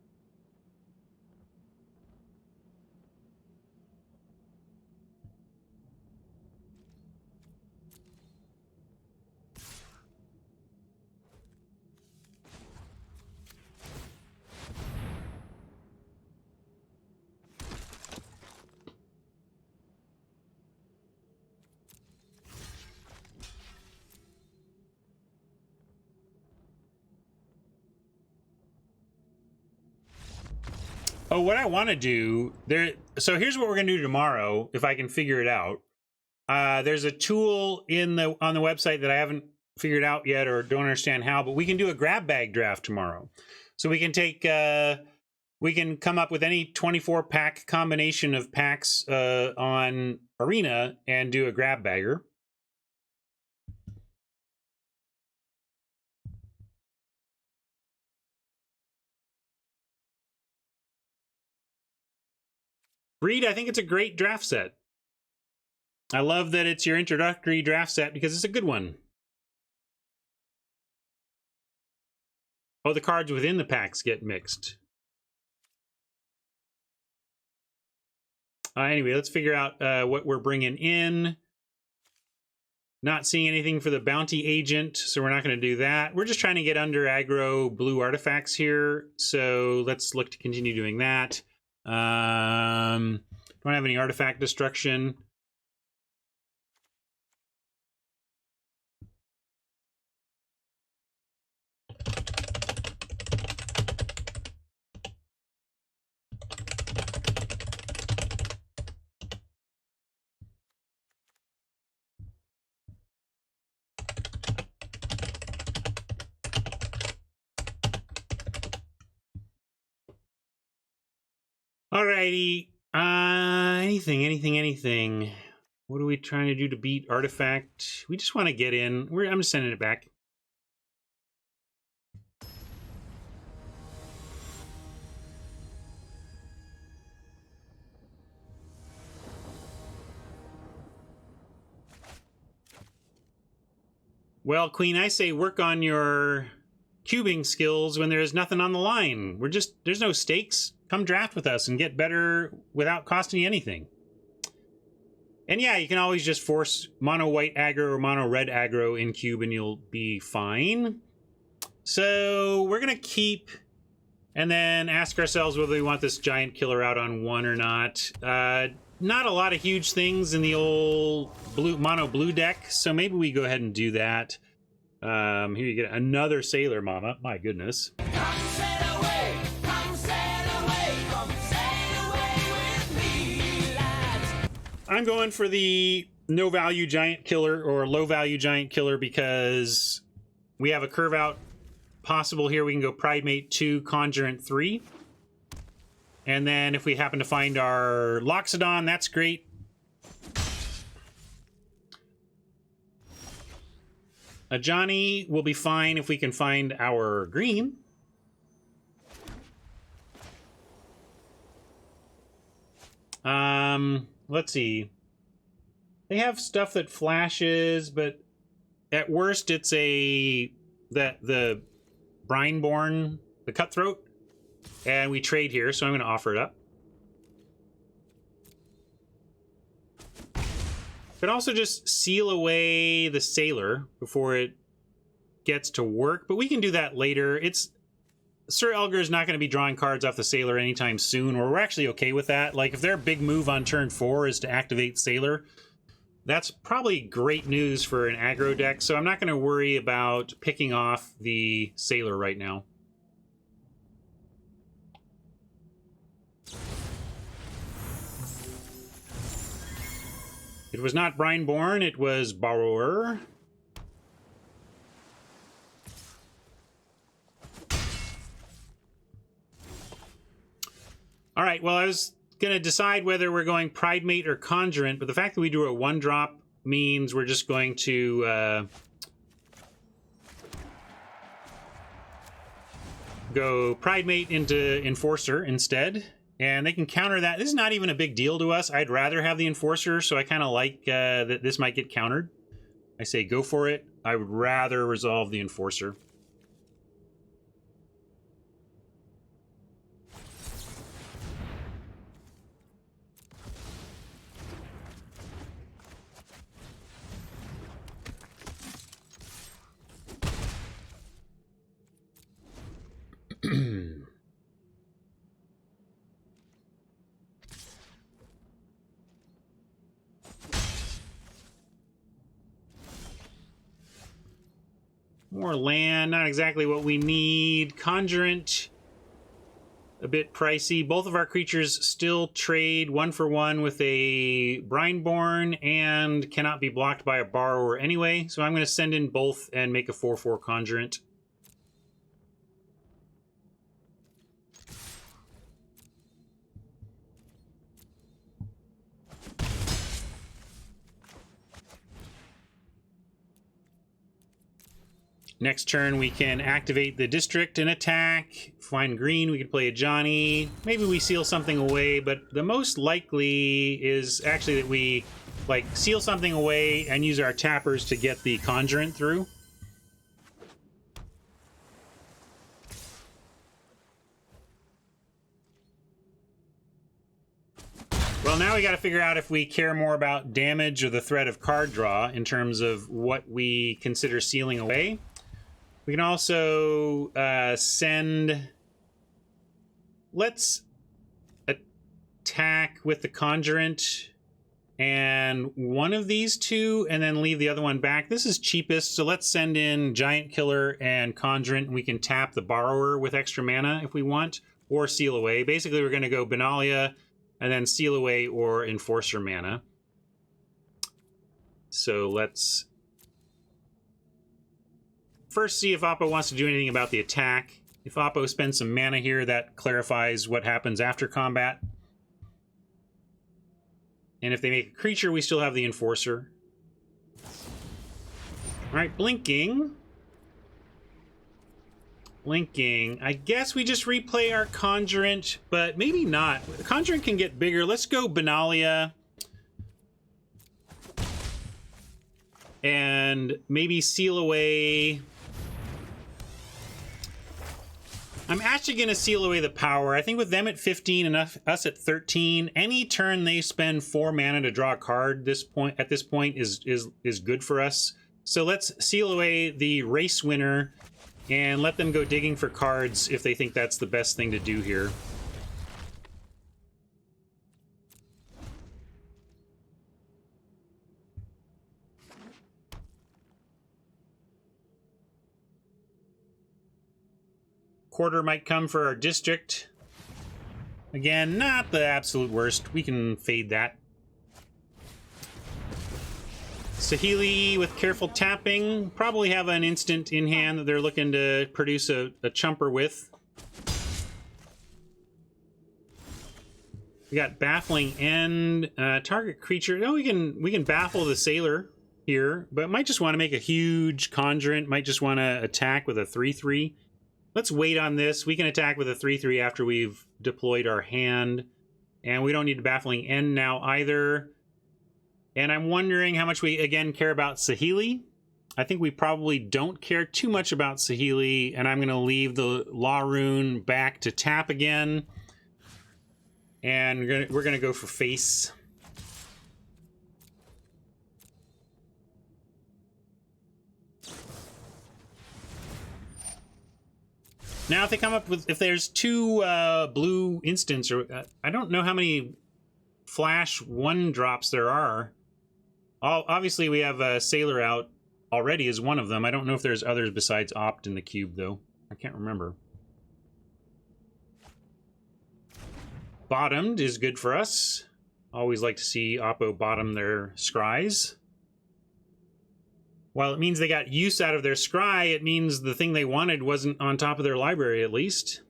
S1: Oh, what I want to do there. So here's what we're gonna do tomorrow, if I can figure it out. There's a tool on the website that I haven't figured out yet or don't understand how, but we can do a grab bag draft tomorrow. So we can take, we can come up with any 24 pack combination of packs on Arena and do a grab bagger. Breed, I think it's a great draft set. I love that it's your introductory draft set because it's a good one. Oh, the cards within the packs get mixed. Anyway, let's figure out what we're bringing in. Not seeing anything for the bounty agent, so we're not going to do that. We're just trying to get under aggro blue artifacts here, so let's look to continue doing that. Don't have any artifact destruction. Alrighty. Anything. What are we trying to do to beat artifact? We just want to get in. I'm just sending it back. Well, Queen, I say work on your cubing skills when there's nothing on the line. There's no stakes. Come draft with us and get better without costing you anything. And yeah, you can always just force mono white aggro or mono red aggro in cube and you'll be fine. So we're going to keep and then ask ourselves whether we want this giant killer out on 1 or not. Not a lot of huge things in the old mono blue deck, so maybe we go ahead and do that. Here you get another Sailor Mama. My goodness.
S6: Come sail away, come sail away, come sail away with me, lads.
S1: I'm going for the no value giant killer or low value giant killer because we have a curve out possible here. We can go Pridemate 2, Conjurant 3. And then if we happen to find our Loxodon, that's great. A Johnny will be fine if we can find our green. Let's see. They have stuff that flashes, but at worst it's the Brineborn, the Cutthroat. And we trade here, so I'm going to offer it up. Could also just seal away the Sailor before it gets to work, but we can do that later. Sir Elgar is not going to be drawing cards off the Sailor anytime soon, or we're actually okay with that. Like, if their big move on turn 4 is to activate Sailor, that's probably great news for an aggro deck, so I'm not going to worry about picking off the Sailor right now. It was not Brineborn, it was Borrower. All right, well, I was going to decide whether we're going Pridemate or Conjurant, but the fact that we drew a 1-drop means we're just going to go Pridemate into Enforcer instead. And they can counter that. This is not even a big deal to us. I'd rather have the Enforcer, so I kind of like that this might get countered. I say go for it. I would rather resolve the Enforcer. More land, not exactly what we need. Conjurant, a bit pricey. Both of our creatures still trade 1-for-1 with a Brineborn and cannot be blocked by a borrower anyway. So I'm going to send in both and make a 4/4 Conjurant. Next turn, we can activate the district and attack. Find green, we could play a Johnny. Maybe we seal something away, but the most likely is actually that we like seal something away and use our tappers to get the Conjurant through. Well, now we got to figure out if we care more about damage or the threat of card draw in terms of what we consider sealing away. We can also send... Let's attack with the Conjurant and one of these two, and then leave the other one back. This is cheapest, so let's send in Giant Killer and Conjurant, and we can tap the Borrower with extra mana if we want, or seal away. Basically, we're going to go Benalia, and then seal away or Enforcer mana. So let's first see if Oppo wants to do anything about the attack. If Oppo spends some mana here, that clarifies what happens after combat. And if they make a creature, we still have the Enforcer. Alright, blinking. Blinking. I guess we just replay our Conjurant, but maybe not. The Conjurant can get bigger. Let's go Benalia. And maybe seal away... I'm actually going to seal away the power. I think with them at 15 and us at 13, any turn they spend 4 mana to draw a card at this point is good for us. So let's seal away the race winner and let them go digging for cards if they think that's the best thing to do here. Quarter might come for our district. Again, not the absolute worst. We can fade that. Saheeli with careful tapping. Probably have an instant in hand that they're looking to produce a chumper with. We got Baffling End. Target creature. No, we can baffle the Sailor here, but might just want to make a huge Conjurant. Might just want to attack with a 3/3. Let's wait on this. We can attack with a 3/3 after we've deployed our hand. And we don't need Baffling End now either. And I'm wondering how much we, again, care about Saheeli. I think we probably don't care too much about Saheeli. And I'm going to leave the Law Rune back to tap again. And we're going to go for face. Now, if they come up with, if there's 2 blue instants, or I don't know how many flash 1-drops there are. Obviously, we have a Sailor out already as one of them. I don't know if there's others besides Opt in the cube, though. I can't remember. Bottomed is good for us. Always like to see Oppo bottom their scries. While it means they got use out of their scry, it means the thing they wanted wasn't on top of their library, at least.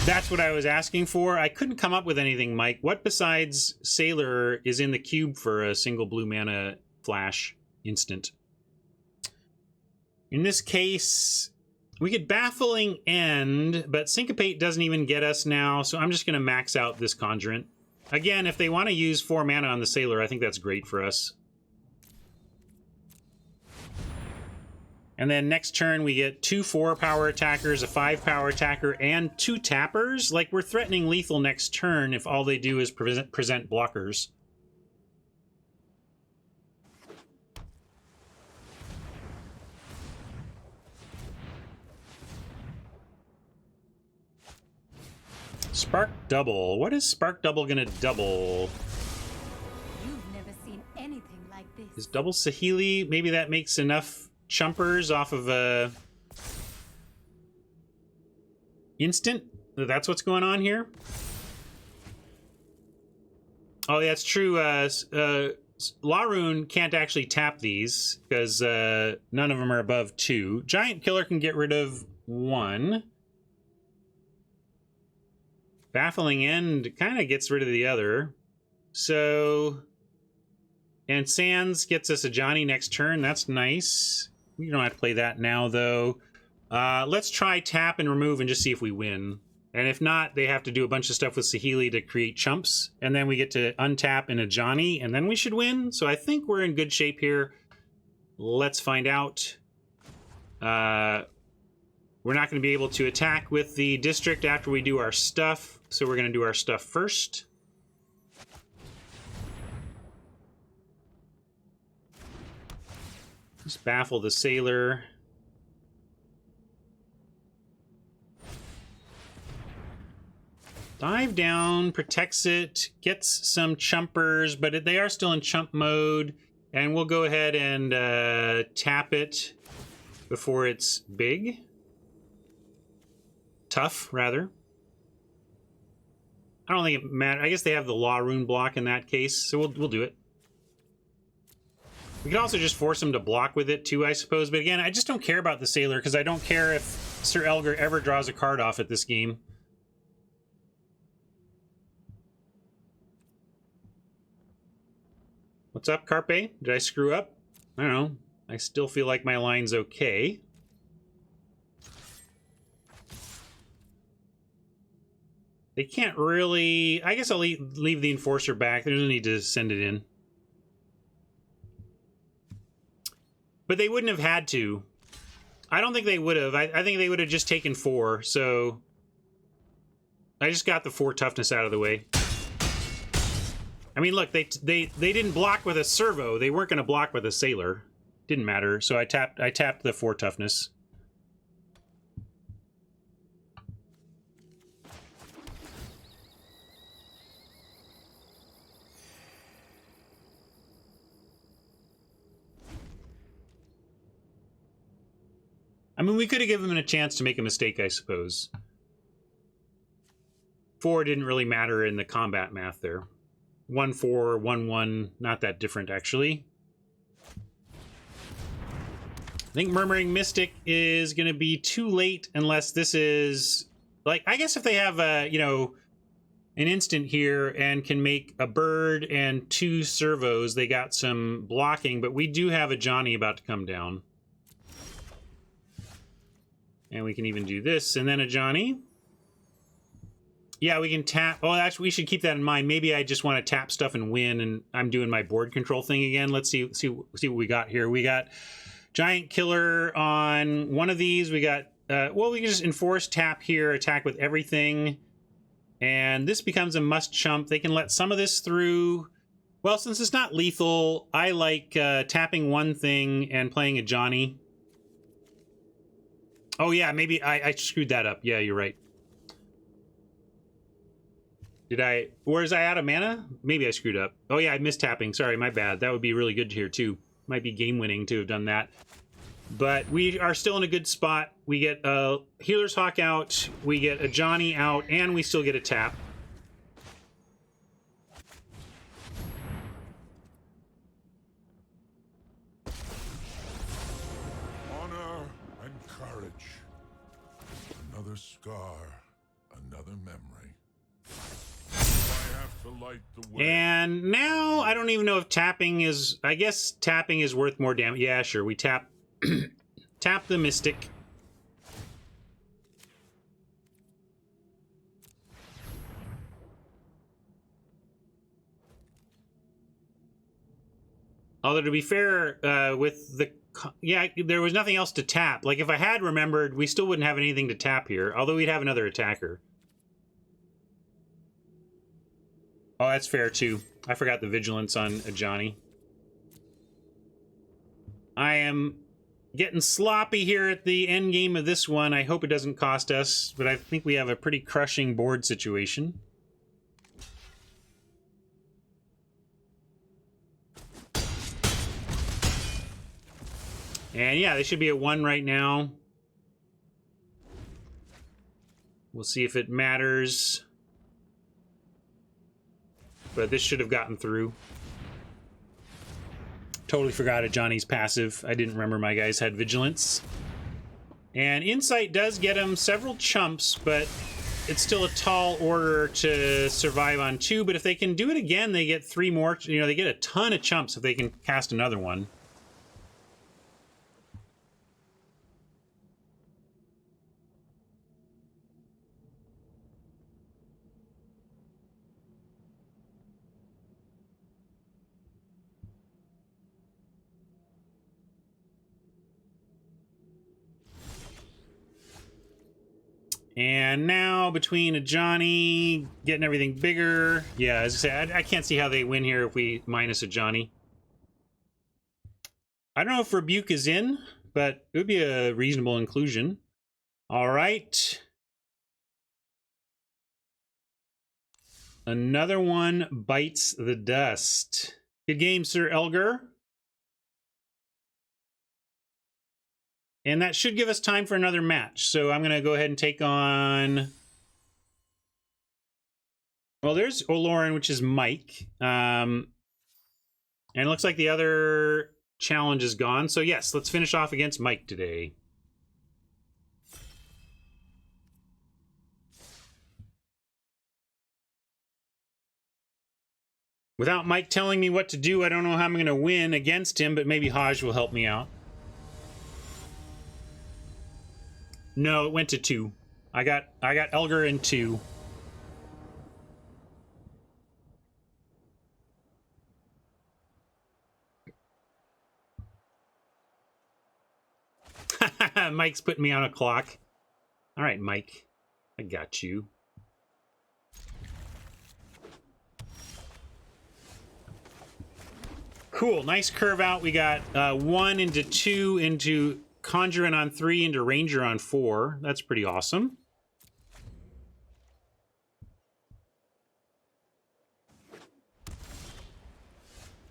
S1: That's what I was asking for. I couldn't come up with anything, Mike. What besides Sailor is in the cube for a single blue mana flash instant? In this case, We could Baffling End, but Syncopate doesn't even get us now, so I'm just going to max out this Conjurant. Again, if they want to use 4 mana on the Sailor, I think that's great for us. And then next turn, we get 2 4-power attackers, a 5-power attacker, and 2 tappers. Like, we're threatening lethal next turn if all they do is present blockers. Spark Double. What is Spark Double gonna double?
S5: You've never seen anything like this.
S1: Is double Saheeli? Maybe that makes enough chumpers off of a instant? That's what's going on here? Oh, yeah, it's true. Larun can't actually tap these because none of them are above 2. Giant Killer can get rid of 1. Baffling End kind of gets rid of the other. So, and Sands gets us a Johnny next turn. That's nice. We don't have to play that now, though. Let's try tap and remove and just see if we win. And if not, they have to do a bunch of stuff with Saheeli to create chumps. And then we get to untap in a Johnny, and then we should win. So I think we're in good shape here. Let's find out. We're not going to be able to attack with the district after we do our stuff. So we're going to do our stuff first. Just baffle the Sailor. Dive down, protects it, gets some chumpers, but they are still in chump mode. And we'll go ahead and tap it before it's big. Tough, rather. I don't think it matters. I guess they have the Law Rune block in that case, so we'll do it. We can also just force them to block with it too, I suppose. But again, I just don't care about the Sailor because I don't care if Sir Elgar ever draws a card off at this game. What's up, Carpe? Did I screw up? I don't know. I still feel like my line's okay. They can't really... I guess I'll leave the Enforcer back. There's no need to send it in. But they wouldn't have had to. I don't think they would have. I think they would have just taken 4, so... I just got the 4 toughness out of the way. I mean, look, they didn't block with a servo. They weren't going to block with a Sailor. Didn't matter, so I tapped the 4 toughness. I mean, we could have given him a chance to make a mistake, I suppose. 4 didn't really matter in the combat math there. 1-4, 1-1, not that different, actually. I think Murmuring Mystic is going to be too late unless this is... Like, I guess if they have, you know, an instant here and can make a bird and 2 servos, they got some blocking, but we do have a Johnny about to come down. And we can even do this, and then a Johnny. Yeah, we can tap. Oh, actually, we should keep that in mind. Maybe I just want to tap stuff and win, and I'm doing my board control thing again. Let's see what we got here. We got Giant Killer on one of these. We got, well, we can just enforce tap here, attack with everything. And this becomes a must chump. They can let some of this through. Well, since it's not lethal, I like tapping one thing and playing a Johnny. Oh, yeah, maybe I screwed that up. Yeah, you're right. Did I... Where's I out of mana? Maybe I screwed up. Oh, yeah, I missed tapping. Sorry, my bad. That would be really good here, too. Might be game-winning to have done that. But we are still in a good spot. We get a Healer's Hawk out, we get a Johnny out, and we still get a tap.
S2: Honor and courage. Another scar, another memory. I have to light the way.
S1: And now, I don't even know if tapping is... I guess tapping is worth more damage. Yeah, sure. We tap... tap the Mystic. Although to be fair, with the yeah, there was nothing else to tap. Like if I had remembered, we still wouldn't have anything to tap here. Although we'd have another attacker. Oh, that's fair too. I forgot the vigilance on Johnny. I am getting sloppy here at the end game of this one. I hope it doesn't cost us, but I think we have a pretty crushing board situation. And yeah, they should be at 1 right now. We'll see if it matters. But this should have gotten through. Totally forgot a Johnny's passive. I didn't remember my guys had vigilance. And Insight does get him several chumps, but it's still a tall order to survive on 2. But if they can do it again, they get 3 more. You know, they get a ton of chumps if they can cast another one. And now between a Johnny getting everything bigger. Yeah, as I say, I can't see how they win here if we minus a Johnny. I don't know if Rebuke is in, but it would be a reasonable inclusion. All right. Another one bites the dust. Good game, Sir Elgar. And that should give us time for another match. So I'm going to go ahead and take on... Well, there's Oloran, which is Mike. And it looks like the other challenge is gone. So yes, let's finish off against Mike today. Without Mike telling me what to do, I don't know how I'm going to win against him, but maybe Haj will help me out. No, it went to 2. I got Elgar in 2. Mike's putting me on a clock. All right, Mike. I got you. Cool. Nice curve out. We got 1 into 2 into Conjurant on 3 into Ranger on 4. That's pretty awesome.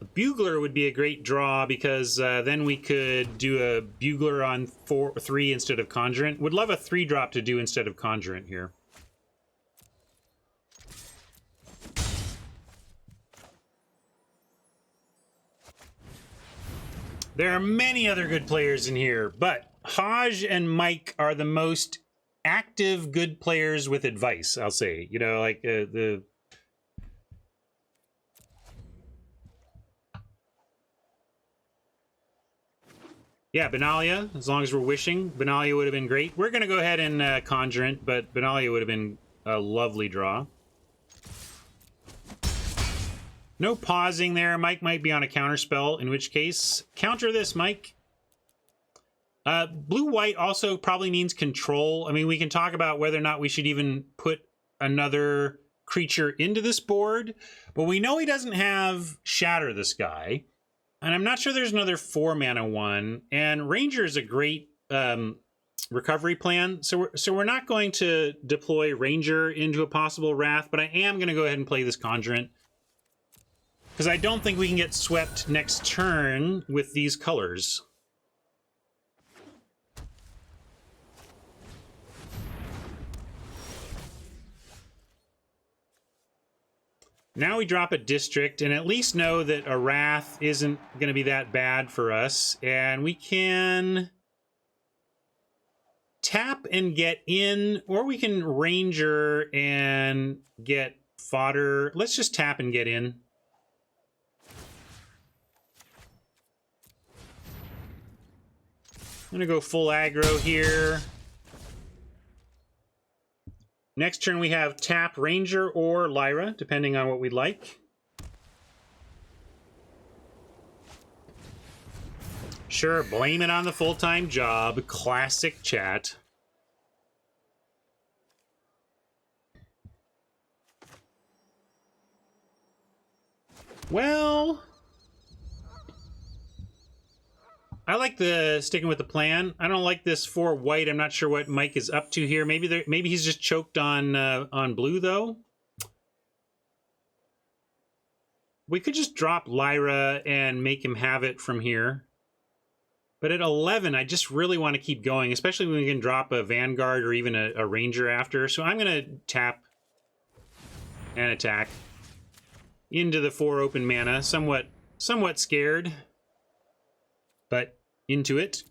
S1: A Bugler would be a great draw because then we could do a Bugler on 3 instead of Conjurant. Would love a 3-drop to do instead of Conjurant here. There are many other good players in here, but Haj and Mike are the most active good players with advice, I'll say. You know, like the... Yeah, Benalia, as long as we're wishing. Benalia would have been great. We're going to go ahead and Conjurant, but Benalia would have been a lovely draw. No pausing there. Mike might be on a counterspell, in which case, counter this, Mike. Blue-white also probably means control. I mean, we can talk about whether or not we should even put another creature into this board, but we know he doesn't have Shatter this guy, and I'm not sure there's another 4-mana one, and Ranger is a great recovery plan, so we're not going to deploy Ranger into a possible Wrath, but I am going to go ahead and play this Conjurant, because I don't think we can get swept next turn with these colors. Now we drop a District and at least know that a Wrath isn't going to be that bad for us. And we can tap and get in, or we can Ranger and get fodder. Let's just tap and get in. I'm going to go full aggro here. Next turn we have tap Ranger or Lyra, depending on what we'd like. Sure, blame it on the full-time job. Classic chat. Well, I like the sticking with the plan. I don't like this 4 white. I'm not sure what Mike is up to here. Maybe he's just choked on blue though. We could just drop Lyra and make him have it from here. But at 11, I just really want to keep going, especially when we can drop a Vanguard or even a Ranger after. So I'm going to tap and attack into the 4 open mana. Somewhat scared, but into it.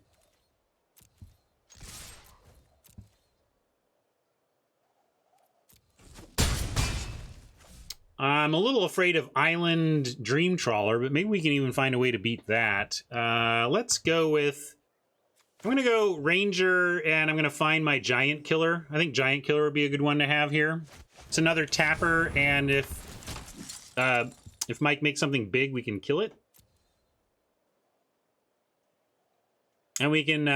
S1: I'm a little afraid of Island Dream Trawler, but maybe we can even find a way to beat that. Let's go with... I'm going to go Ranger, and I'm going to find my Giant Killer. I think Giant Killer would be a good one to have here. It's another tapper, and if Mike makes something big, we can kill it. And we can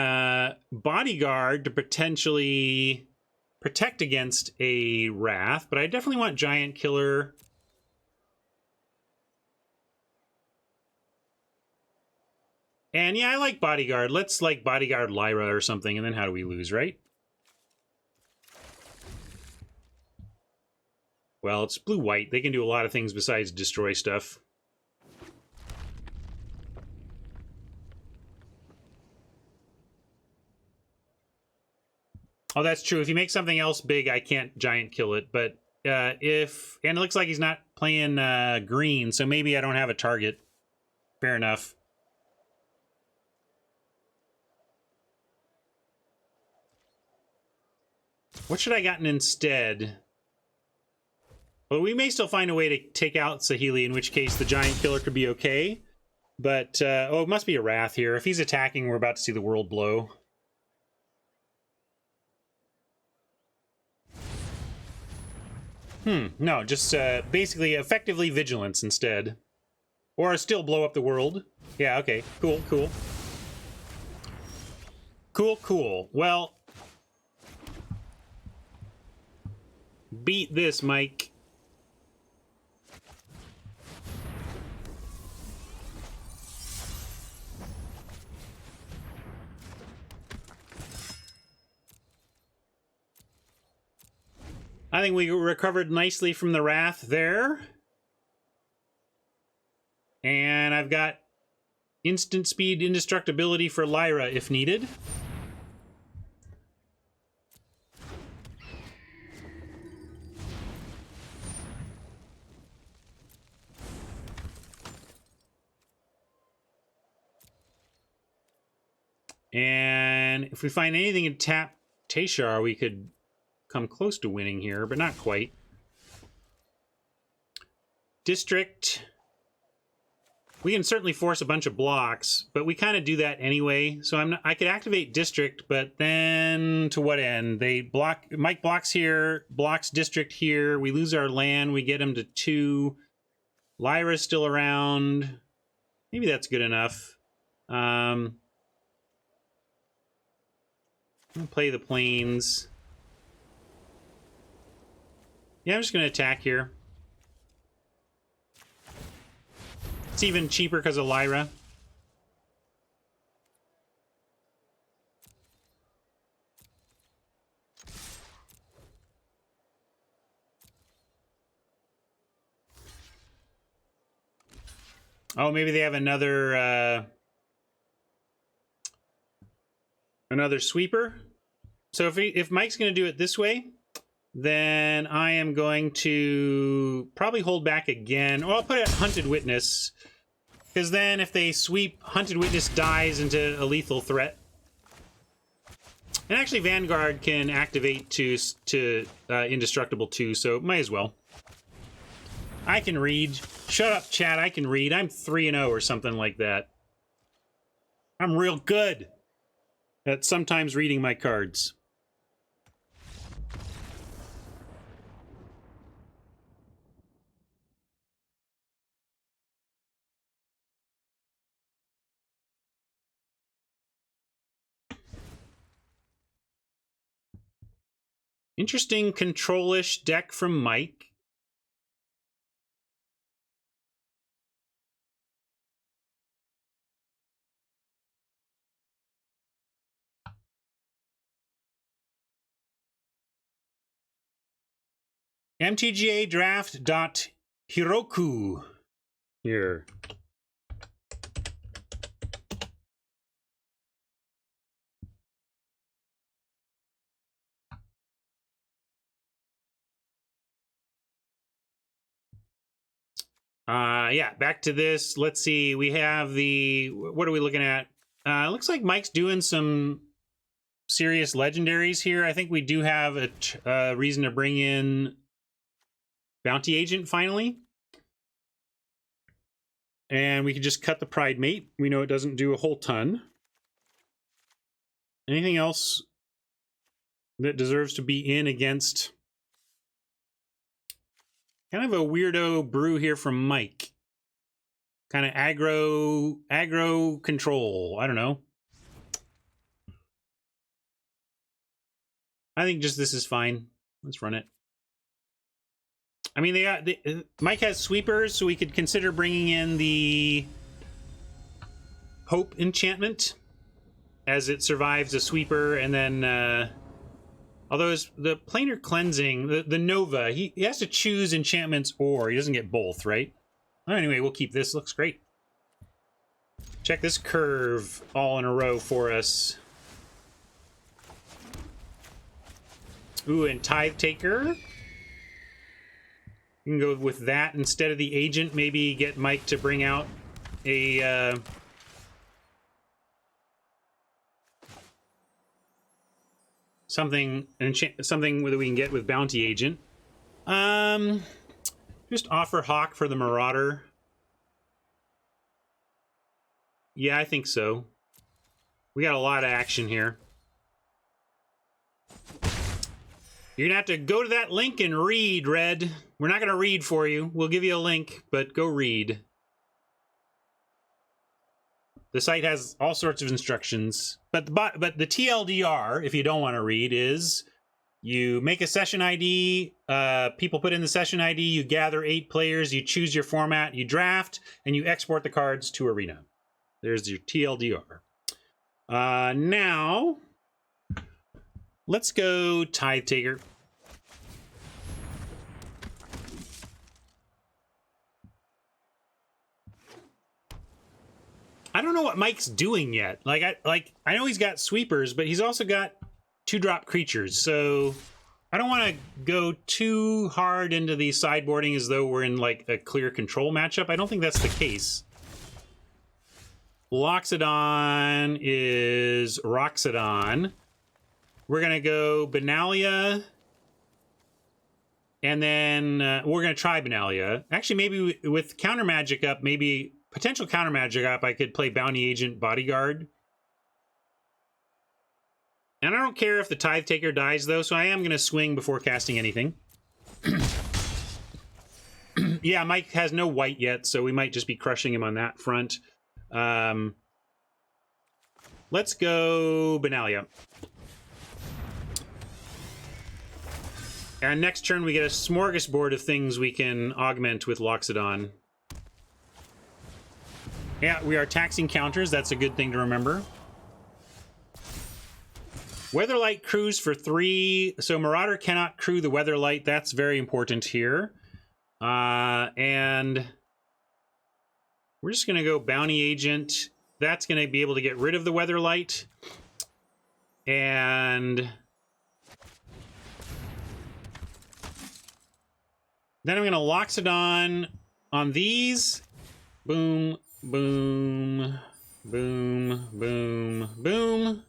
S1: Bodyguard to potentially protect against a Wrath, but I definitely want Giant Killer. And yeah, I like Bodyguard. Let's like Bodyguard Lyra or something, and then how do we lose, right? Well, it's blue-white. They can do a lot of things besides destroy stuff. Oh, that's true. If you make something else big, I can't giant kill it. But if... And it looks like he's not playing green, so maybe I don't have a target. Fair enough. What should I gotten instead? Well, we may still find a way to take out Saheeli, in which case the Giant Killer could be okay. But, oh, it must be a Wrath here. If he's attacking, we're about to see the world blow. No, just basically effectively Vigilance instead. Or still blow up the world. Yeah, okay. Cool, cool. Cool, cool. Well, beat this, Mike. I think we recovered nicely from the Wrath there. And I've got instant speed indestructibility for Lyra if needed. And if we find anything in tap Teshar, we could come close to winning here, but not quite. District. We can certainly force a bunch of blocks, but we kind of do that anyway. So I could activate District, but then to what end? They block. Mike blocks here, blocks District here. We lose our land. We get him to 2. Lyra's still around. Maybe that's good enough. I'm gonna play the plains. Yeah, I'm just going to attack here. It's even cheaper because of Lyra. Oh, maybe they have another sweeper. So if Mike's going to do it this way, then I am going to probably hold back again. Or I'll put a Hunted Witness. Because then if they sweep, Hunted Witness dies into a lethal threat. And actually Vanguard can activate to Indestructible too, so might as well. I can read. Shut up, chat, I can read. I'm 3-0 or something like that. I'm real good at sometimes reading my cards. Interesting control-ish deck from Mike. MTGA draft.hiroku here. Yeah, back to this. Let's see. We have the, what are we looking at? Looks like Mike's doing some serious legendaries here. I think we do have a reason to bring in Bounty Agent finally. And we can just cut the Pride Mate. We know it doesn't do a whole ton. Anything else that deserves to be in against? Kind of a weirdo brew here from Mike. Kind of aggro control. I don't know. I think just this is fine. Let's run it. I mean, Mike has sweepers, so we could consider bringing in the Hope enchantment as it survives a sweeper, and then although the planar cleansing, the Nova, he has to choose enchantments or he doesn't get both, right? Anyway, we'll keep this. Looks great. Check this curve all in a row for us. Ooh, and Tithe Taker. You can go with that instead of the agent. Maybe get Mike to bring out a something that we can get with Bounty Agent. Just offer Hawk for the Marauder. Yeah, I think so. We got a lot of action here. You're gonna have to go to that link and read, Red. We're not gonna read for you. We'll give you a link, but go read. The site has all sorts of instructions, but the TLDR, if you don't want to read, is you make a session ID, people put in the session ID, you gather 8 players, you choose your format, you draft, and you export the cards to Arena. There's your TLDR. Now, let's go Tithe Taker. I don't know what Mike's doing yet. I know he's got sweepers, but he's also got 2-drop creatures. So I don't want to go too hard into the sideboarding as though we're in like a clear control matchup. I don't think that's the case. Loxodon is Roxodon. We're going to go Benalia. And then we're going to try Benalia. Actually, maybe with counter magic up, maybe potential counter magic up, I could play Bounty Agent Bodyguard. And I don't care if the Tithe Taker dies, though, so I am going to swing before casting anything. Yeah, Mike has no white yet, so we might just be crushing him on that front. Let's go Benalia. And next turn, we get a smorgasbord of things we can augment with Loxodon. Yeah, we are taxing counters. That's a good thing to remember. Weatherlight crews for 3. So Marauder cannot crew the Weatherlight. That's very important here. And we're just going to go Bounty Agent. That's going to be able to get rid of the Weatherlight. And then I'm going to Loxodon on these. Boom, boom, boom, boom, boom.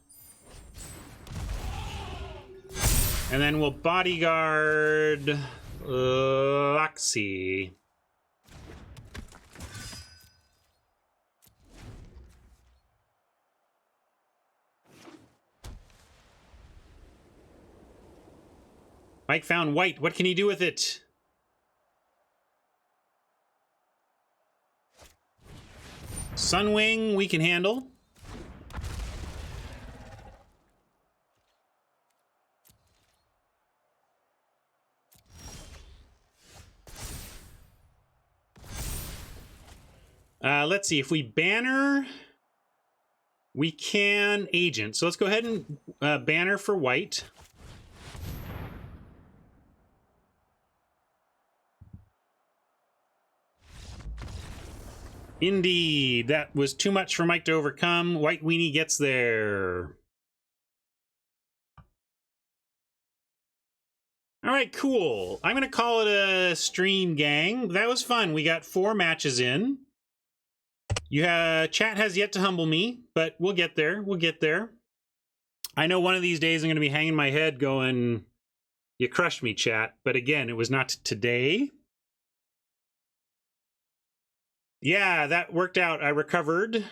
S1: And then we'll Bodyguard Loxy. Mike found white. What can he do with it? Sunwing, we can handle. Let's see. If we banner, we can agent. So let's go ahead and banner for white. Indeed, that was too much for Mike to overcome. White Weenie gets there. All right, cool. I'm going to call it a stream, gang. That was fun. We got 4 matches in. Chat has yet to humble me, but we'll get there. We'll get there. I know one of these days I'm going to be hanging my head going, you crushed me, chat. But again, it was not today. Yeah, that worked out. I recovered.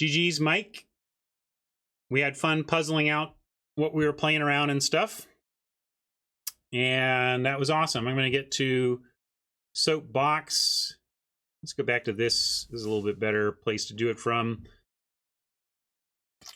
S1: GG's, Mike. We had fun puzzling out what we were playing around and stuff. And that was awesome. I'm going to get to Soapbox. Let's go back to this. This is a little bit better place to do it from.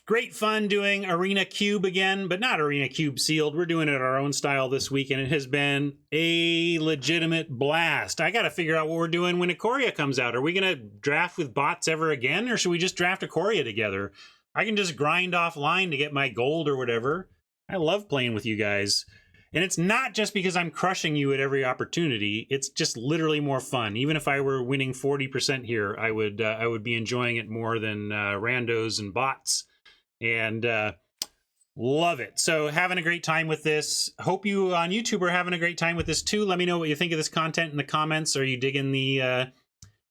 S1: Great fun doing Arena Cube again, but not Arena Cube sealed. We're doing it our own style this week, and it has been a legitimate blast. I got to figure out what we're doing when Ikoria comes out. Are we going to draft with bots ever again, or should we just draft Ikoria together? I can just grind offline to get my gold or whatever. I love playing with you guys. And it's not just because I'm crushing you at every opportunity. It's just literally more fun. Even if I were winning 40% here, I would be enjoying it more than randos and bots. And love it. So having a great time with this. Hope you on YouTube are having a great time with this too. Let me know what you think of this content in the comments. Are you digging the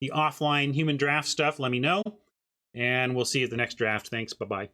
S1: offline human draft stuff? Let me know. And we'll see you at the next draft. Thanks. Bye-bye.